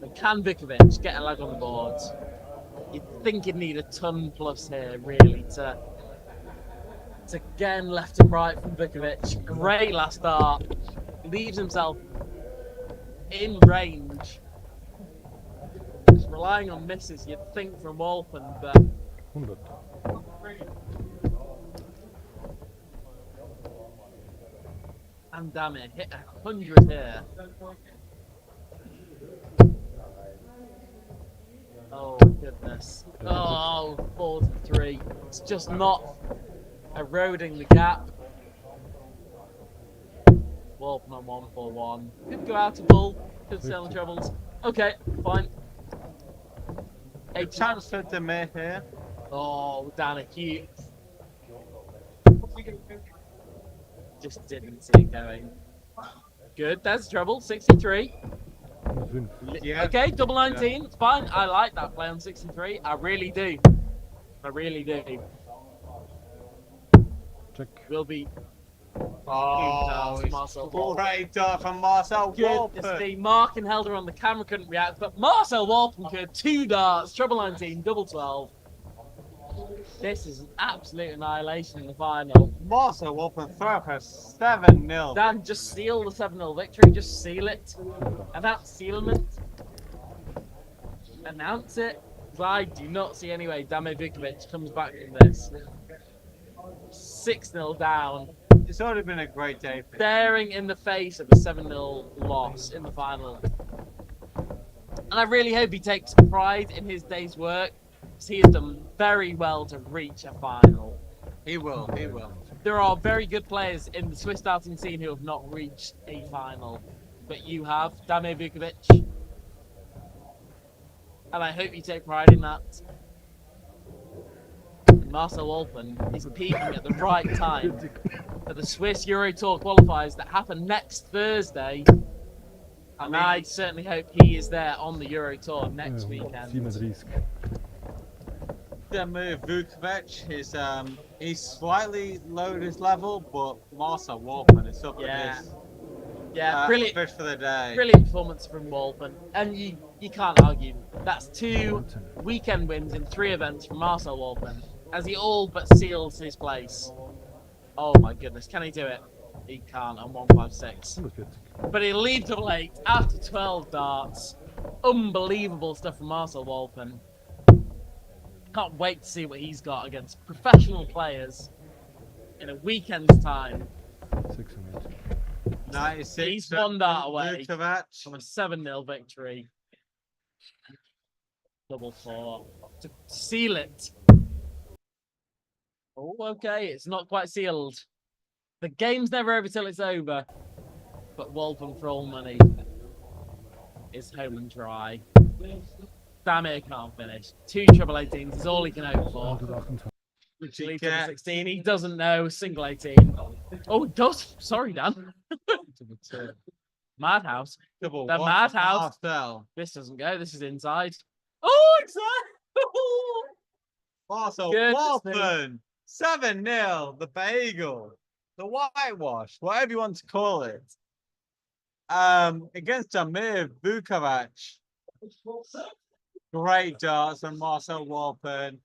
But can Vukovich get a leg on the board? You'd think he'd need a ton plus here, really, to get him left and right from Vukovich. Great last start. Leaves himself in range. Just relying on misses, you'd think, from Walpin, but 100. and Damir hit 100 here. Oh goodness. Oh, 43. It's just not eroding the gap. Walpin on 1-4-1. Could go out of ball. Could sell the trebles. Okay, fine. A chance for Damir here. Oh, Danik, you just didn't see it going. Good, there's trouble. 63. Yeah. Okay, double 19. It's fine. I like that play on 63. I really do. I really do. Check. Will be. Oh, Marcel it's Walpin. great dart from Marcel Goodness Walpin. me, Mark and Helder on the camera couldn't react, but Marcel Walpin could. 2 darts, treble 19, double 12. This is an absolute annihilation in the final. Marcel Walpin throw up a 7-0. Dan, just seal the 7-0 victory. Just seal it. Announce sealment. Announce it. Because I do not see any way Damir Vukovich comes back from this. 6-0 down. It's already been a great day for him. Staring in the face of a 7-0 loss in the final. And I really hope he takes pride in his day's work. Because he has done very well to reach a final. He will, he will. There are very good players in the Swiss darting scene who have not reached a final. But you have, Damir Vukovich. And I hope you take pride in that. Marcel Walpin is peaking at the right time for the Swiss Euro Tour qualifiers that happen next Thursday. And I certainly hope he is there on the Euro Tour next weekend. 37. The move Vukovich is he's slightly lowered his level, but Marcel Walpin is up Yeah. at his Brilliant. average for the day. Brilliant performance from Walpin. And you can't argue. That's 2 weekend wins in 3 events from Marcel Walpin, as he all but seals his place. Oh my goodness, can he do it? He can't on 156. 140. But he leads double 8 after 12 darts. Unbelievable stuff from Marcel Walpin. Can't wait to see what he's got against professional players in a weekend's time. 600. 96. He's 1 dart away Vukovich. from a 7-0 victory. Double 4 to seal it. Oh, okay, it's not quite sealed. The game's never over till it's over. But Walpin for all money is home and dry. Damir can't finish. 2 triple 18s is all he can hope for. 128. Which leads to the 16. He doesn't know. Single 18. Oh, he does. Sorry, Dan. Madhouse. Double The one Madhouse. for Marcel. This doesn't go. This is inside. Oh, inside. Marcel Goodness Walpin. 7-0. The bagel. The whitewash. Whatever you want to call it. Against Damir Vukovich. Great darts from Marcel Walpin.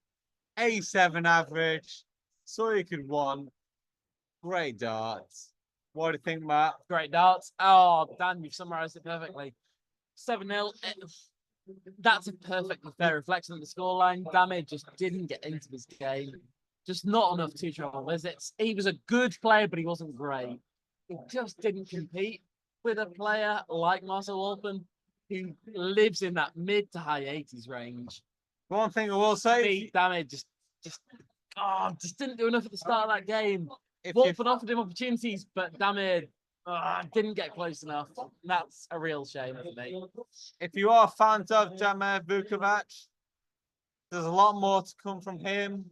87 average. So you could want. Great darts. What do you think, Matt? Great darts. Oh, Dan, you've summarised it perfectly. 7-0. That's a perfectly fair reflection of the scoreline. Damir just didn't get into this game. Just not enough 2 triple visits. He was a good player, but he wasn't great. He just didn't compete with a player like Marcel Walpin, who lives in that mid to high 80s range. One thing I will say, Damir just didn't do enough at the start of that game. if Walpin offered him opportunities, but Damir didn't get close enough. That's a real shame for me. you are fans of Damir Vukovich, there's a lot more to come from him.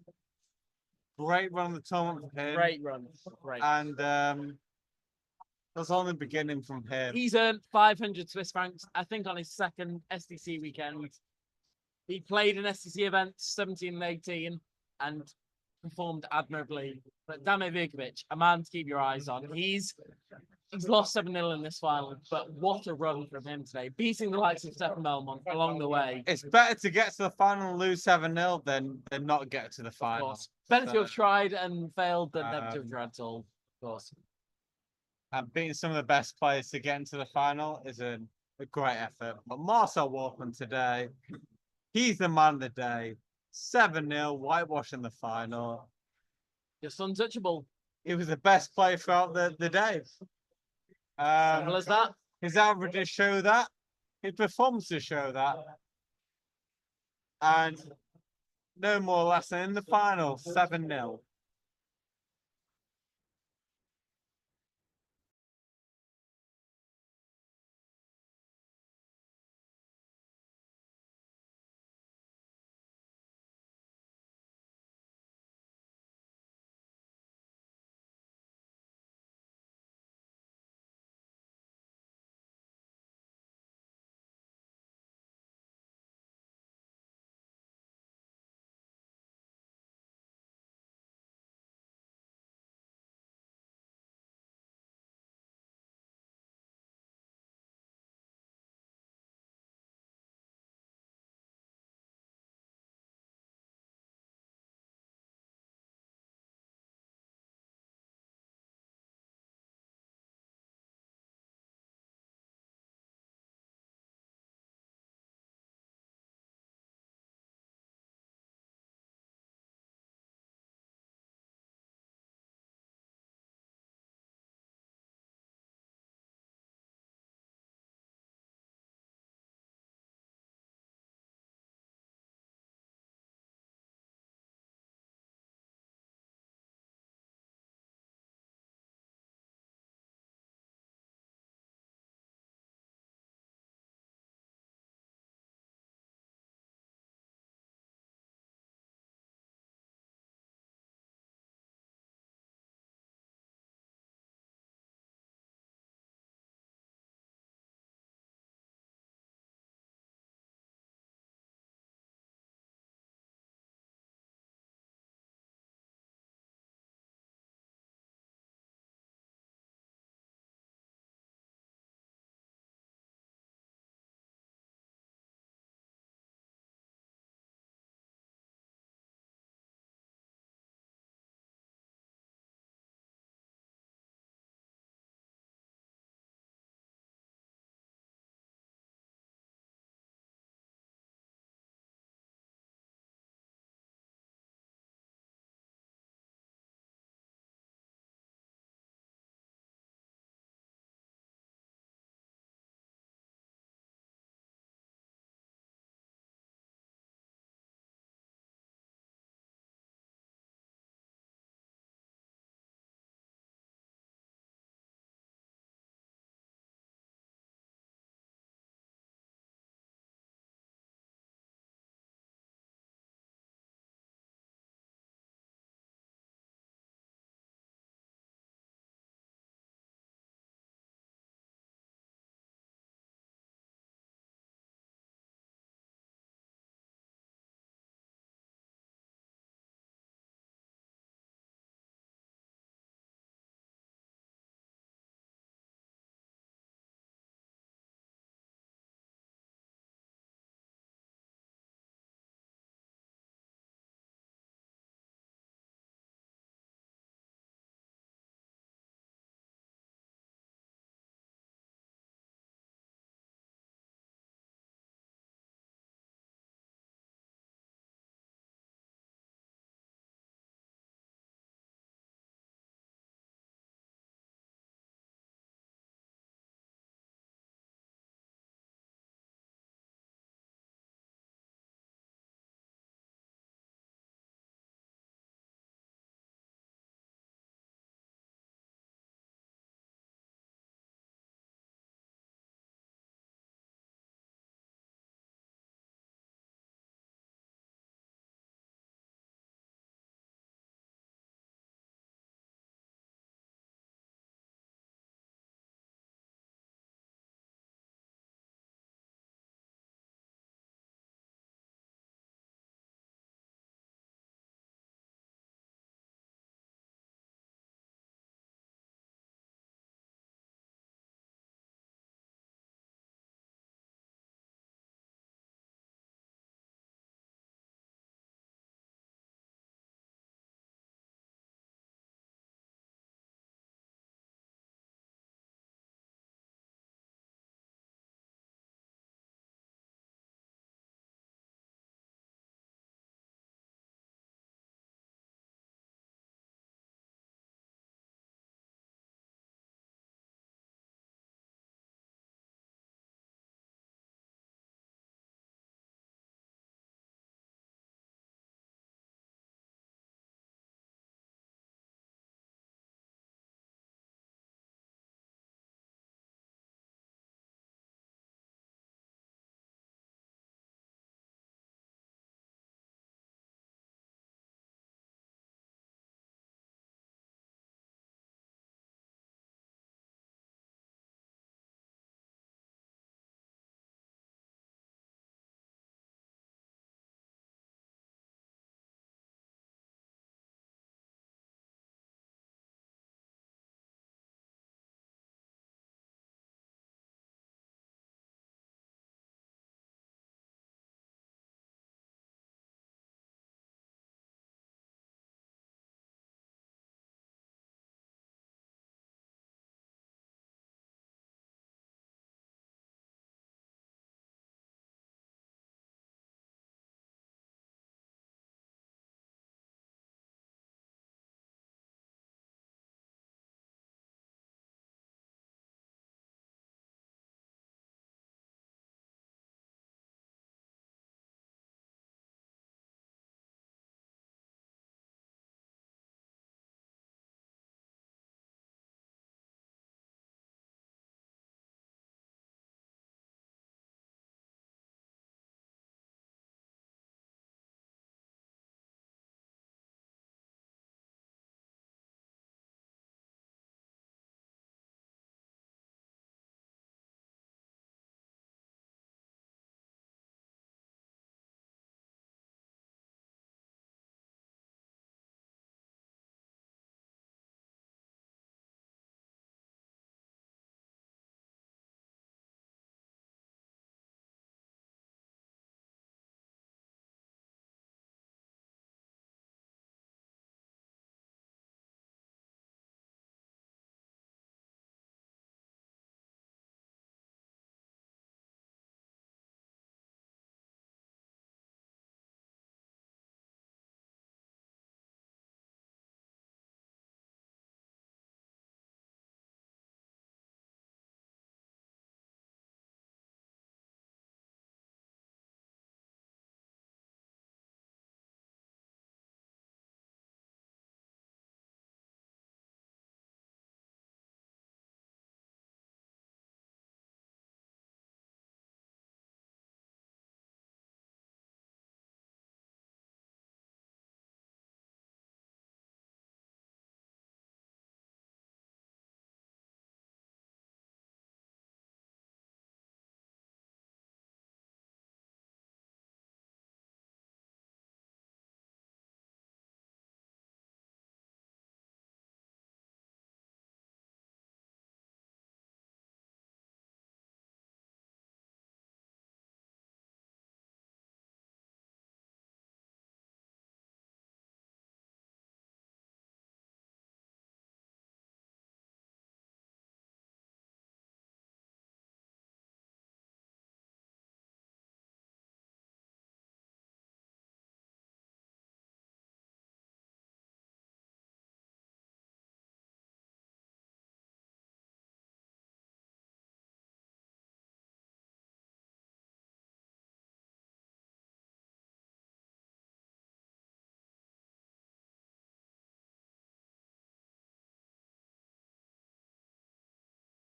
Great run of the tournament for him. Great run. Great. And that's only beginning from him. He's earned 500 Swiss francs, I think, on his second SDC weekend. He played in SDC events 17 and 18 and performed admirably. But Damir Vukovich, a man to keep your eyes on. He's lost 7-0 in this final, but what a run from him today. Beating the likes of Stefan Belmont along the way. It's better to get to the final and lose 7-0 than not get to the Of final. course. Better to have tried and failed than never to have tried at all. Of course. And beating some of the best players to get into the final is a great effort. But Marcel Walpin today, he's the man of the day. 7-0, whitewash in the final. Just untouchable. He was the best player throughout the day. Simple as that. His averages show that. His performances show that. And no more or less than in the final, 7-0.